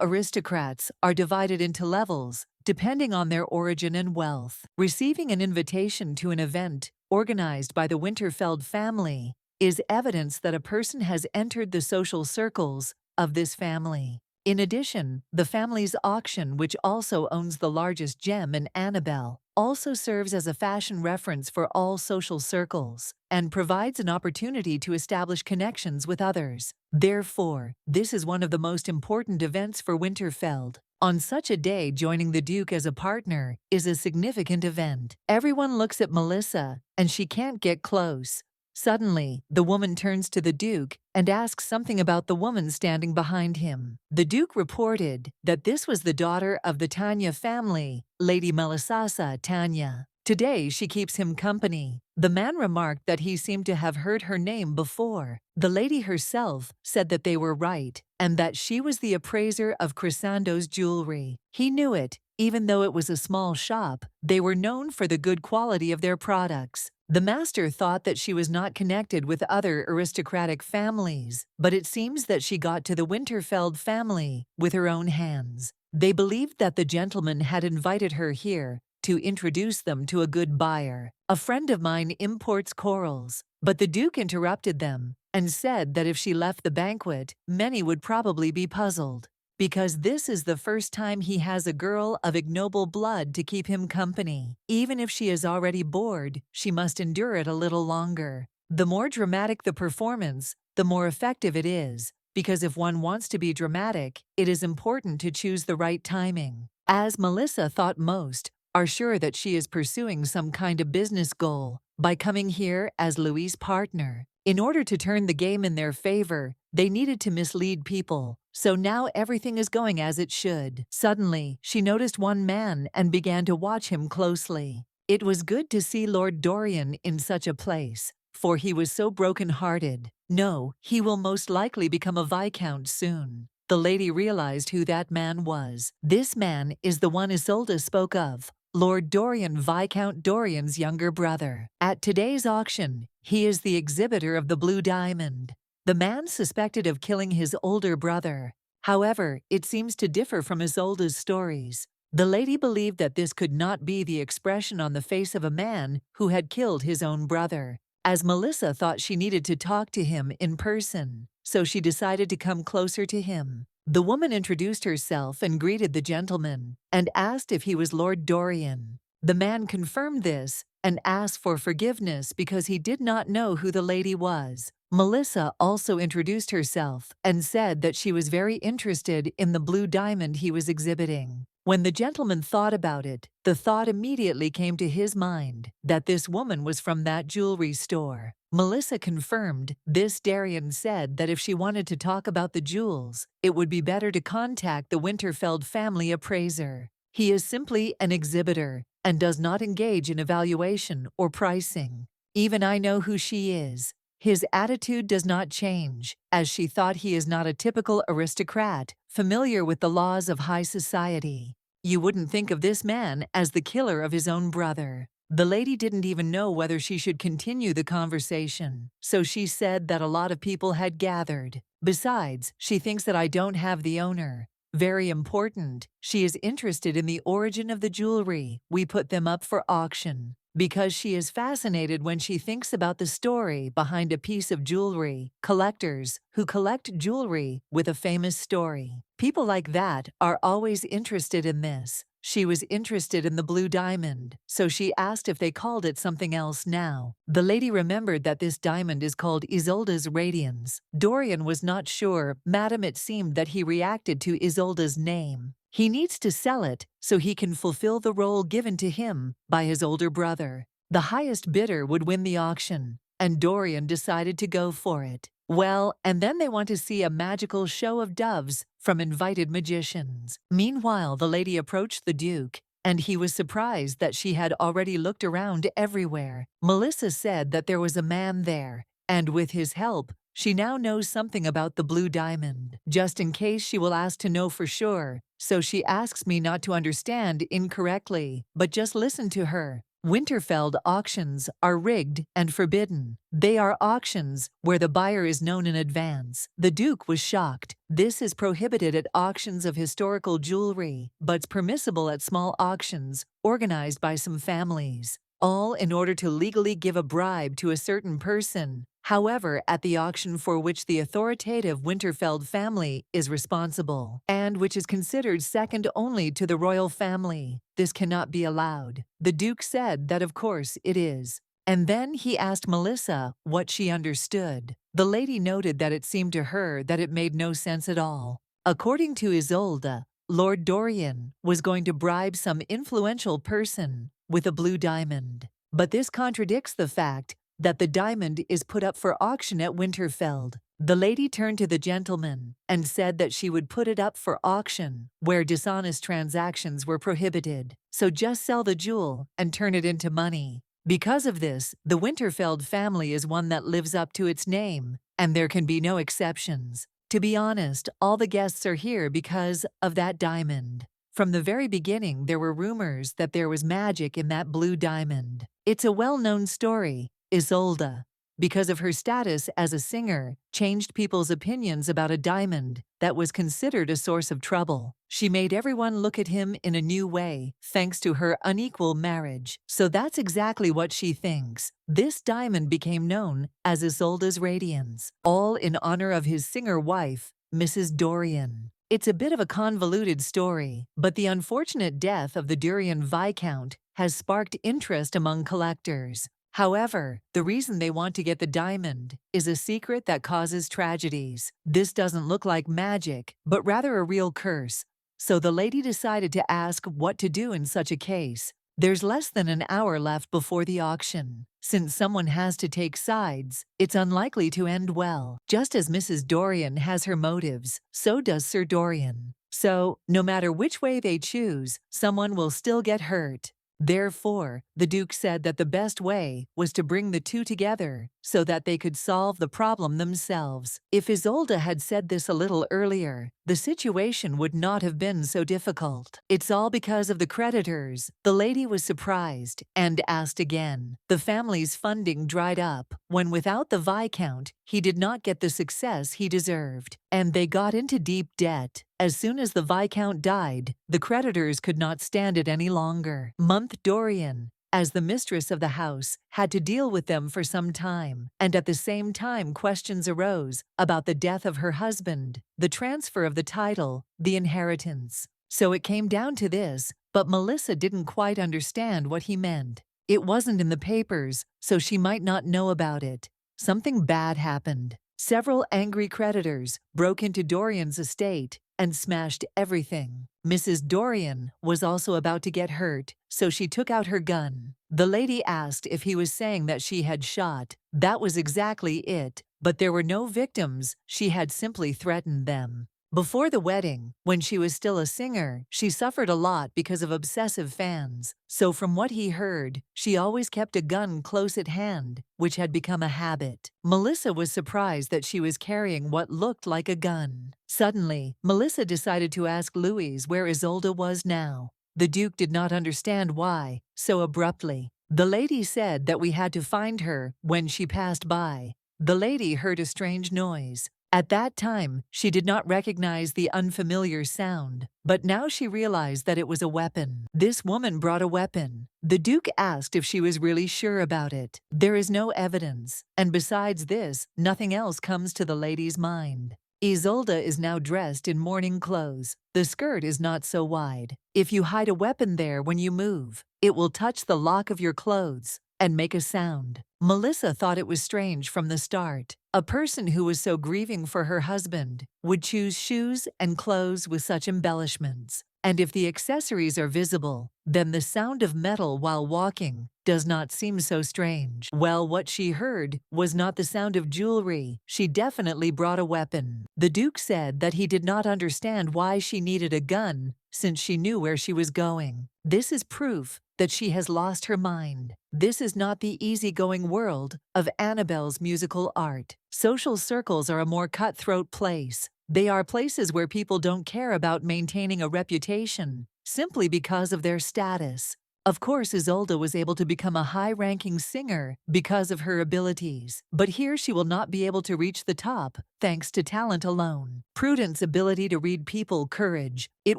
aristocrats are divided into levels, depending on their origin and wealth. Receiving an invitation to an event organized by the Winterfeld family is evidence that a person has entered the social circles of this family. In addition, the family's auction, which also owns the largest gem in Annabelle, also serves as a fashion reference for all social circles and provides an opportunity to establish connections with others. Therefore, this is one of the most important events for Winterfeld. On such a day, joining the Duke as a partner is a significant event. Everyone looks at Melissa, and she can't get close. Suddenly, the woman turns to the Duke and asks something about the woman standing behind him. The Duke reported that this was the daughter of the Tanya family, Lady Melisasa Tanya. Today she keeps him company. The man remarked that he seemed to have heard her name before. The lady herself said that they were right, and that she was the appraiser of Crescendo's jewelry. He knew it. Even though it was a small shop, they were known for the good quality of their products. The master thought that she was not connected with other aristocratic families, but it seems that she got to the Winterfeld family with her own hands. They believed that the gentleman had invited her here to introduce them to a good buyer. A friend of mine imports corals, but the Duke interrupted them and said that if she left the banquet, many would probably be puzzled, because this is the first time he has a girl of ignoble blood to keep him company. Even if she is already bored, she must endure it a little longer. The more dramatic the performance, the more effective it is, because if one wants to be dramatic, it is important to choose the right timing. As Melissa thought most are sure that she is pursuing some kind of business goal by coming here as Louis' partner. In order to turn the game in their favor, they needed to mislead people. So now everything is going as it should. Suddenly, she noticed one man and began to watch him closely. It was good to see Lord Dorian in such a place, for he was so broken-hearted. No, he will most likely become a viscount soon. The lady realized who that man was. This man is the one Isolde spoke of, Lord Dorian, Viscount Dorian's younger brother. At today's auction, he is the exhibitor of the blue diamond. The man suspected of killing his older brother. However, it seems to differ from Isolde's stories. The lady believed that this could not be the expression on the face of a man who had killed his own brother, as Melissa thought she needed to talk to him in person, so she decided to come closer to him. The woman introduced herself and greeted the gentleman, and asked if he was Lord Dorian. The man confirmed this and asked for forgiveness because he did not know who the lady was. Melissa also introduced herself and said that she was very interested in the blue diamond he was exhibiting. When the gentleman thought about it, the thought immediately came to his mind that this woman was from that jewelry store. Melissa confirmed this. Dorian said that if she wanted to talk about the jewels, it would be better to contact the Winterfeld family appraiser. He is simply an exhibitor and does not engage in evaluation or pricing. Even I know who she is. His attitude does not change, as she thought he is not a typical aristocrat, familiar with the laws of high society. You wouldn't think of this man as the killer of his own brother. The lady didn't even know whether she should continue the conversation, so she said that a lot of people had gathered. Besides, she thinks that I don't have the owner. Very important, she is interested in the origin of the jewelry. We put them up for auction. because she is fascinated when she thinks about the story behind a piece of jewelry. Collectors who collect jewelry with a famous story. People like that are always interested in this. She was interested in the blue diamond, so she asked if they called it something else now. The lady remembered that this diamond is called Isolde's radiance. Dorian was not sure. Madam, it seemed that he reacted to Isolde's name. He needs to sell it so he can fulfill the role given to him by his older brother. The highest bidder would win the auction, and Dorian decided to go for it. Well, and then they want to see a magical show of doves from invited magicians. Meanwhile, the lady approached the Duke, and he was surprised that she had already looked around everywhere. Melissa said that there was a man there, and with his help, she now knows something about the blue diamond. Just in case she will ask to know for sure, so she asks me not to understand incorrectly, but just listen to her. Winterfeld auctions are rigged and forbidden. They are auctions where the buyer is known in advance. The Duke was shocked. This is prohibited at auctions of historical jewelry, but permissible at small auctions organized by some families, all in order to legally give a bribe to a certain person. However, at the auction for which the authoritative Winterfeld family is responsible, and which is considered second only to the royal family, this cannot be allowed. The Duke said that of course it is. And then he asked Melissa what she understood. The lady noted that it seemed to her that it made no sense at all. According to Isolde, Lord Dorian was going to bribe some influential person with a blue diamond. But this contradicts the fact that the diamond is put up for auction at Winterfeld. The lady turned to the gentleman and said that she would put it up for auction where dishonest transactions were prohibited, so just sell the jewel and turn it into money. Because of this, the Winterfeld family is one that lives up to its name, and there can be no exceptions. To be honest, all the guests are here because of that diamond. From the very beginning, there were rumors that there was magic in that blue diamond. It's a well-known story. Isolde, because of her status as a singer, changed people's opinions about a diamond that was considered a source of trouble. She made everyone look at him in a new way, thanks to her unequal marriage. So that's exactly what she thinks. This diamond became known as Isolde's radiance, all in honor of his singer wife, Mrs. Dorian. It's a bit of a convoluted story, but the unfortunate death of the Dorian Viscount has sparked interest among collectors. However, the reason they want to get the diamond is a secret that causes tragedies. This doesn't look like magic, but rather a real curse. So the lady decided to ask what to do in such a case. There's less than an hour left before the auction. Since someone has to take sides, it's unlikely to end well. Just as Mrs. Dorian has her motives, so does Sir Dorian. So, no matter which way they choose, someone will still get hurt. Therefore, the Duke said that the best way was to bring the two together so that they could solve the problem themselves. If Isolde had said this a little earlier, the situation would not have been so difficult. It's all because of the creditors. The lady was surprised and asked again. The family's funding dried up when, without the Viscount, he did not get the success he deserved, and they got into deep debt. As soon as the Viscount died, the creditors could not stand it any longer. Dorian, as the mistress of the house, had to deal with them for some time, and at the same time questions arose about the death of her husband, the transfer of the title, the inheritance. So it came down to this, but Melissa didn't quite understand what he meant. It wasn't in the papers, so she might not know about it. Something bad happened. Several angry creditors broke into Dorian's estate and smashed everything. Mrs. Dorian was also about to get hurt, so she took out her gun. The lady asked if he was saying that she had shot. That was exactly it, but there were no victims. She had simply threatened them. Before the wedding, when she was still a singer, she suffered a lot because of obsessive fans. So from what he heard, she always kept a gun close at hand, which had become a habit. Melissa was surprised that she was carrying what looked like a gun. Suddenly, Melissa decided to ask Louise where Isolde was now. The Duke did not understand why, so abruptly. The lady said that we had to find her when she passed by. The lady heard a strange noise. At that time, she did not recognize the unfamiliar sound, but now she realized that it was a weapon. This woman brought a weapon. The Duke asked if she was really sure about it. There is no evidence, and besides this, nothing else comes to the lady's mind. Isolde is now dressed in mourning clothes. The skirt is not so wide. If you hide a weapon there when you move, it will touch the lock of your clothes and make a sound. Melissa thought it was strange from the start. A person who was so grieving for her husband would choose shoes and clothes with such embellishments. And if the accessories are visible, then the sound of metal while walking does not seem so strange. Well, what she heard was not the sound of jewelry. She definitely brought a weapon. The Duke said that he did not understand why she needed a gun since she knew where she was going. This is proof that she has lost her mind. This is not the easygoing world of Annabelle's musical art. Social circles are a more cutthroat place. They are places where people don't care about maintaining a reputation simply because of their status. Of course, Isolde was able to become a high-ranking singer because of her abilities, but here she will not be able to reach the top thanks to talent alone. Prudence, ability to read people, courage. It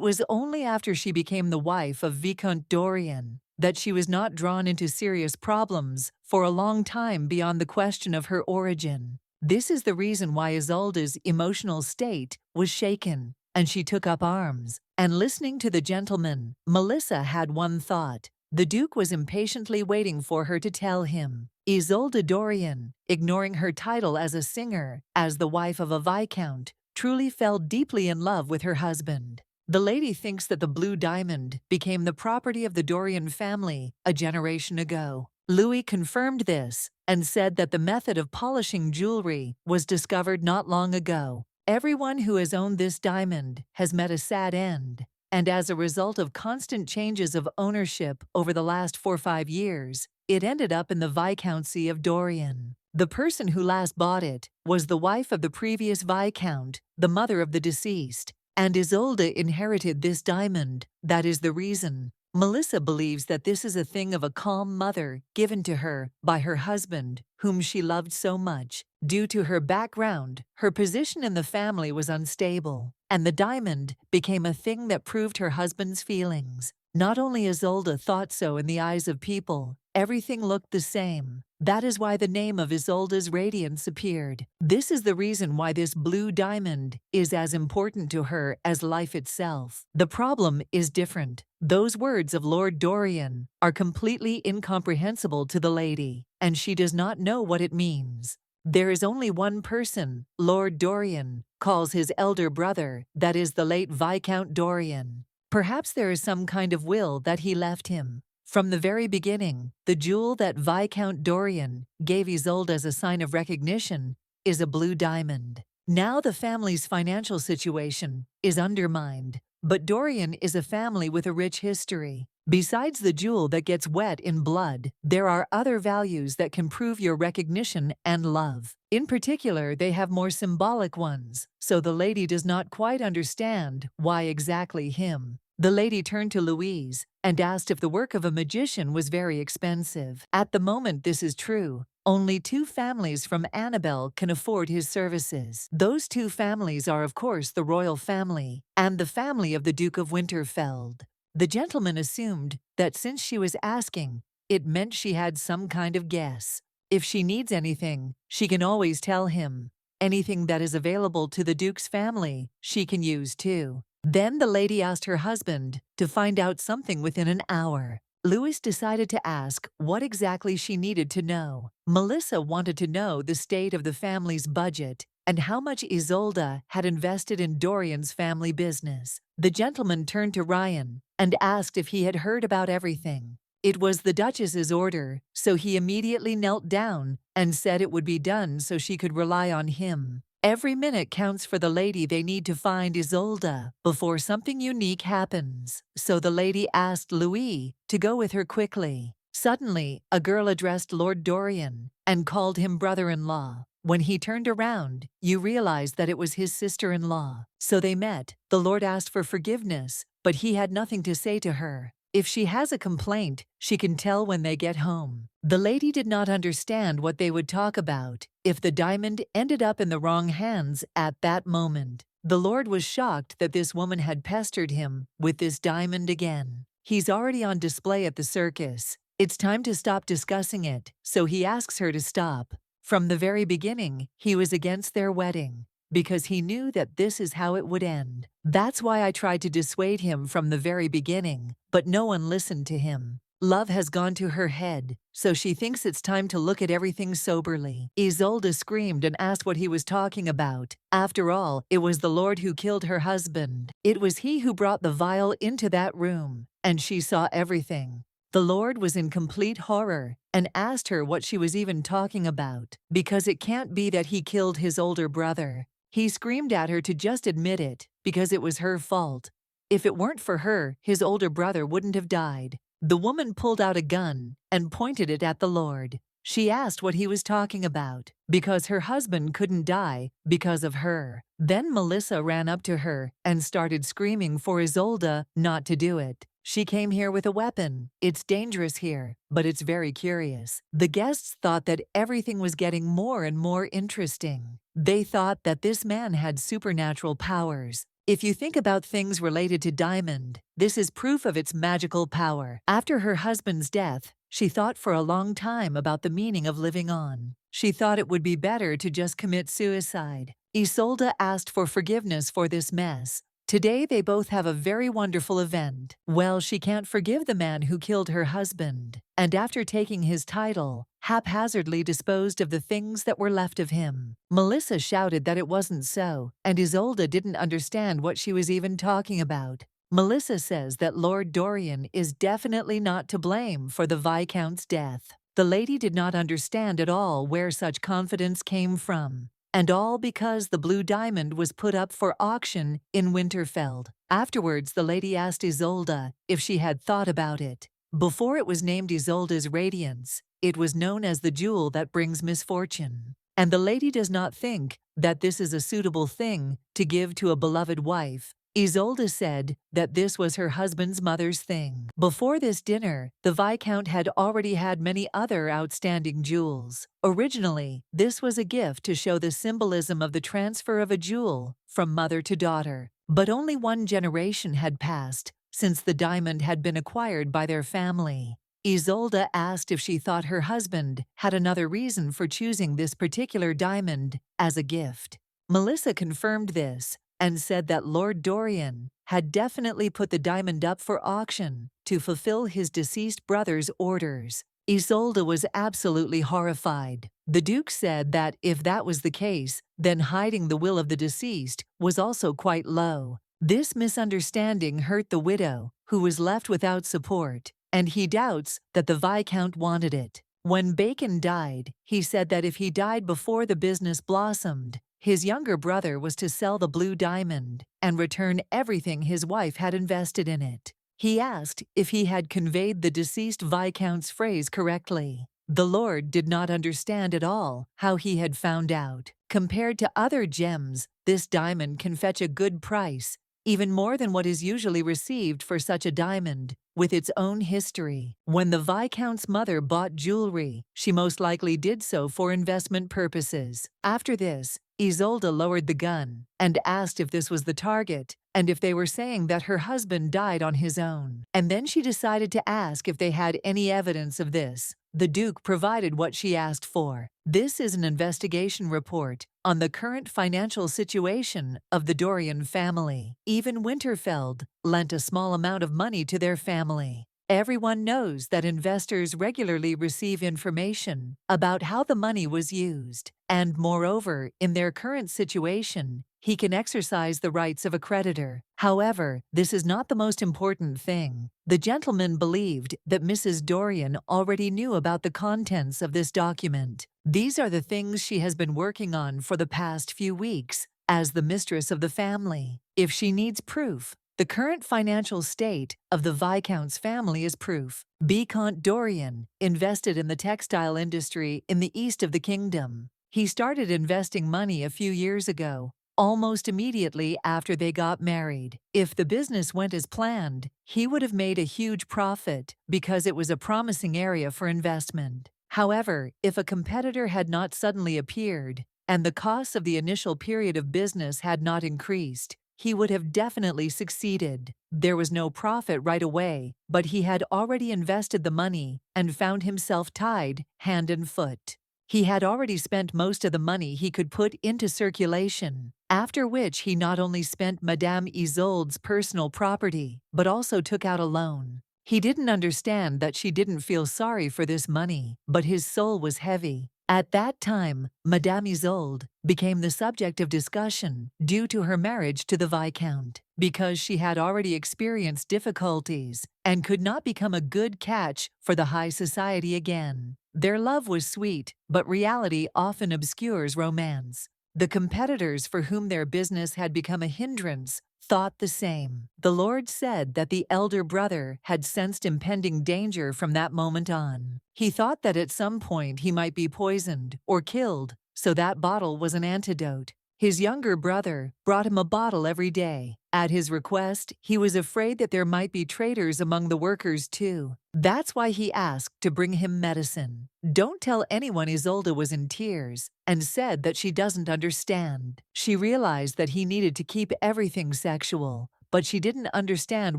was only after she became the wife of Vicomte Dorian that she was not drawn into serious problems for a long time beyond the question of her origin. This is the reason why Isolde's emotional state was shaken, and she took up arms. And listening to the gentleman, Melissa had one thought. The Duke was impatiently waiting for her to tell him. Isolde Dorian, ignoring her title as a singer, as the wife of a viscount, truly fell deeply in love with her husband. The lady thinks that the blue diamond became the property of the Dorian family a generation ago. Louis confirmed this and said that the method of polishing jewelry was discovered not long ago. Everyone who has owned this diamond has met a sad end, and as a result of constant changes of ownership over the last 4 or 5 years, it ended up in the Viscountcy of Dorian. The person who last bought it was the wife of the previous Viscount, the mother of the deceased, and Isolde inherited this diamond. That is the reason. Melissa believes that this is a thing of a calm mother given to her by her husband, whom she loved so much. Due to her background, her position in the family was unstable, and the diamond became a thing that proved her husband's feelings. Not only Isolde thought so in the eyes of people, everything looked the same. That is why the name of Isolde's radiance appeared. This is the reason why this blue diamond is as important to her as life itself. The problem is different. Those words of Lord Dorian are completely incomprehensible to the lady, and she does not know what it means. There is only one person Lord Dorian calls his elder brother, that is the late Viscount Dorian. Perhaps there is some kind of will that he left him. From the very beginning, the jewel that Viscount Dorian gave Isolde as a sign of recognition is a blue diamond. Now the family's financial situation is undermined, but Dorian is a family with a rich history. Besides the jewel that gets wet in blood, there are other values that can prove your recognition and love. In particular, they have more symbolic ones, so the lady does not quite understand why exactly him. The lady turned to Louise and asked if the work of a magician was very expensive. At the moment this is true. Only 2 families from Annabelle can afford his services. Those 2 families are of course the royal family and the family of the Duke of Winterfeld. The gentleman assumed that since she was asking, it meant she had some kind of guess. If she needs anything, she can always tell him. Anything that is available to the Duke's family, she can use too. Then the lady asked her husband to find out something within an hour. Louis decided to ask what exactly she needed to know. Melissa wanted to know the state of the family's budget and how much Isolde had invested in Dorian's family business. The gentleman turned to Ryan and asked if he had heard about everything. It was the Duchess's order, so he immediately knelt down and said it would be done so she could rely on him. Every minute counts for the lady. They need to find Isolde before something unique happens. So the lady asked Louis to go with her quickly. Suddenly, a girl addressed Lord Dorian and called him brother-in-law. When he turned around, you realized that it was his sister-in-law. So they met. The Lord asked for forgiveness, but he had nothing to say to her. If she has a complaint, she can tell when they get home. The lady did not understand what they would talk about if the diamond ended up in the wrong hands at that moment. The Lord was shocked that this woman had pestered him with this diamond again. He's already on display at the circus. It's time to stop discussing it, so he asks her to stop. From the very beginning, he was against their wedding, because he knew that this is how it would end. That's why I tried to dissuade him from the very beginning, but no one listened to him. Love has gone to her head, so she thinks it's time to look at everything soberly. Isolde screamed and asked what he was talking about. After all, it was the Lord who killed her husband. It was he who brought the vial into that room, and she saw everything. The Lord was in complete horror and asked her what she was even talking about, because it can't be that he killed his older brother. He screamed at her to just admit it, because it was her fault. If it weren't for her, his older brother wouldn't have died. The woman pulled out a gun and pointed it at the Lord. She asked what he was talking about, because her husband couldn't die because of her. Then Melissa ran up to her and started screaming for Isolde not to do it. She came here with a weapon. It's dangerous here, but it's very curious. The guests thought that everything was getting more and more interesting. They thought that this man had supernatural powers. If you think about things related to diamond, this is proof of its magical power. After her husband's death, she thought for a long time about the meaning of living on. She thought it would be better to just commit suicide. Isolde asked for forgiveness for this mess. Today they both have a very wonderful event. Well, she can't forgive the man who killed her husband, and after taking his title, haphazardly disposed of the things that were left of him. Melissa shouted that it wasn't so, and Isolde didn't understand what she was even talking about. Melissa says that Lord Dorian is definitely not to blame for the Viscount's death. The lady did not understand at all where such confidence came from. And all because the blue diamond was put up for auction in Winterfeld. Afterwards, the lady asked Isolde if she had thought about it. Before it was named Isolde's Radiance, it was known as the jewel that brings misfortune. And the lady does not think that this is a suitable thing to give to a beloved wife. Isolde said that this was her husband's mother's thing. Before this dinner, the Viscount had already had many other outstanding jewels. Originally, this was a gift to show the symbolism of the transfer of a jewel from mother to daughter. But only one generation had passed since the diamond had been acquired by their family. Isolde asked if she thought her husband had another reason for choosing this particular diamond as a gift. Melissa confirmed this and said that Lord Dorian had definitely put the diamond up for auction to fulfill his deceased brother's orders. Isolde was absolutely horrified. The Duke said that if that was the case, then hiding the will of the deceased was also quite low. This misunderstanding hurt the widow, who was left without support, and he doubts that the Viscount wanted it. When Bacon died, he said that if he died before the business blossomed, his younger brother was to sell the blue diamond and return everything his wife had invested in it. He asked if he had conveyed the deceased Viscount's phrase correctly. The Lord did not understand at all how he had found out. Compared to other gems, this diamond can fetch a good price, even more than what is usually received for such a diamond, with its own history. When the Viscount's mother bought jewelry, she most likely did so for investment purposes. After this, Isolde lowered the gun and asked if this was the target and if they were saying that her husband died on his own. And then she decided to ask if they had any evidence of this. The Duke provided what she asked for. This is an investigation report on the current financial situation of the Dorian family. Even Winterfeld lent a small amount of money to their family. Everyone knows that investors regularly receive information about how the money was used, and moreover, in their current situation, he can exercise the rights of a creditor. However, this is not the most important thing. The gentleman believed that Mrs. Dorian already knew about the contents of this document. These are the things she has been working on for the past few weeks as the mistress of the family. If she needs proof, the current financial state of the Viscount's family is proof. Viscount Dorian invested in the textile industry in the east of the kingdom. He started investing money a few years ago almost immediately after they got married. If the business went as planned, he would have made a huge profit because it was a promising area for investment. However, if a competitor had not suddenly appeared, and the costs of the initial period of business had not increased, he would have definitely succeeded. There was no profit right away, but he had already invested the money and found himself tied hand and foot. He had already spent most of the money he could put into circulation, after which he not only spent Madame Isolde's personal property, but also took out a loan. He didn't understand that she didn't feel sorry for this money, but his soul was heavy. At that time, Madame Isolde became the subject of discussion due to her marriage to the Viscount, because she had already experienced difficulties and could not become a good catch for the high society again. Their love was sweet, but reality often obscures romance. The competitors for whom their business had become a hindrance thought the same. The Lord said that the elder brother had sensed impending danger from that moment on. He thought that at some point he might be poisoned or killed, so that bottle was an antidote. His younger brother brought him a bottle every day. At his request, he was afraid that there might be traitors among the workers too. That's why he asked to bring him medicine. Don't tell anyone Isolde was in tears and said that she doesn't understand. She realized that he needed to keep everything sexual, but she didn't understand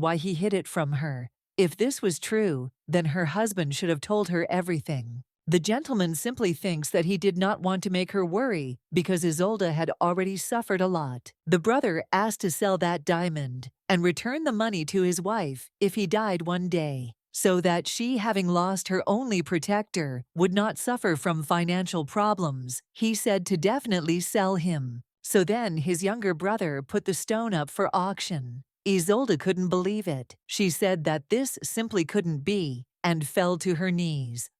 why he hid it from her. If this was true, then her husband should have told her everything. The gentleman simply thinks that he did not want to make her worry because Isolde had already suffered a lot. The brother asked to sell that diamond and return the money to his wife if he died one day, so that she, having lost her only protector, would not suffer from financial problems. He said to definitely sell him. So then his younger brother put the stone up for auction. Isolde couldn't believe it. She said that this simply couldn't be and fell to her knees.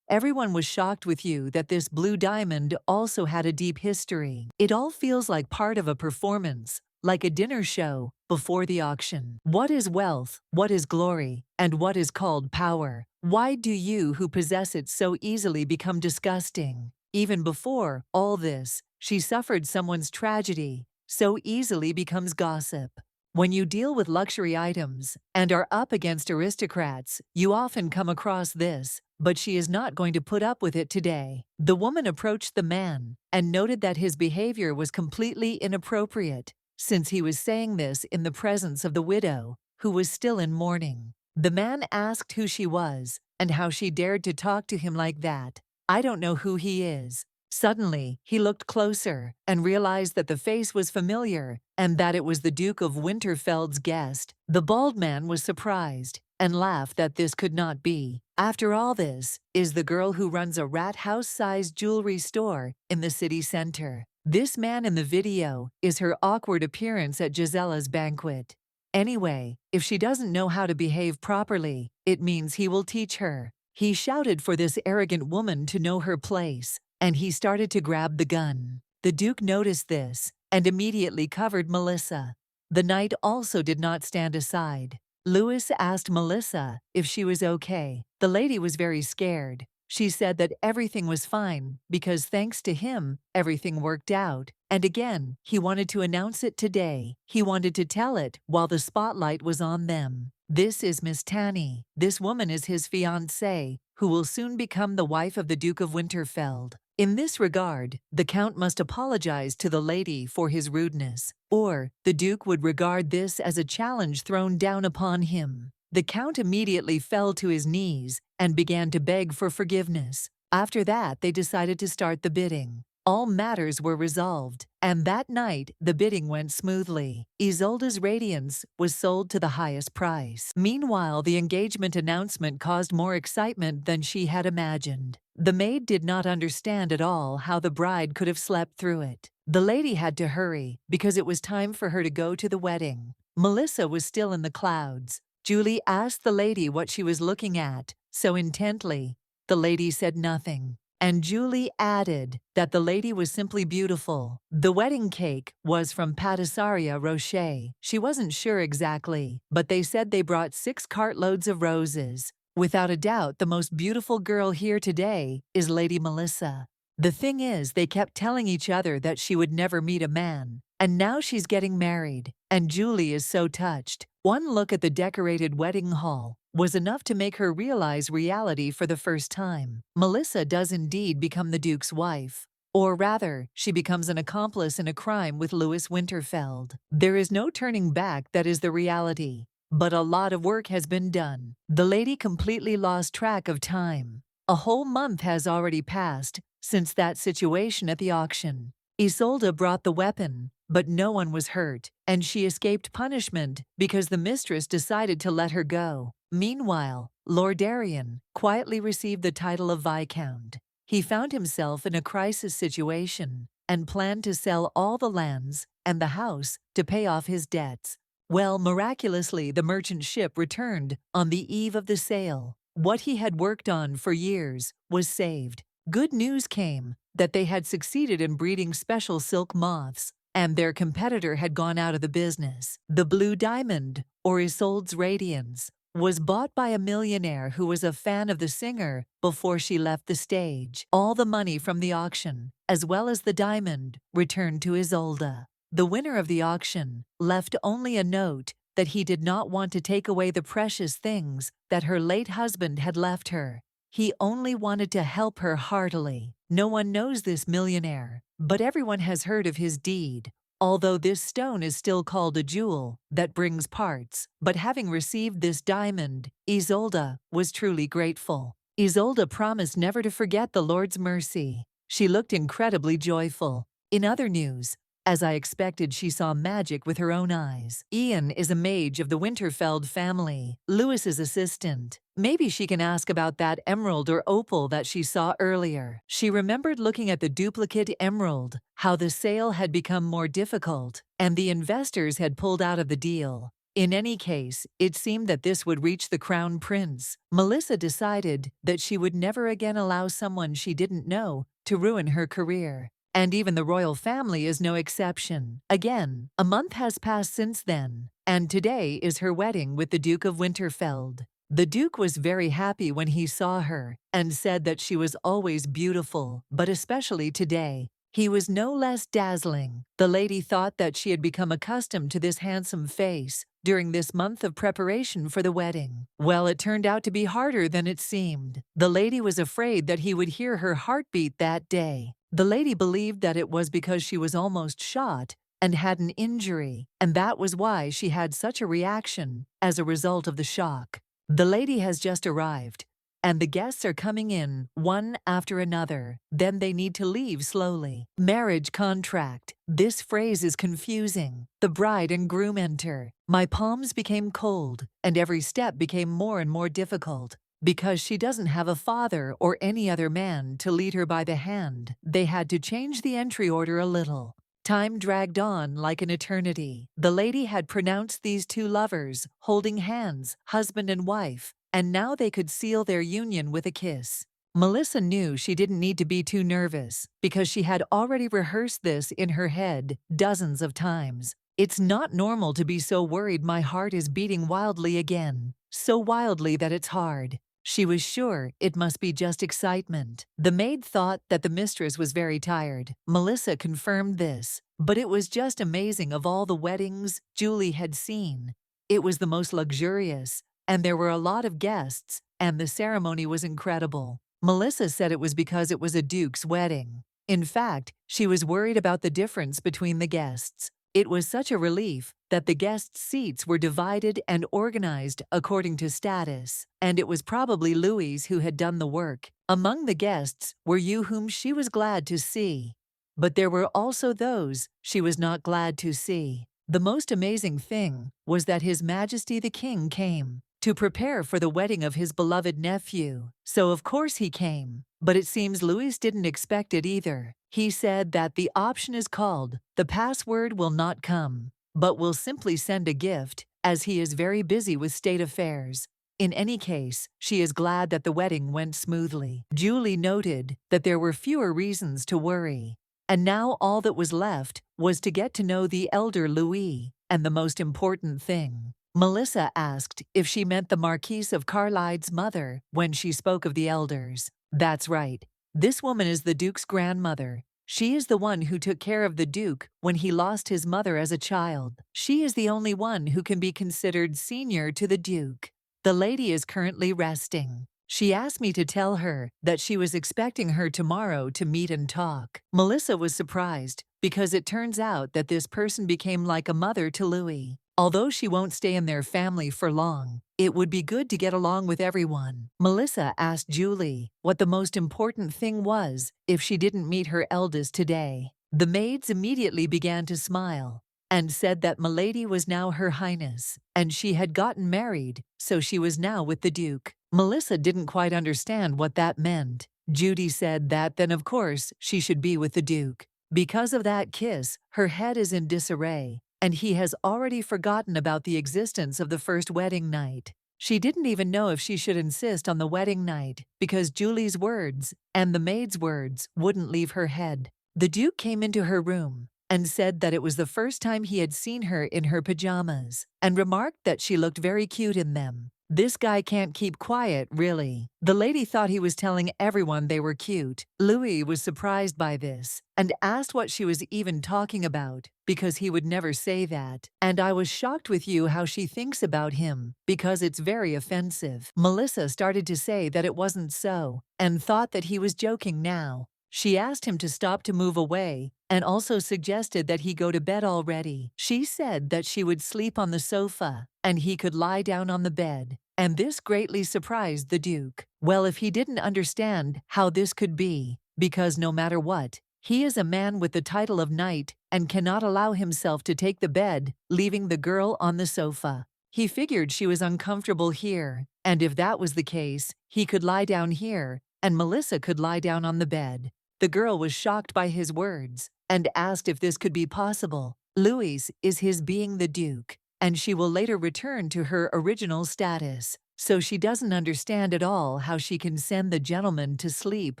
Everyone was shocked with you that this blue diamond also had a deep history. It all feels like part of a performance, like a dinner show before the auction. What is wealth? What is glory? And what is called power? Why do you who possess it so easily become disgusting? Even before all this, she suffered someone's tragedy, so easily becomes gossip. When you deal with luxury items and are up against aristocrats, you often come across this, but she is not going to put up with it today. The woman approached the man and noted that his behavior was completely inappropriate, since he was saying this in the presence of the widow, who was still in mourning. The man asked who she was and how she dared to talk to him like that. I don't know who he is. Suddenly, he looked closer and realized that the face was familiar and that it was the Duke of Winterfeld's guest. The bald man was surprised and laughed that this could not be. After all, this is the girl who runs a rat house-sized jewelry store in the city center. This man in the video is her awkward appearance at Gisella's banquet. Anyway, if she doesn't know how to behave properly, it means he will teach her. He shouted for this arrogant woman to know her place, and he started to grab the gun. The Duke noticed this and immediately covered Melissa. The knight also did not stand aside. Louis asked Melissa if she was okay. The lady was very scared. She said that everything was fine because thanks to him, everything worked out. And again, he wanted to announce it today. He wanted to tell it while the spotlight was on them. This is Miss Tanny. This woman is his fiancée, who will soon become the wife of the Duke of Winterfeld. In this regard, the Count must apologize to the lady for his rudeness, or the Duke would regard this as a challenge thrown down upon him. The Count immediately fell to his knees and began to beg for forgiveness. After that, they decided to start the bidding. All matters were resolved, and that night the bidding went smoothly. Isolde's radiance was sold to the highest price. Meanwhile, the engagement announcement caused more excitement than she had imagined. The maid did not understand at all how the bride could have slept through it. The lady had to hurry because it was time for her to go to the wedding. Melissa was still in the clouds. Julie asked the lady what she was looking at so intently. The lady said nothing. And Julie added that the lady was simply beautiful. The wedding cake was from Patisserie Rocher. She wasn't sure exactly, but they said they brought 6 cartloads of roses. Without a doubt, the most beautiful girl here today is Lady Melissa. The thing is, they kept telling each other that she would never meet a man, and now she's getting married, and Julie is so touched. One look at the decorated wedding hall was enough to make her realize reality for the first time. Melissa does indeed become the Duke's wife. Or rather, she becomes an accomplice in a crime with Louis Winterfeld. There is no turning back, that is the reality. But a lot of work has been done. The lady completely lost track of time. A whole month has already passed since that situation at the auction. Isolde brought the weapon, but no one was hurt, and she escaped punishment because the mistress decided to let her go. Meanwhile, Lord Darien quietly received the title of Viscount. He found himself in a crisis situation and planned to sell all the lands and the house to pay off his debts. Well, miraculously, the merchant ship returned on the eve of the sale. What he had worked on for years was saved. Good news came that they had succeeded in breeding special silk moths, and their competitor had gone out of the business. The blue diamond, or Isolde's radiance, was bought by a millionaire who was a fan of the singer before she left the stage. All the money from the auction, as well as the diamond, returned to Isolde. The winner of the auction left only a note that he did not want to take away the precious things that her late husband had left her. He only wanted to help her heartily. No one knows this millionaire, but everyone has heard of his deed. Although this stone is still called a jewel that brings parts, but having received this diamond, Isolde was truly grateful. Isolde promised never to forget the Lord's mercy. She looked incredibly joyful. In other news, as I expected, she saw magic with her own eyes. Ian is a mage of the Winterfeld family, Louis's assistant. Maybe she can ask about that emerald or opal that she saw earlier. She remembered looking at the duplicate emerald, how the sale had become more difficult, and the investors had pulled out of the deal. In any case, it seemed that this would reach the crown prince. Melissa decided that she would never again allow someone she didn't know to ruin her career. And even the royal family is no exception. Again, a month has passed since then, and today is her wedding with the Duke of Winterfeld. The Duke was very happy when he saw her and said that she was always beautiful, but especially today. He was no less dazzling. The lady thought that she had become accustomed to this handsome face during this month of preparation for the wedding. Well, it turned out to be harder than it seemed. The lady was afraid that he would hear her heartbeat that day. The lady believed that it was because she was almost shot and had an injury, and that was why she had such a reaction as a result of the shock. The lady has just arrived, and the guests are coming in one after another. Then they need to leave slowly. Marriage contract. This phrase is confusing. The bride and groom enter. My palms became cold, and every step became more and more difficult. Because she doesn't have a father or any other man to lead her by the hand, they had to change the entry order a little. Time dragged on like an eternity. The lady had pronounced these two lovers holding hands, husband and wife, and now they could seal their union with a kiss. Melissa knew she didn't need to be too nervous because she had already rehearsed this in her head dozens of times. It's not normal to be so worried. My heart is beating wildly again, so wildly that it's hard. She was sure it must be just excitement. The maid thought that the mistress was very tired. Melissa confirmed this, but it was just amazing. Of all the weddings Julie had seen, it was the most luxurious, and there were a lot of guests, and the ceremony was incredible. Melissa said it was because it was a duke's wedding. In fact, she was worried about the difference between the guests. It was such a relief that the guests' seats were divided and organized according to status, and it was probably Louis who had done the work. Among the guests were you whom she was glad to see, but there were also those she was not glad to see. The most amazing thing was that His Majesty the King came to prepare for the wedding of his beloved nephew. So of course he came, but it seems Louis didn't expect it either. He said that the option is called, the password will not come, but will simply send a gift, as he is very busy with state affairs. In any case, she is glad that the wedding went smoothly. Julie noted that there were fewer reasons to worry, and now all that was left was to get to know the elder Louis, and the most important thing. Melissa asked if she meant the Marquise of Carlyle's mother when she spoke of the elders. That's right. This woman is the Duke's grandmother. She is the one who took care of the Duke when he lost his mother as a child. She is the only one who can be considered senior to the Duke. The lady is currently resting. She asked me to tell her that she was expecting her tomorrow to meet and talk. Melissa was surprised because it turns out that this person became like a mother to Louis. Although she won't stay in their family for long, it would be good to get along with everyone. Melissa asked Julie what the most important thing was if she didn't meet her eldest today. The maids immediately began to smile and said that Milady was now Her Highness, and she had gotten married, so she was now with the Duke. Melissa didn't quite understand what that meant. Judy said that then of course she should be with the Duke. Because of that kiss, her head is in disarray, and he has already forgotten about the existence of the first wedding night. She didn't even know if she should insist on the wedding night, because Julie's words and the maid's words wouldn't leave her head. The Duke came into her room and said that it was the first time he had seen her in her pajamas, and remarked that she looked very cute in them. This guy can't keep quiet, really. The lady thought he was telling everyone they were cute. Louis was surprised by this and asked what she was even talking about, because he would never say that. And I was shocked with you how she thinks about him, because it's very offensive. Melissa started to say that it wasn't so, and thought that he was joking now. She asked him to stop to move away, and also suggested that he go to bed already. She said that she would sleep on the sofa, and he could lie down on the bed, and this greatly surprised the Duke. Well, if he didn't understand how this could be, because no matter what, he is a man with the title of knight and cannot allow himself to take the bed, leaving the girl on the sofa. He figured she was uncomfortable here, and if that was the case, he could lie down here, and Melissa could lie down on the bed. The girl was shocked by his words and asked if this could be possible. Louis is his being the Duke, and she will later return to her original status, so she doesn't understand at all how she can send the gentleman to sleep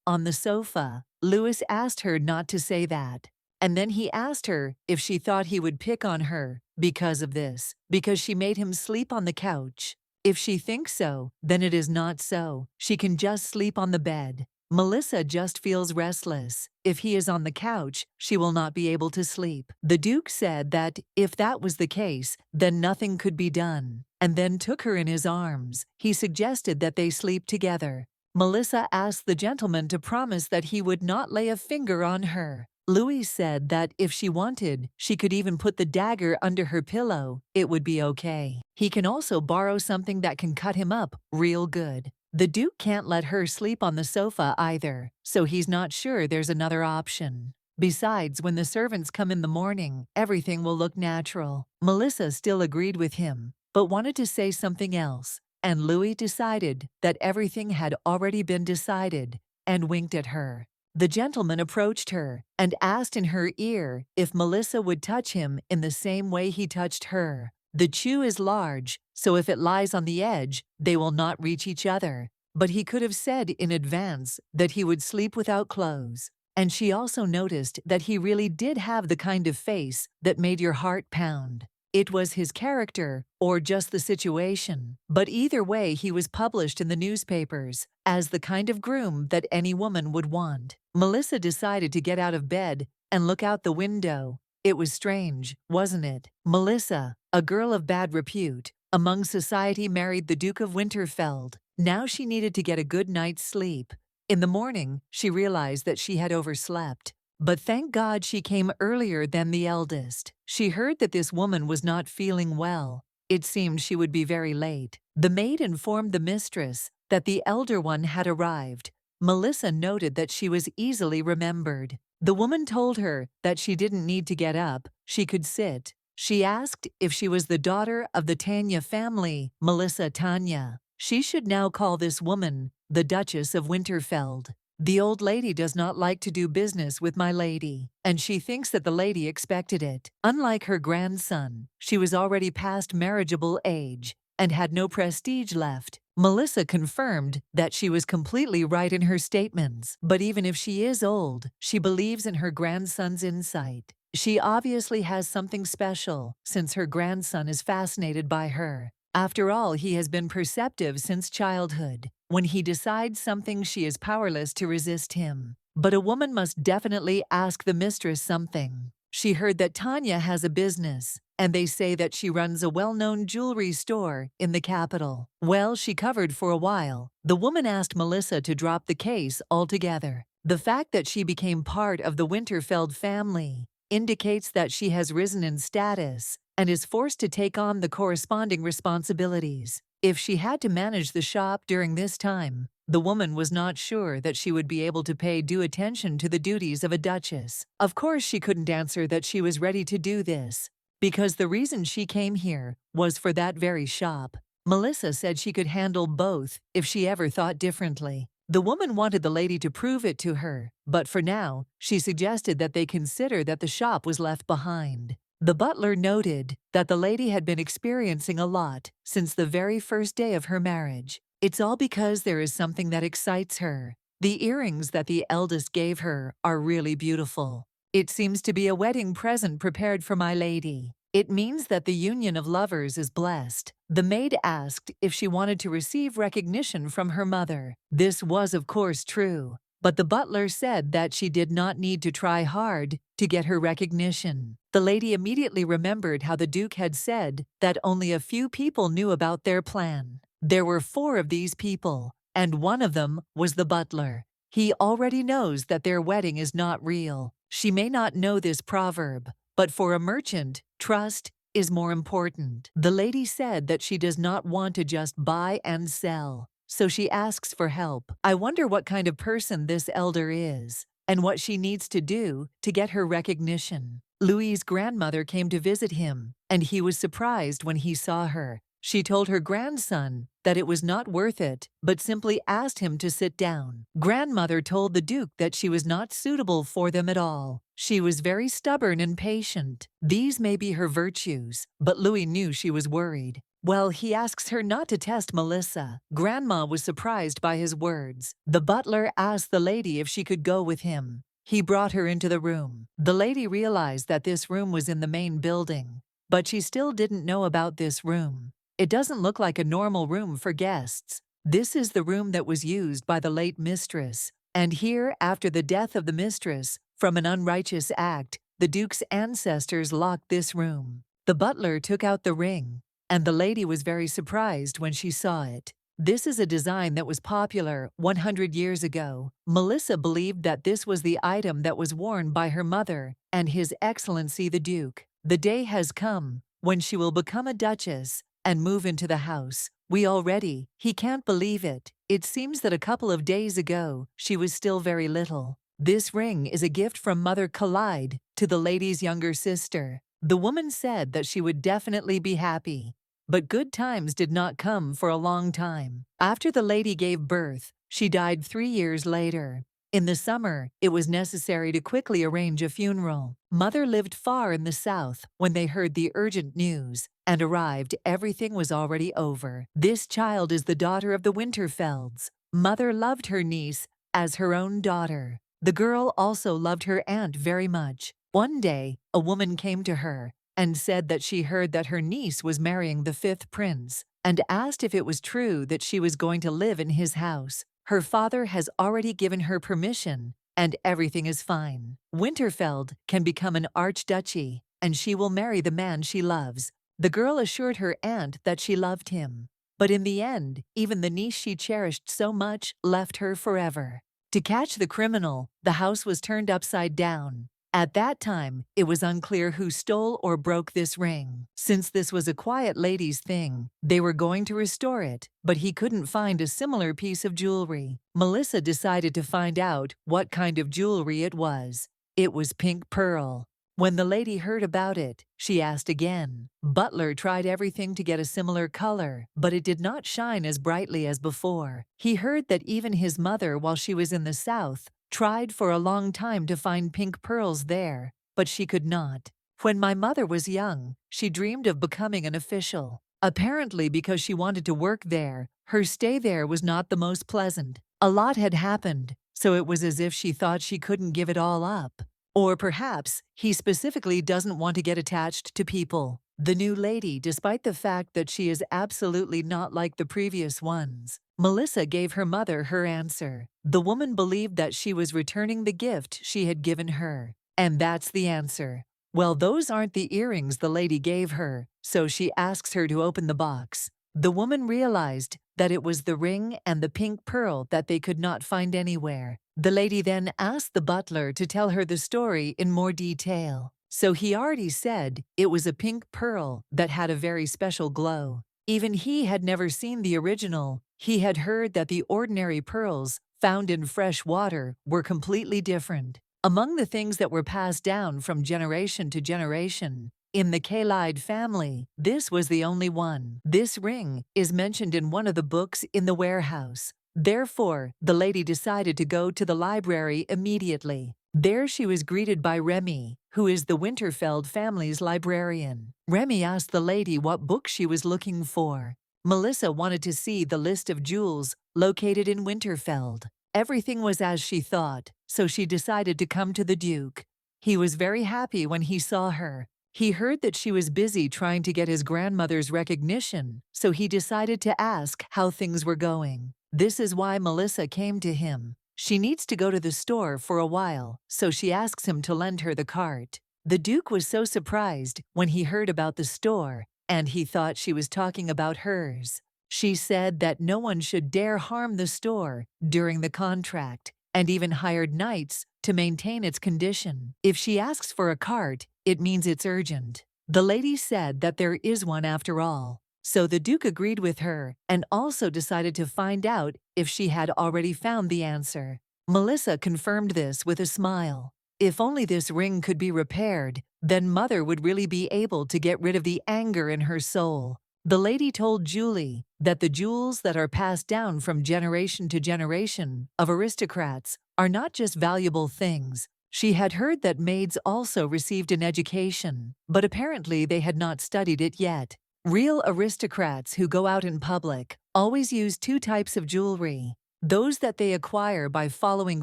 on the sofa. Louis asked her not to say that, and then he asked her if she thought he would pick on her because of this, because she made him sleep on the couch. If she thinks so, then it is not so. She can just sleep on the bed. Melissa just feels restless. If he is on the couch, she will not be able to sleep. The Duke said that if that was the case, then nothing could be done, and then took her in his arms. He suggested that they sleep together. Melissa asked the gentleman to promise that he would not lay a finger on her. Louis said that if she wanted, she could even put the dagger under her pillow. It would be okay. He can also borrow something that can cut him up real good. The Duke can't let her sleep on the sofa either, so he's not sure there's another option. Besides, when the servants come in the morning, everything will look natural. Melissa still agreed with him, but wanted to say something else, and Louis decided that everything had already been decided, and winked at her. The gentleman approached her and asked in her ear if Melissa would touch him in the same way he touched her. The chew is large, so if it lies on the edge, they will not reach each other. But he could have said in advance that he would sleep without clothes. And she also noticed that he really did have the kind of face that made your heart pound. It was his character or just the situation. But either way, he was published in the newspapers as the kind of groom that any woman would want. Melissa decided to get out of bed and look out the window. It was strange, wasn't it? Melissa, a girl of bad repute among society, married the Duke of Winterfeld. Now she needed to get a good night's sleep. In the morning, she realized that she had overslept. But thank God she came earlier than the eldest. She heard that this woman was not feeling well. It seemed she would be very late. The maid informed the mistress that the elder one had arrived. Melissa noted that she was easily remembered. The woman told her that she didn't need to get up, she could sit. She asked if she was the daughter of the Tanya family, Melissa Tanya. She should now call this woman the Duchess of Winterfeld. The old lady does not like to do business with my lady, and she thinks that the lady expected it. Unlike her grandson, she was already past marriageable age and had no prestige left. Melissa confirmed that she was completely right in her statements. But even if she is old, she believes in her grandson's insight. She obviously has something special, since her grandson is fascinated by her. After all, he has been perceptive since childhood. When he decides something, she is powerless to resist him. But a woman must definitely ask the mistress something. She heard that Tanya has a business, and they say that she runs a well-known jewelry store in the capital. Well, she covered for a while. The woman asked Melissa to drop the case altogether. The fact that she became part of the Winterfeld family indicates that she has risen in status and is forced to take on the corresponding responsibilities. If she had to manage the shop during this time, the woman was not sure that she would be able to pay due attention to the duties of a duchess. Of course, she couldn't answer that she was ready to do this, because the reason she came here was for that very shop. Melissa said she could handle both if she ever thought differently. The woman wanted the lady to prove it to her, but for now, she suggested that they consider that the shop was left behind. The butler noted that the lady had been experiencing a lot since the very first day of her marriage. It's all because there is something that excites her. The earrings that the eldest gave her are really beautiful. It seems to be a wedding present prepared for my lady. It means that the union of lovers is blessed. The maid asked if she wanted to receive recognition from her mother. This was, of course, true. But the butler said that she did not need to try hard to get her recognition. The lady immediately remembered how the Duke had said that only a few people knew about their plan. There were 4 of these people, and one of them was the butler. He already knows that their wedding is not real. She may not know this proverb, but for a merchant, trust is more important. The lady said that she does not want to just buy and sell, so she asks for help. I wonder what kind of person this elder is, and what she needs to do to get her recognition. Louis's grandmother came to visit him, and he was surprised when he saw her. She told her grandson that it was not worth it, but simply asked him to sit down. Grandmother told the Duke that she was not suitable for them at all. She was very stubborn and patient. These may be her virtues, but Louis knew she was worried. Well, he asks her not to test Melissa. Grandma was surprised by his words. The butler asked the lady if she could go with him. He brought her into the room. The lady realized that this room was in the main building, but she still didn't know about this room. It doesn't look like a normal room for guests. This is the room that was used by the late mistress. And here, after the death of the mistress, from an unrighteous act, the Duke's ancestors locked this room. The butler took out the ring, and the lady was very surprised when she saw it. This is a design that was popular 100 years ago. Melissa believed that this was the item that was worn by her mother and His Excellency the Duke. The day has come when she will become a duchess and move into the house. He can't believe it. It seems that a couple of days ago, she was still very little. This ring is a gift from Mother Collide to the lady's younger sister. The woman said that she would definitely be happy. But good times did not come for a long time. After the lady gave birth, she died 3 years later. In the summer, it was necessary to quickly arrange a funeral. Mother lived far in the south when they heard the urgent news, and arrived, everything was already over. This child is the daughter of the Winterfelds. Mother loved her niece as her own daughter. The girl also loved her aunt very much. One day, a woman came to her and said that she heard that her niece was marrying the 5th prince, and asked if it was true that she was going to live in his house. Her father has already given her permission, and everything is fine. Winterfeld can become an archduchy, and she will marry the man she loves. The girl assured her aunt that she loved him. But in the end, even the niece she cherished so much left her forever. To catch the criminal, the house was turned upside down. At that time, it was unclear who stole or broke this ring. Since this was a quiet lady's thing, they were going to restore it, but he couldn't find a similar piece of jewelry. Melissa decided to find out what kind of jewelry it was. It was pink pearl. When the lady heard about it, she asked again. Butler tried everything to get a similar color, but it did not shine as brightly as before. He heard that even his mother, while she was in the south, tried for a long time to find pink pearls there, but she could not. When my mother was young, she dreamed of becoming an official. Apparently, because she wanted to work there, her stay there was not the most pleasant. A lot had happened, so it was as if she thought she couldn't give it all up. Or perhaps he specifically doesn't want to get attached to people. The new lady, despite the fact that she is absolutely not like the previous ones, Melissa gave her mother her answer. The woman believed that she was returning the gift she had given her. And that's the answer. Well, those aren't the earrings the lady gave her, so she asks her to open the box. The woman realized that it was the ring and the pink pearl that they could not find anywhere. The lady then asked the butler to tell her the story in more detail. So he already said it was a pink pearl that had a very special glow. Even he had never seen the original. He had heard that the ordinary pearls found in fresh water were completely different. Among the things that were passed down from generation to generation, in the Kalide family, this was the only one. This ring is mentioned in one of the books in the warehouse. Therefore, the lady decided to go to the library immediately. There she was greeted by Remy, who is the Winterfeld family's librarian. Remy asked the lady what book she was looking for. Melissa wanted to see the list of jewels located in Winterfeld. Everything was as she thought, so she decided to come to the Duke. He was very happy when he saw her. He heard that she was busy trying to get his grandmother's recognition, so he decided to ask how things were going. This is why Melissa came to him. She needs to go to the store for a while, so she asks him to lend her the cart. The Duke was so surprised when he heard about the store, and he thought she was talking about hers. She said that no one should dare harm the store during the contract, and even hired knights to maintain its condition. If she asks for a cart, it means it's urgent. The lady said that there is one after all. So the Duke agreed with her and also decided to find out if she had already found the answer. Melissa confirmed this with a smile. If only this ring could be repaired, then Mother would really be able to get rid of the anger in her soul. The lady told Julie that the jewels that are passed down from generation to generation of aristocrats are not just valuable things. She had heard that maids also received an education, but apparently they had not studied it yet. Real aristocrats who go out in public always use two types of jewelry: those that they acquire by following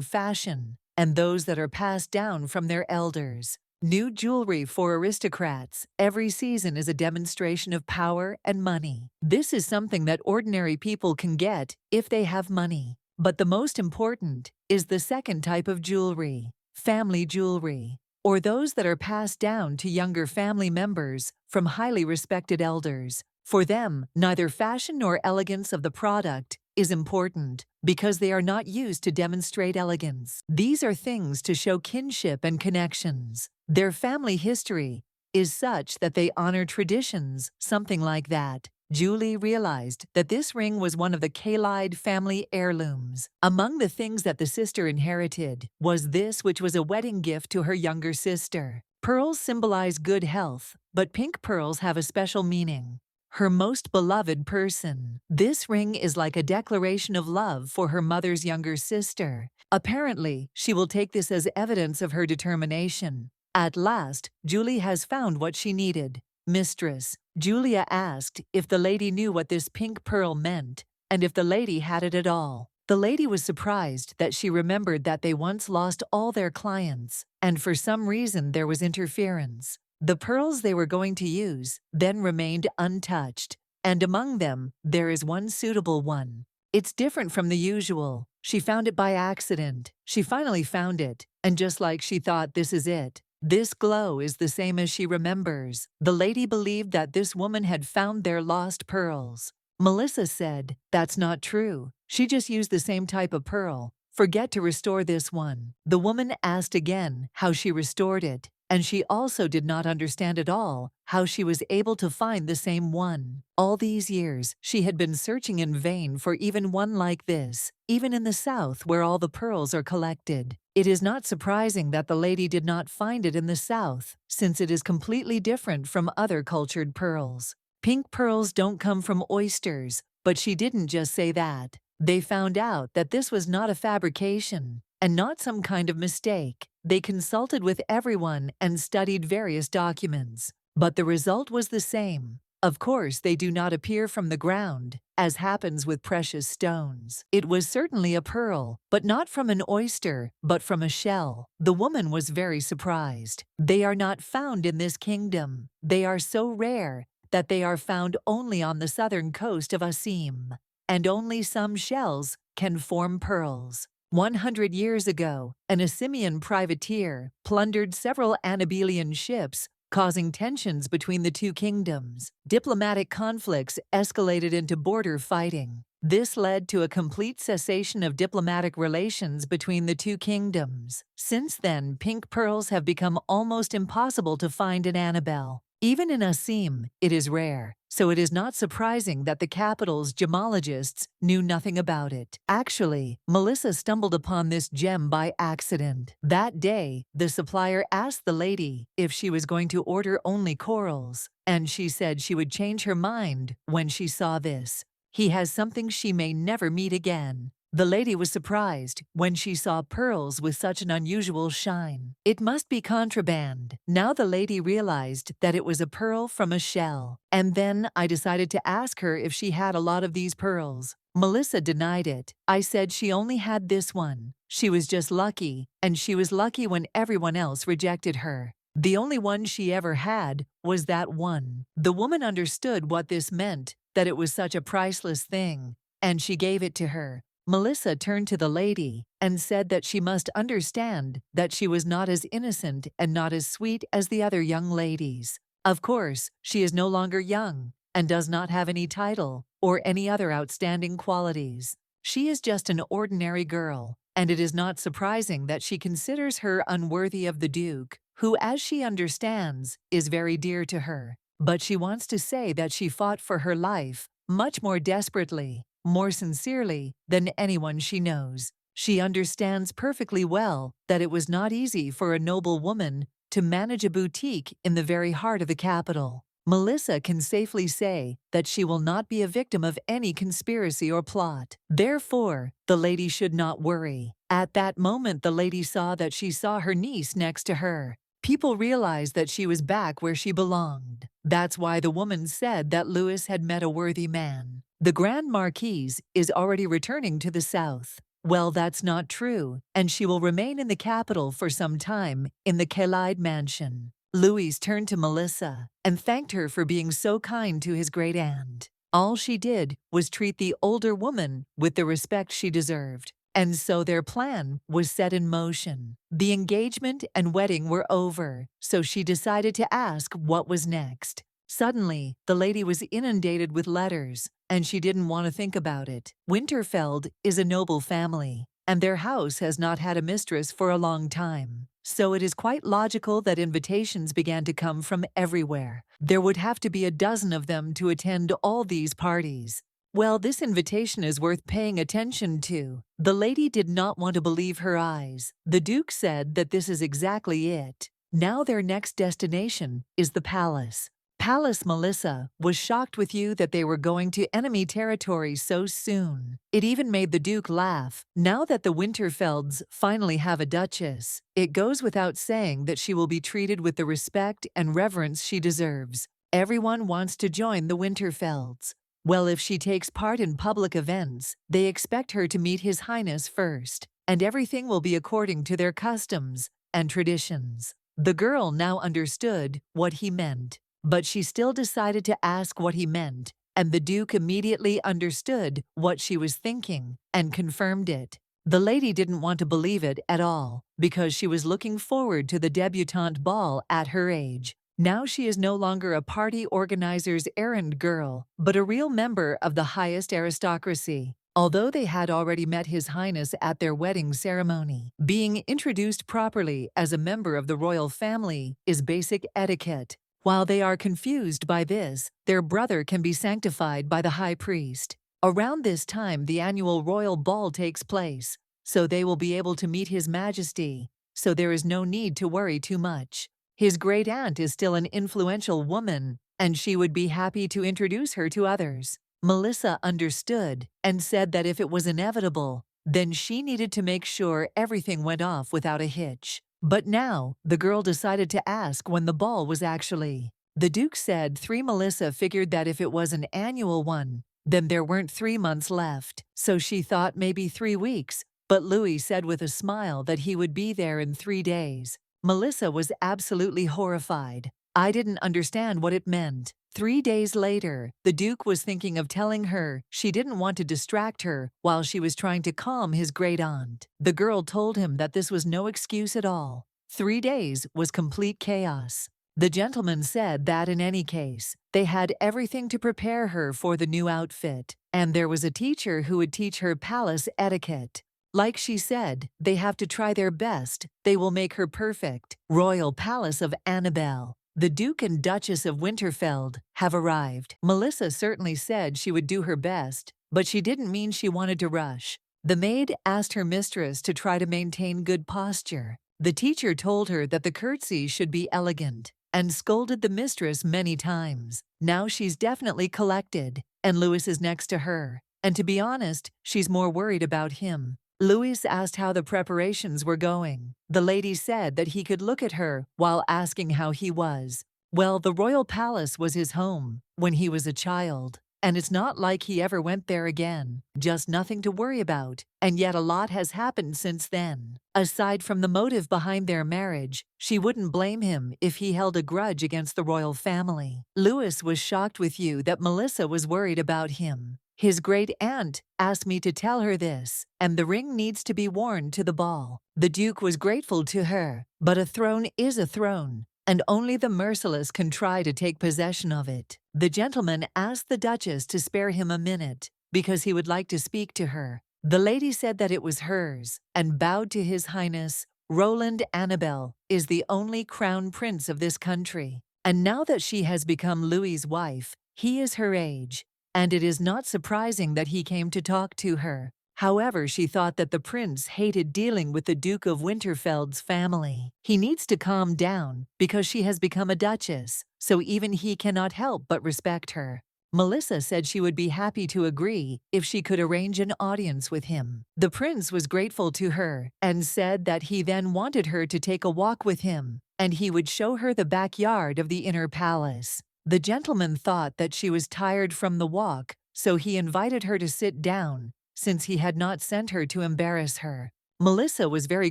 fashion, and those that are passed down from their elders. New jewelry for aristocrats every season is a demonstration of power and money. This is something that ordinary people can get if they have money. But the most important is the second type of jewelry, family jewelry, or those that are passed down to younger family members from highly respected elders. For them, neither fashion nor elegance of the product is important because they are not used to demonstrate elegance. These are things to show kinship and connections. Their family history is such that they honor traditions, something like that. Julie realized that this ring was one of the Kalide family heirlooms. Among the things that the sister inherited was this, which was a wedding gift to her younger sister. Pearls symbolize good health, but pink pearls have a special meaning. Her most beloved person. This ring is like a declaration of love for her mother's younger sister. Apparently, she will take this as evidence of her determination. At last, Julie has found what she needed. Mistress, Julia asked if the lady knew what this pink pearl meant, and if the lady had it at all. The lady was surprised that she remembered that they once lost all their clients, and for some reason there was interference. The pearls they were going to use then remained untouched, and among them there is one suitable one. It's different from the usual. She found it by accident. She finally found it, and just like she thought, this is it. This glow is the same as she remembers. The lady believed that this woman had found their lost pearls. Melissa said, "That's not true. She just used the same type of pearl. Forget to restore this one." The woman asked again how she restored it, and she also did not understand at all how she was able to find the same one. All these years, she had been searching in vain for even one like this, even in the South where all the pearls are collected. It is not surprising that the lady did not find it in the South, since it is completely different from other cultured pearls. Pink pearls don't come from oysters, but she didn't just say that. They found out that this was not a fabrication, and not some kind of mistake. They consulted with everyone and studied various documents, but the result was the same. Of course, they do not appear from the ground, as happens with precious stones. It was certainly a pearl, but not from an oyster, but from a shell. The woman was very surprised. They are not found in this kingdom. They are so rare that they are found only on the southern coast of Asim. and only some shells can form pearls. 100 years ago, an Assyrian privateer plundered several Annabelian ships, causing tensions between the two kingdoms. Diplomatic conflicts escalated into border fighting. This led to a complete cessation of diplomatic relations between the two kingdoms. Since then, pink pearls have become almost impossible to find in Annabelle. Even in Asim, it is rare, so it is not surprising that the capital's gemologists knew nothing about it. Actually, Melissa stumbled upon this gem by accident. That day, the supplier asked the lady if she was going to order only corals, and she said she would change her mind when she saw this. He has something she may never meet again. The lady was surprised when she saw pearls with such an unusual shine. It must be contraband. Now the lady realized that it was a pearl from a shell. And then I decided to ask her if she had a lot of these pearls. Melissa denied it. I said she only had this one. She was just lucky, and she was lucky when everyone else rejected her. The only one she ever had was that one. The woman understood what this meant, that it was such a priceless thing, and she gave it to her. Melissa turned to the lady and said that she must understand that she was not as innocent and not as sweet as the other young ladies. Of course, she is no longer young and does not have any title or any other outstanding qualities. She is just an ordinary girl, and it is not surprising that she considers her unworthy of the Duke, who, as she understands, is very dear to her. But she wants to say that she fought for her life much more desperately, more sincerely than anyone she knows. She understands perfectly well that it was not easy for a noble woman to manage a boutique in the very heart of the capital. Melissa can safely say that she will not be a victim of any conspiracy or plot. Therefore, the lady should not worry. At that moment, the lady saw that she saw her niece next to her. People realized that she was back where she belonged. That's why the woman said that Louis had met a worthy man. The Grand Marquise is already returning to the south. Well, that's not true, and she will remain in the capital for some time in the Khalid mansion. Louis turned to Melissa and thanked her for being so kind to his great aunt. All she did was treat the older woman with the respect she deserved. And so their plan was set in motion. The engagement and wedding were over, so she decided to ask what was next. Suddenly, the lady was inundated with letters, and she didn't want to think about it. Winterfeld is a noble family, and their house has not had a mistress for a long time. So it is quite logical that invitations began to come from everywhere. There would have to be a dozen of them to attend all these parties. Well, this invitation is worth paying attention to. The lady did not want to believe her eyes. The Duke said that this is exactly it. Now their next destination is the palace. Palace Melissa was shocked with you that they were going to enemy territory so soon. It even made the Duke laugh. Now that the Winterfelds finally have a duchess, it goes without saying that she will be treated with the respect and reverence she deserves. Everyone wants to join the Winterfelds. Well, if she takes part in public events, they expect her to meet His Highness first, and everything will be according to their customs and traditions. The girl now understood what he meant, but she still decided to ask what he meant, and the Duke immediately understood what she was thinking and confirmed it. The lady didn't want to believe it at all, because she was looking forward to the debutante ball at her age. Now she is no longer a party organizer's errand girl, but a real member of the highest aristocracy. Although they had already met His Highness at their wedding ceremony, being introduced properly as a member of the royal family is basic etiquette. While they are confused by this, their brother can be sanctified by the high priest. Around this time, the annual royal ball takes place, so they will be able to meet His Majesty, so there is no need to worry too much. His great aunt is still an influential woman, and she would be happy to introduce her to others. Melissa understood and said that if it was inevitable, then she needed to make sure everything went off without a hitch. But now, the girl decided to ask when the ball was actually. The Duke said Melissa figured that if it was an annual one, then there weren't 3 months left, so she thought maybe 3 weeks, but Louis said with a smile that he would be there in 3 days. Melissa was absolutely horrified. I didn't understand what it meant. 3 days later, the Duke was thinking of telling her she didn't want to distract her while she was trying to calm his great-aunt. The girl told him that this was no excuse at all. 3 days was complete chaos. The gentleman said that in any case, they had everything to prepare her for the new outfit, and there was a teacher who would teach her palace etiquette. Like she said, they have to try their best, they will make her perfect. Royal Palace of Annabelle. The Duke and Duchess of Winterfeld have arrived. Melissa certainly said she would do her best, but she didn't mean she wanted to rush. The maid asked her mistress to try to maintain good posture. The teacher told her that the curtsy should be elegant, and scolded the mistress many times. Now she's definitely collected, and Louis is next to her. And to be honest, she's more worried about him. Louis asked how the preparations were going. The lady said that he could look at her while asking how he was. Well, the royal palace was his home when he was a child, and it's not like he ever went there again. Just nothing to worry about, and yet a lot has happened since then. Aside from the motive behind their marriage, she wouldn't blame him if he held a grudge against the royal family. Louis was shocked with you that Melissa was worried about him. His great-aunt asked me to tell her this, and the ring needs to be worn to the ball. The Duke was grateful to her, but a throne is a throne, and only the merciless can try to take possession of it. The gentleman asked the Duchess to spare him a minute, because he would like to speak to her. The lady said that it was hers, and bowed to His Highness. Roland Annabelle is the only crown prince of this country, and now that she has become Louis's wife, he is her age, and it is not surprising that he came to talk to her. However, she thought that the prince hated dealing with the Duke of Winterfeld's family. He needs to calm down because she has become a duchess, so even he cannot help but respect her. Melissa said she would be happy to agree if she could arrange an audience with him. The prince was grateful to her and said that he then wanted her to take a walk with him, and he would show her the backyard of the inner palace. The gentleman thought that she was tired from the walk, so he invited her to sit down, since he had not sent her to embarrass her. Melissa was very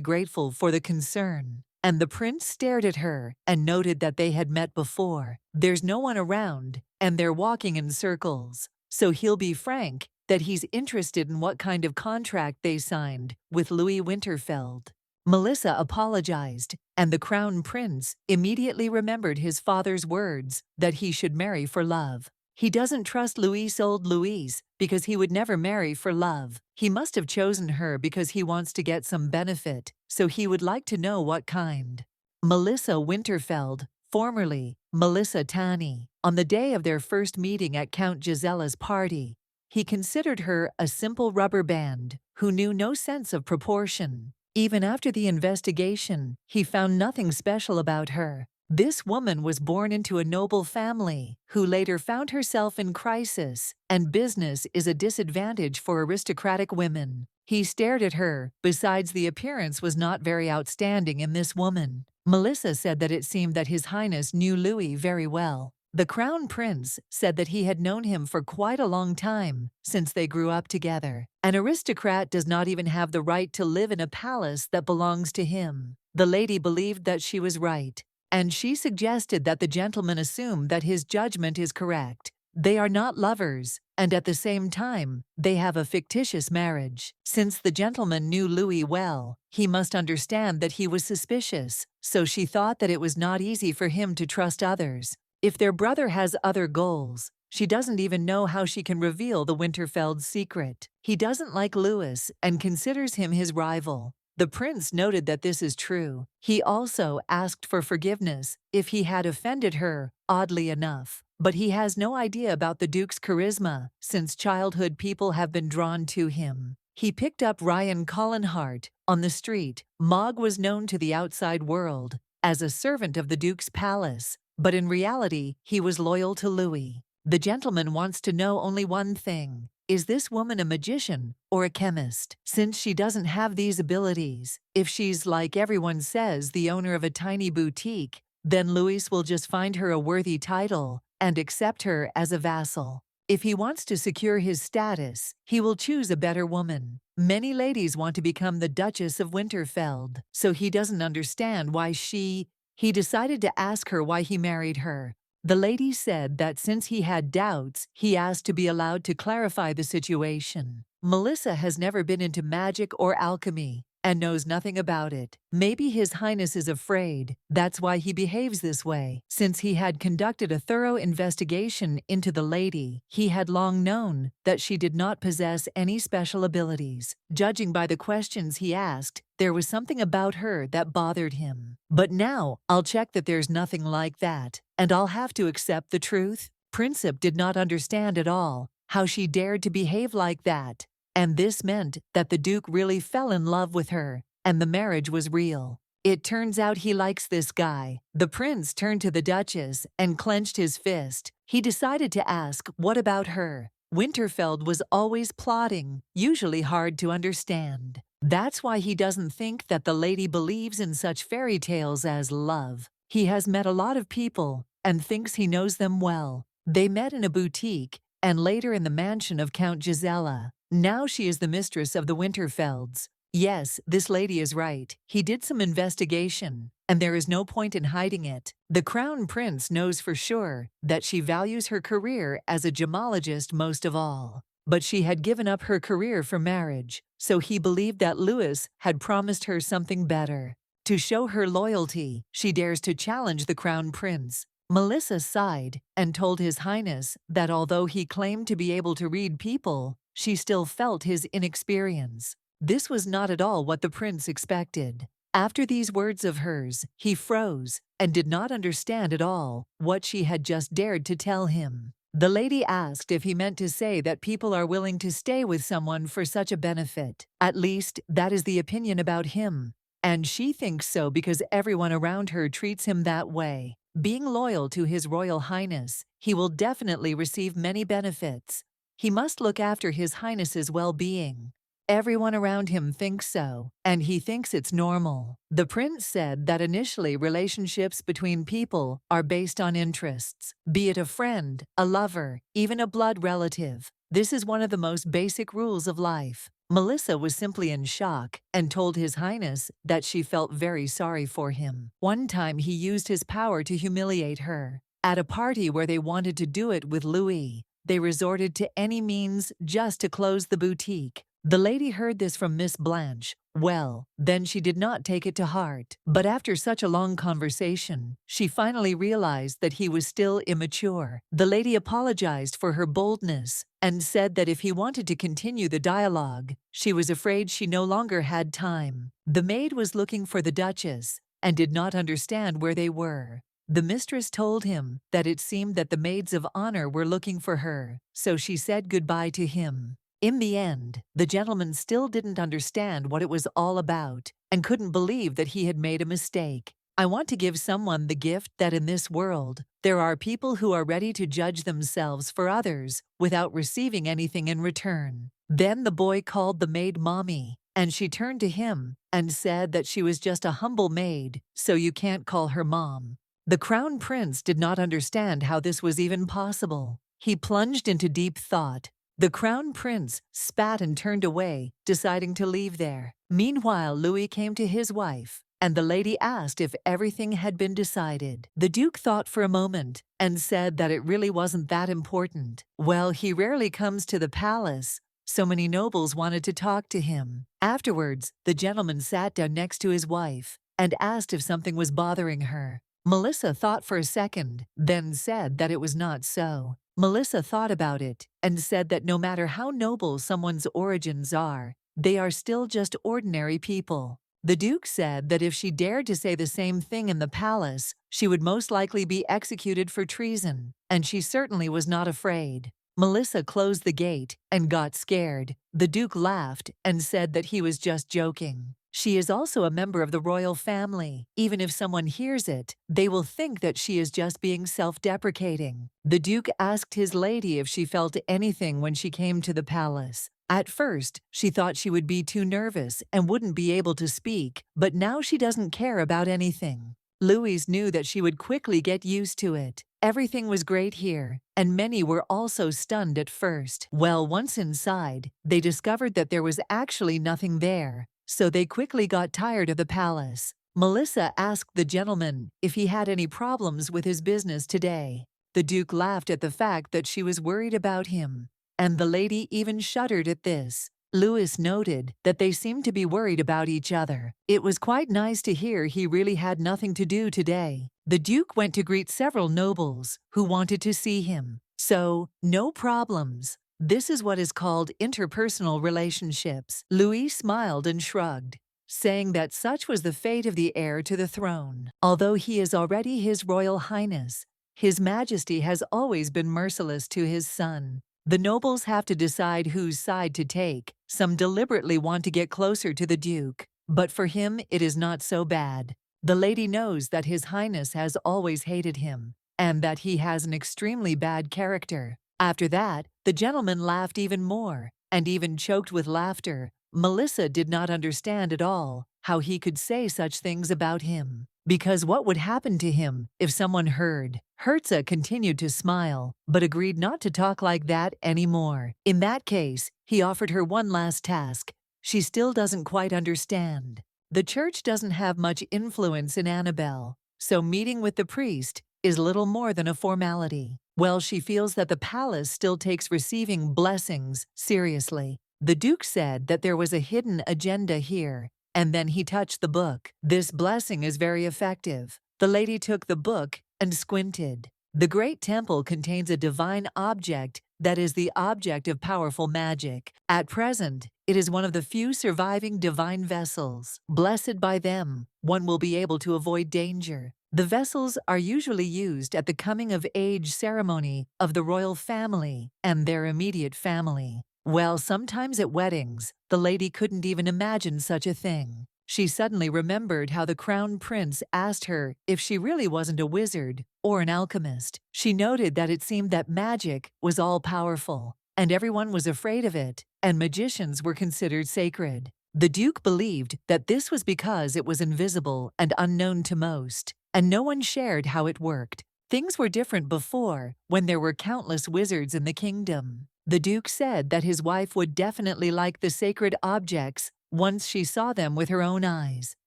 grateful for the concern, and the prince stared at her and noted that they had met before. There's no one around, and they're walking in circles, so he'll be frank that he's interested in what kind of contract they signed with Louis Winterfeld. Melissa apologized, and the crown prince immediately remembered his father's words that he should marry for love. He doesn't trust old Louise because he would never marry for love. He must have chosen her because he wants to get some benefit, so he would like to know what kind. Melissa Winterfeld, formerly Melissa Tani, on the day of their first meeting at Count Gisella's party, he considered her a simple rubber band who knew no sense of proportion. Even after the investigation, he found nothing special about her. This woman was born into a noble family, who later found herself in crisis, and business is a disadvantage for aristocratic women. He stared at her. Besides, the appearance was not very outstanding in this woman. Melissa said that it seemed that His Highness knew Louis very well. The Crown Prince said that he had known him for quite a long time, since they grew up together. An aristocrat does not even have the right to live in a palace that belongs to him. The lady believed that she was right, and she suggested that the gentleman assume that his judgment is correct. They are not lovers, and at the same time, they have a fictitious marriage. Since the gentleman knew Louis well, he must understand that he was suspicious, so she thought that it was not easy for him to trust others. If their brother has other goals, she doesn't even know how she can reveal the Winterfeld's secret. He doesn't like Louis and considers him his rival. The prince noted that this is true. He also asked for forgiveness if he had offended her, oddly enough. But he has no idea about the Duke's charisma, since childhood people have been drawn to him. He picked up Ryan Collinhart on the street. Mog was known to the outside world as a servant of the Duke's palace, but in reality, he was loyal to Louis. The gentleman wants to know only one thing. Is this woman a magician or a chemist? Since she doesn't have these abilities, if she's, like everyone says, the owner of a tiny boutique, then Louis will just find her a worthy title and accept her as a vassal. If he wants to secure his status, he will choose a better woman. Many ladies want to become the Duchess of Winterfeld, so he doesn't understand why he decided to ask her why he married her. The lady said that since he had doubts, he asked to be allowed to clarify the situation. Melissa has never been into magic or alchemy and knows nothing about it. Maybe His Highness is afraid. That's why he behaves this way. Since he had conducted a thorough investigation into the lady, he had long known that she did not possess any special abilities. Judging by the questions he asked, there was something about her that bothered him. But now, I'll check that there's nothing like that, and I'll have to accept the truth. Princip did not understand at all how she dared to behave like that. And this meant that the Duke really fell in love with her, and the marriage was real. It turns out he likes this guy. The prince turned to the Duchess and clenched his fist. He decided to ask, what about her? Winterfeld was always plotting, usually hard to understand. That's why he doesn't think that the lady believes in such fairy tales as love. He has met a lot of people and thinks he knows them well. They met in a boutique and later in the mansion of Count Gisela. Now she is the mistress of the Winterfelds. Yes, this lady is right. He did some investigation, and there is no point in hiding it. The Crown Prince knows for sure that she values her career as a gemologist most of all. But she had given up her career for marriage, so he believed that Louis had promised her something better. To show her loyalty, she dares to challenge the Crown Prince. Melissa sighed and told His Highness that although he claimed to be able to read people, she still felt his inexperience. This was not at all what the prince expected. After these words of hers, he froze and did not understand at all what she had just dared to tell him. The lady asked if he meant to say that people are willing to stay with someone for such a benefit. At least, that is the opinion about him. And she thinks so because everyone around her treats him that way. Being loyal to His Royal Highness, he will definitely receive many benefits. He must look after His Highness's well-being. Everyone around him thinks so, and he thinks it's normal. The prince said that initially relationships between people are based on interests, be it a friend, a lover, even a blood relative. This is one of the most basic rules of life. Melissa was simply in shock and told His Highness that she felt very sorry for him. One time he used his power to humiliate her. At a party where they wanted to do it with Louis, they resorted to any means just to close the boutique. The lady heard this from Miss Blanche. Well, then she did not take it to heart. But after such a long conversation, she finally realized that he was still immature. The lady apologized for her boldness and said that if he wanted to continue the dialogue, she was afraid she no longer had time. The maid was looking for the Duchess and did not understand where they were. The mistress told him that it seemed that the maids of honor were looking for her, so she said goodbye to him. In the end, the gentleman still didn't understand what it was all about and couldn't believe that he had made a mistake. I want to give someone the gift that in this world, there are people who are ready to judge themselves for others without receiving anything in return. Then the boy called the maid Mommy, and she turned to him and said that she was just a humble maid, so you can't call her Mom. The Crown Prince did not understand how this was even possible. He plunged into deep thought. The Crown Prince spat and turned away, deciding to leave there. Meanwhile, Louis came to his wife, and the lady asked if everything had been decided. The Duke thought for a moment and said that it really wasn't that important. Well, he rarely comes to the palace. So many nobles wanted to talk to him. Afterwards, the gentleman sat down next to his wife and asked if something was bothering her. Melissa thought for a second, then said that it was not so. Melissa thought about it and said that no matter how noble someone's origins are, they are still just ordinary people. The Duke said that if she dared to say the same thing in the palace, she would most likely be executed for treason, and she certainly was not afraid. Melissa closed the gate and got scared. The Duke laughed and said that he was just joking. She is also a member of the royal family. Even if someone hears it, they will think that she is just being self-deprecating. The Duke asked his lady if she felt anything when she came to the palace. At first, she thought she would be too nervous and wouldn't be able to speak, but now she doesn't care about anything. Louise knew that she would quickly get used to it. Everything was great here, and many were also stunned at first. Well, once inside, they discovered that there was actually nothing there. So they quickly got tired of the palace. Melissa asked the gentleman if he had any problems with his business today. The Duke laughed at the fact that she was worried about him, and the lady even shuddered at this. Louis noted that they seemed to be worried about each other. It was quite nice to hear he really had nothing to do today. The Duke went to greet several nobles who wanted to see him. So, no problems. This is what is called interpersonal relationships. Louis smiled and shrugged, saying that such was the fate of the heir to the throne. Although he is already His Royal Highness, His Majesty has always been merciless to his son. The nobles have to decide whose side to take. Some deliberately want to get closer to the Duke, but for him it is not so bad. The lady knows that His Highness has always hated him, and that he has an extremely bad character. After that, the gentleman laughed even more, and even choked with laughter. Melissa did not understand at all how he could say such things about him, because what would happen to him if someone heard? Hertza continued to smile, but agreed not to talk like that anymore. In that case, he offered her one last task. She still doesn't quite understand. The church doesn't have much influence in Annabelle, so meeting with the priest is little more than a formality. Well, she feels that the palace still takes receiving blessings seriously. The Duke said that there was a hidden agenda here, and then he touched the book. This blessing is very effective. The lady took the book and squinted. The great temple contains a divine object that is the object of powerful magic. At present, it is one of the few surviving divine vessels. Blessed by them, one will be able to avoid danger. The vessels are usually used at the coming-of-age ceremony of the royal family and their immediate family. Well, sometimes at weddings, the lady couldn't even imagine such a thing. She suddenly remembered how the crown prince asked her if she really wasn't a wizard or an alchemist. She noted that it seemed that magic was all-powerful, and everyone was afraid of it, and magicians were considered sacred. The Duke believed that this was because it was invisible and unknown to most, and no one shared how it worked. Things were different before, when there were countless wizards in the kingdom. The Duke said that his wife would definitely like the sacred objects once she saw them with her own eyes.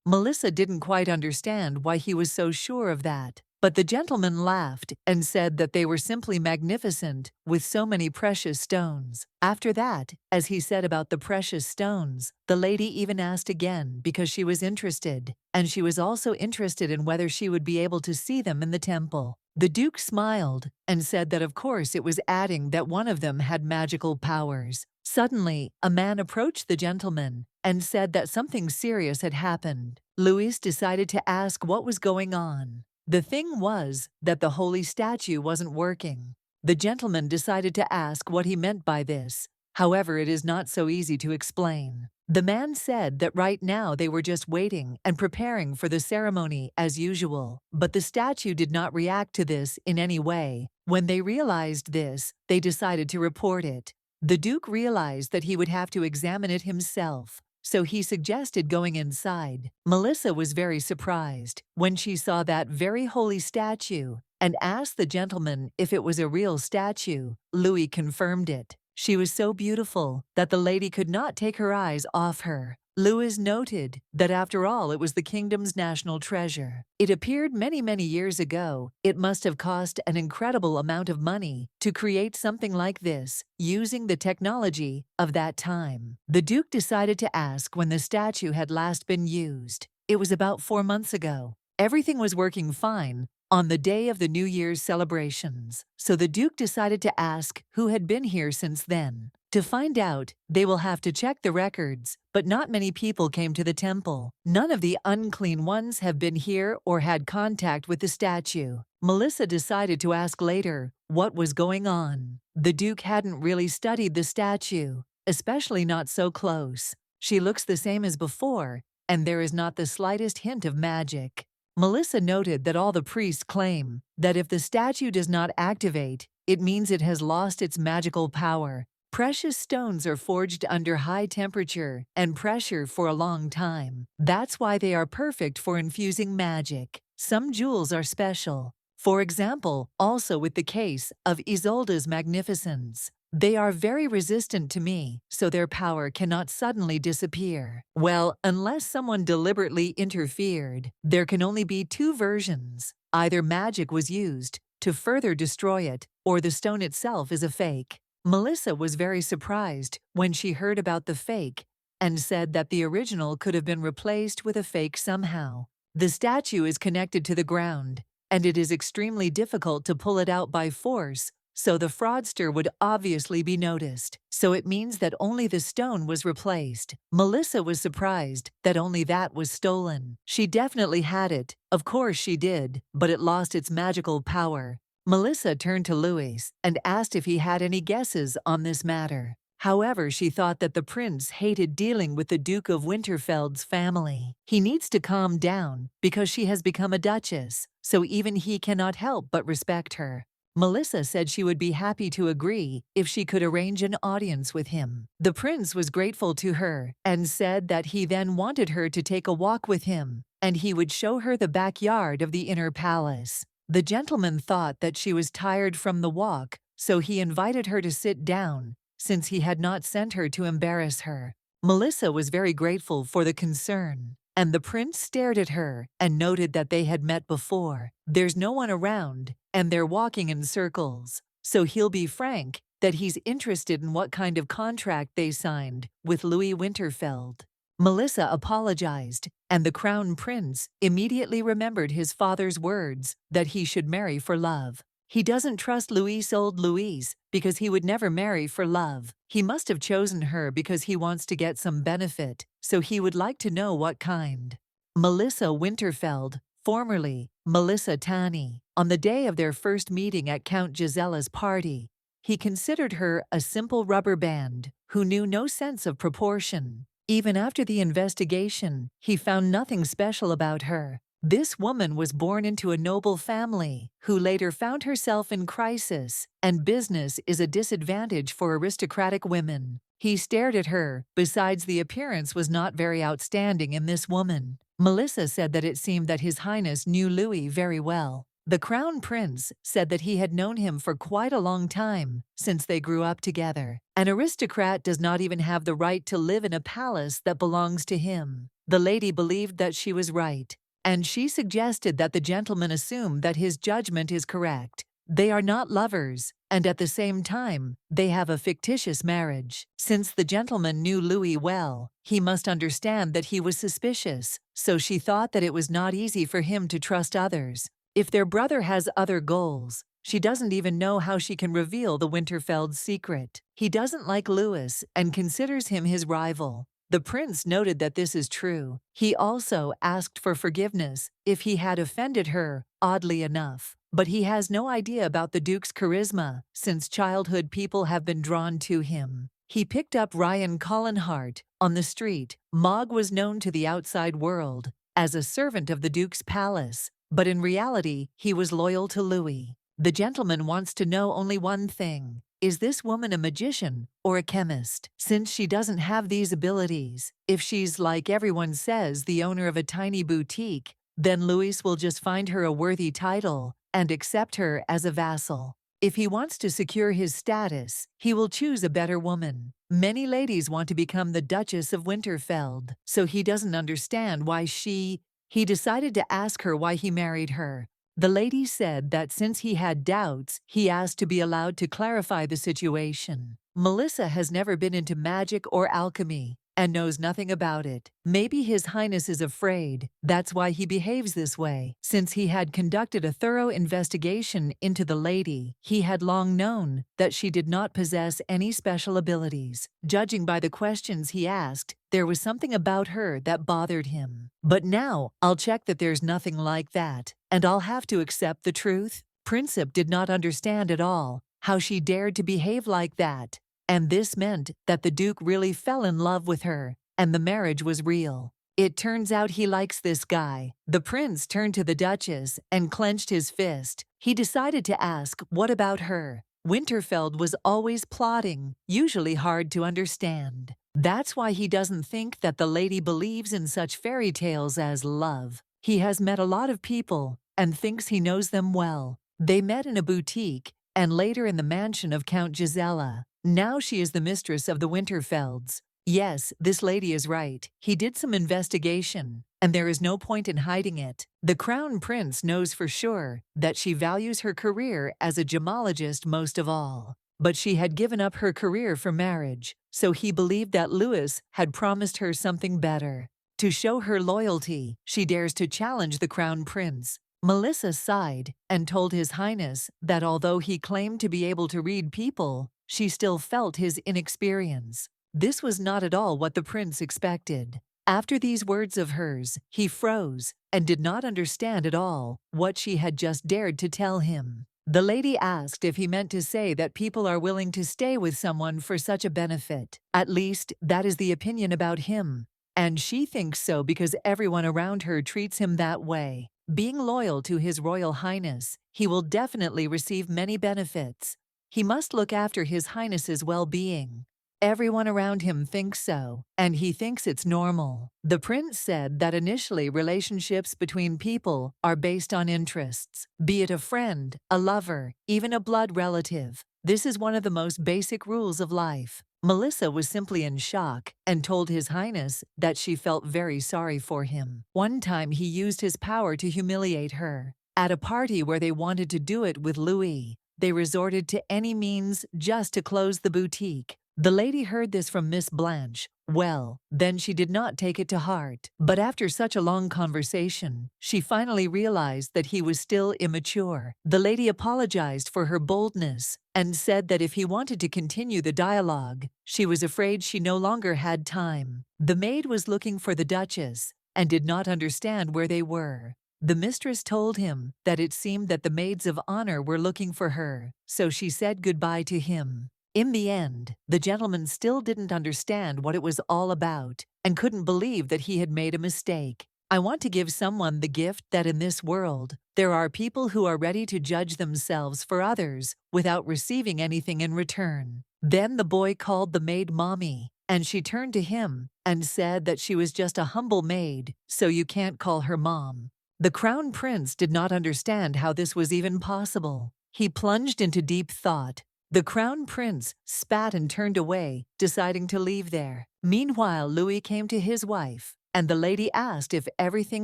Melissa didn't quite understand why he was so sure of that, but the gentleman laughed and said that they were simply magnificent with so many precious stones. After that, as he said about the precious stones, the lady even asked again because she was interested, and she was also interested in whether she would be able to see them in the temple. The Duke smiled and said that of course it was adding that one of them had magical powers. Suddenly, a man approached the gentleman and said that something serious had happened. Louis decided to ask what was going on. The thing was that the holy statue wasn't working. The gentleman decided to ask what he meant by this. However, it is not so easy to explain. The man said that right now they were just waiting and preparing for the ceremony as usual, but the statue did not react to this in any way. When they realized this, they decided to report it. The Duke realized that he would have to examine it himself, so he suggested going inside. Melissa was very surprised when she saw that very holy statue and asked the gentleman if it was a real statue. Louis confirmed it. She was so beautiful that the lady could not take her eyes off her. Louis noted that after all it was the kingdom's national treasure. It appeared many years ago. It must have cost an incredible amount of money to create something like this, using the technology of that time. The Duke decided to ask when the statue had last been used. It was about 4 months ago. Everything was working fine on the day of the New Year's celebrations, so the Duke decided to ask who had been here since then. To find out, they will have to check the records, but not many people came to the temple. None of the unclean ones have been here or had contact with the statue. Melissa decided to ask later what was going on. The Duke hadn't really studied the statue, especially not so close. She looks the same as before, and there is not the slightest hint of magic. Melissa noted that all the priests claim that if the statue does not activate, it means it has lost its magical power. Precious stones are forged under high temperature and pressure for a long time. That's why they are perfect for infusing magic. Some jewels are special. For example, also with the case of Isolde's magnificence. They are very resistant to me, so their power cannot suddenly disappear. Well, unless someone deliberately interfered, there can only be two versions. Either magic was used to further destroy it, or the stone itself is a fake. Melissa was very surprised when she heard about the fake and said that the original could have been replaced with a fake somehow. The statue is connected to the ground, and it is extremely difficult to pull it out by force, so the fraudster would obviously be noticed. So it means that only the stone was replaced. Melissa was surprised that only that was stolen. She definitely had it, of course she did, but it lost its magical power. Melissa turned to Louis and asked if he had any guesses on this matter. However, she thought that the prince hated dealing with the Duke of Winterfeld's family. He needs to calm down because she has become a duchess, so even he cannot help but respect her. Melissa said she would be happy to agree if she could arrange an audience with him. The prince was grateful to her and said that he then wanted her to take a walk with him, and he would show her the backyard of the inner palace. The gentleman thought that she was tired from the walk, so he invited her to sit down, since he had not sent her to embarrass her. Melissa was very grateful for the concern, and the prince stared at her and noted that they had met before. There's no one around, and they're walking in circles, so he'll be frank that he's interested in what kind of contract they signed with Louis Winterfeld. Melissa apologized, and the crown prince immediately remembered his father's words that he should marry for love. He doesn't trust old Louise because he would never marry for love. He must have chosen her because he wants to get some benefit, so he would like to know what kind. Melissa Winterfeld, formerly Melissa Tani, on the day of their first meeting at Count Gisella's party, he considered her a simple rubber band who knew no sense of proportion. Even after the investigation, he found nothing special about her. This woman was born into a noble family, who later found herself in crisis, and business is a disadvantage for aristocratic women. He stared at her. Besides, the appearance was not very outstanding in this woman. Melissa said that it seemed that His Highness knew Louis very well. The Crown Prince said that he had known him for quite a long time, since they grew up together. An aristocrat does not even have the right to live in a palace that belongs to him. The lady believed that she was right, and she suggested that the gentleman assume that his judgment is correct. They are not lovers, and at the same time, they have a fictitious marriage. Since the gentleman knew Louis well, he must understand that he was suspicious, so she thought that it was not easy for him to trust others. If their brother has other goals, she doesn't even know how she can reveal the Winterfeld's secret. He doesn't like Louis and considers him his rival. The prince noted that this is true. He also asked for forgiveness if he had offended her, oddly enough. But he has no idea about the Duke's charisma, since childhood people have been drawn to him. He picked up Ryan Collinhart on the street. Mog was known to the outside world as a servant of the Duke's palace, but in reality, he was loyal to Louis. The gentleman wants to know only one thing. Is this woman a magician or a chemist? Since she doesn't have these abilities, if she's, like everyone says, the owner of a tiny boutique, then Louis will just find her a worthy title and accept her as a vassal. If he wants to secure his status, he will choose a better woman. Many ladies want to become the Duchess of Winterfeld, so he doesn't understand why he decided to ask her why he married her. The lady said that since he had doubts, he asked to be allowed to clarify the situation. Melissa has never been into magic or alchemy and knows nothing about it. Maybe His Highness is afraid. That's why he behaves this way. Since he had conducted a thorough investigation into the lady, he had long known that she did not possess any special abilities. Judging by the questions he asked, there was something about her that bothered him. But now, I'll check that there's nothing like that, and I'll have to accept the truth. Princip did not understand at all how she dared to behave like that. And this meant that the Duke really fell in love with her, and the marriage was real. It turns out he likes this guy. The prince turned to the Duchess and clenched his fist. He decided to ask, what about her? Winterfeld was always plotting, usually hard to understand. That's why he doesn't think that the lady believes in such fairy tales as love. He has met a lot of people and thinks he knows them well. They met in a boutique and later in the mansion of Count Gisela. Now she is the mistress of the Winterfelds. Yes, this lady is right. He did some investigation, and there is no point in hiding it. The crown prince knows for sure that she values her career as a gemologist most of all. But she had given up her career for marriage, so he believed that Louis had promised her something better. To show her loyalty, she dares to challenge the crown prince. Melissa sighed and told His Highness that although he claimed to be able to read people, she still felt his inexperience. This was not at all what the prince expected. After these words of hers, he froze and did not understand at all what she had just dared to tell him. The lady asked if he meant to say that people are willing to stay with someone for such a benefit. At least, that is the opinion about him. And she thinks so because everyone around her treats him that way. Being loyal to His Royal Highness, he will definitely receive many benefits. He must look after His Highness's well-being. Everyone around him thinks so, and he thinks it's normal. The prince said that initially relationships between people are based on interests, be it a friend, a lover, even a blood relative. This is one of the most basic rules of life. Melissa was simply in shock and told His Highness that she felt very sorry for him. One time he used his power to humiliate her. At a party where they wanted to do it with Louis, they resorted to any means just to close the boutique. The lady heard this from Miss Blanche. Well, then she did not take it to heart. But after such a long conversation, she finally realized that he was still immature. The lady apologized for her boldness and said that if he wanted to continue the dialogue, she was afraid she no longer had time. The maid was looking for the Duchess and did not understand where they were. The mistress told him that it seemed that the maids of honor were looking for her, so she said goodbye to him. In the end, the gentleman still didn't understand what it was all about and couldn't believe that he had made a mistake. I want to give someone the gift that in this world, there are people who are ready to judge themselves for others without receiving anything in return. Then the boy called the maid Mommy, and she turned to him and said that she was just a humble maid, so you can't call her Mom. The crown prince did not understand how this was even possible. He plunged into deep thought. The crown prince spat and turned away, deciding to leave there. Meanwhile, Louis came to his wife, and the lady asked if everything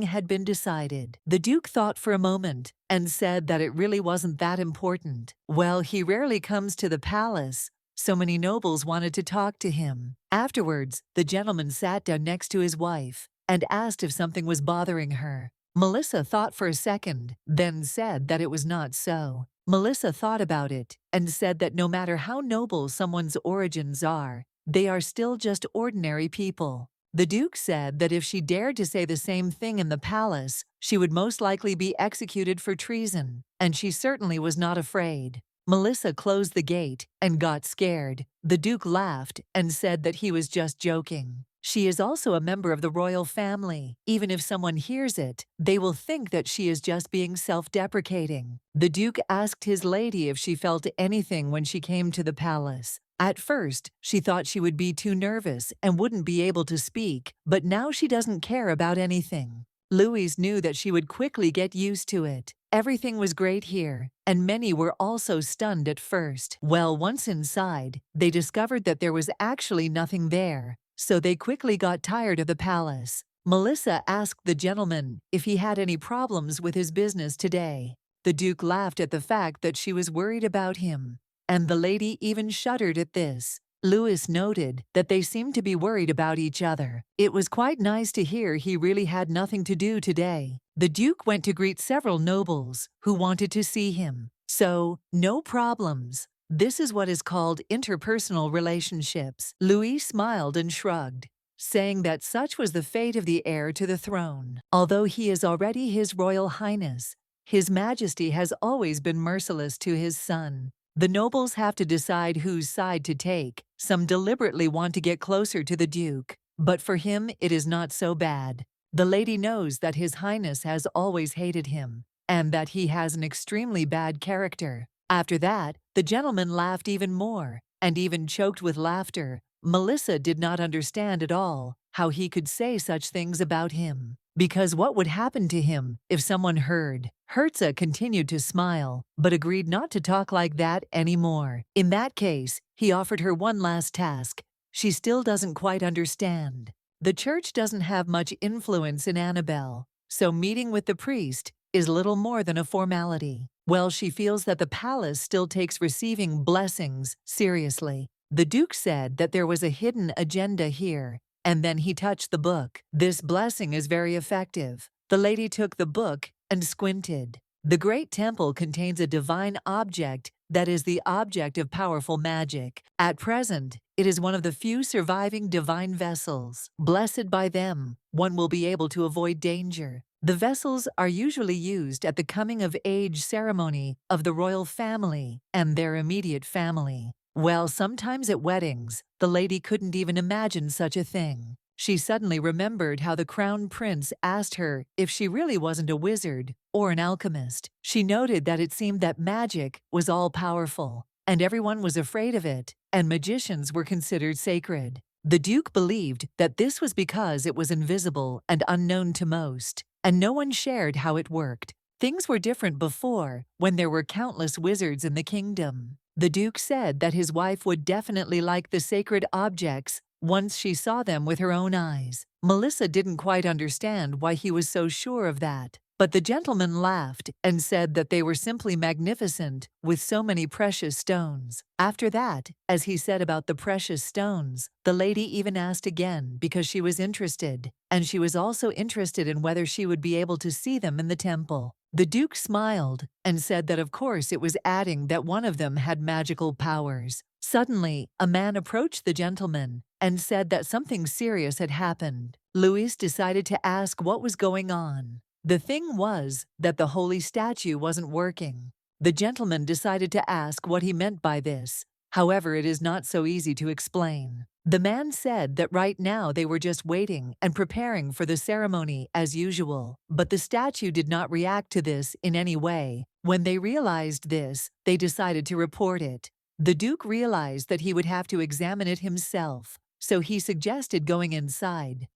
had been decided. The Duke thought for a moment and said that it really wasn't that important. Well, he rarely comes to the palace. So many nobles wanted to talk to him. Afterwards, the gentleman sat down next to his wife and asked if something was bothering her. Melissa thought for a second, then said that it was not so. Melissa thought about it and said that no matter how noble someone's origins are, they are still just ordinary people. The Duke said that if she dared to say the same thing in the palace, she would most likely be executed for treason, and she certainly was not afraid. Melissa closed the gate and got scared. The Duke laughed and said that he was just joking. She is also a member of the royal family. Even if someone hears it, they will think that she is just being self-deprecating. The Duke asked his lady if she felt anything when she came to the palace. At first, she thought she would be too nervous and wouldn't be able to speak, but now she doesn't care about anything. Louise knew that she would quickly get used to it. Everything was great here, and many were also stunned at first. Well, once inside, they discovered that there was actually nothing there. So they quickly got tired of the palace. Melissa asked the gentleman if he had any problems with his business today. The Duke laughed at the fact that she was worried about him, and the lady even shuddered at this. Louis noted that they seemed to be worried about each other. It was quite nice to hear he really had nothing to do today. The Duke went to greet several nobles who wanted to see him. So, no problems. This is what is called interpersonal relationships. Louis smiled and shrugged, saying that such was the fate of the heir to the throne. Although he is already His Royal Highness, His Majesty has always been merciless to his son. The nobles have to decide whose side to take. Some deliberately want to get closer to the Duke, but for him it is not so bad. The lady knows that His Highness has always hated him, and that he has an extremely bad character. After that, the gentleman laughed even more, and even choked with laughter. Melissa did not understand at all how he could say such things about him, because what would happen to him if someone heard? Herza continued to smile, but agreed not to talk like that anymore. In that case, he offered her one last task. She still doesn't quite understand. The church doesn't have much influence in Annabelle, so meeting with the priest is little more than a formality. Well, she feels that the palace still takes receiving blessings seriously. The Duke said that there was a hidden agenda here, and then he touched the book. This blessing is very effective. The lady took the book and squinted. The Great Temple contains a divine object that is the object of powerful magic. At present, it is one of the few surviving divine vessels. Blessed by them, one will be able to avoid danger. The vessels are usually used at the coming-of-age ceremony of the royal family and their immediate family. Well, sometimes at weddings, the lady couldn't even imagine such a thing. She suddenly remembered how the crown prince asked her if she really wasn't a wizard or an alchemist. She noted that it seemed that magic was all-powerful, and everyone was afraid of it, and magicians were considered sacred. The Duke believed that this was because it was invisible and unknown to most, and no one shared how it worked. Things were different before, when there were countless wizards in the kingdom. The Duke said that his wife would definitely like the sacred objects once she saw them with her own eyes. Melissa didn't quite understand why he was so sure of that, but the gentleman laughed and said that they were simply magnificent with so many precious stones. After that, as he said about the precious stones, the lady even asked again because she was interested, and she was also interested in whether she would be able to see them in the temple. The Duke smiled and said that of course it was adding that one of them had magical powers. Suddenly, a man approached the gentleman and said that something serious had happened. Louis decided to ask what was going on. The thing was that the holy statue wasn't working. The gentleman decided to ask what he meant by this. However, it is not so easy to explain. The man said that right now they were just waiting and preparing for the ceremony as usual, but the statue did not react to this in any way. When they realized this, they decided to report it. The Duke realized that he would have to examine it himself, so he suggested going inside.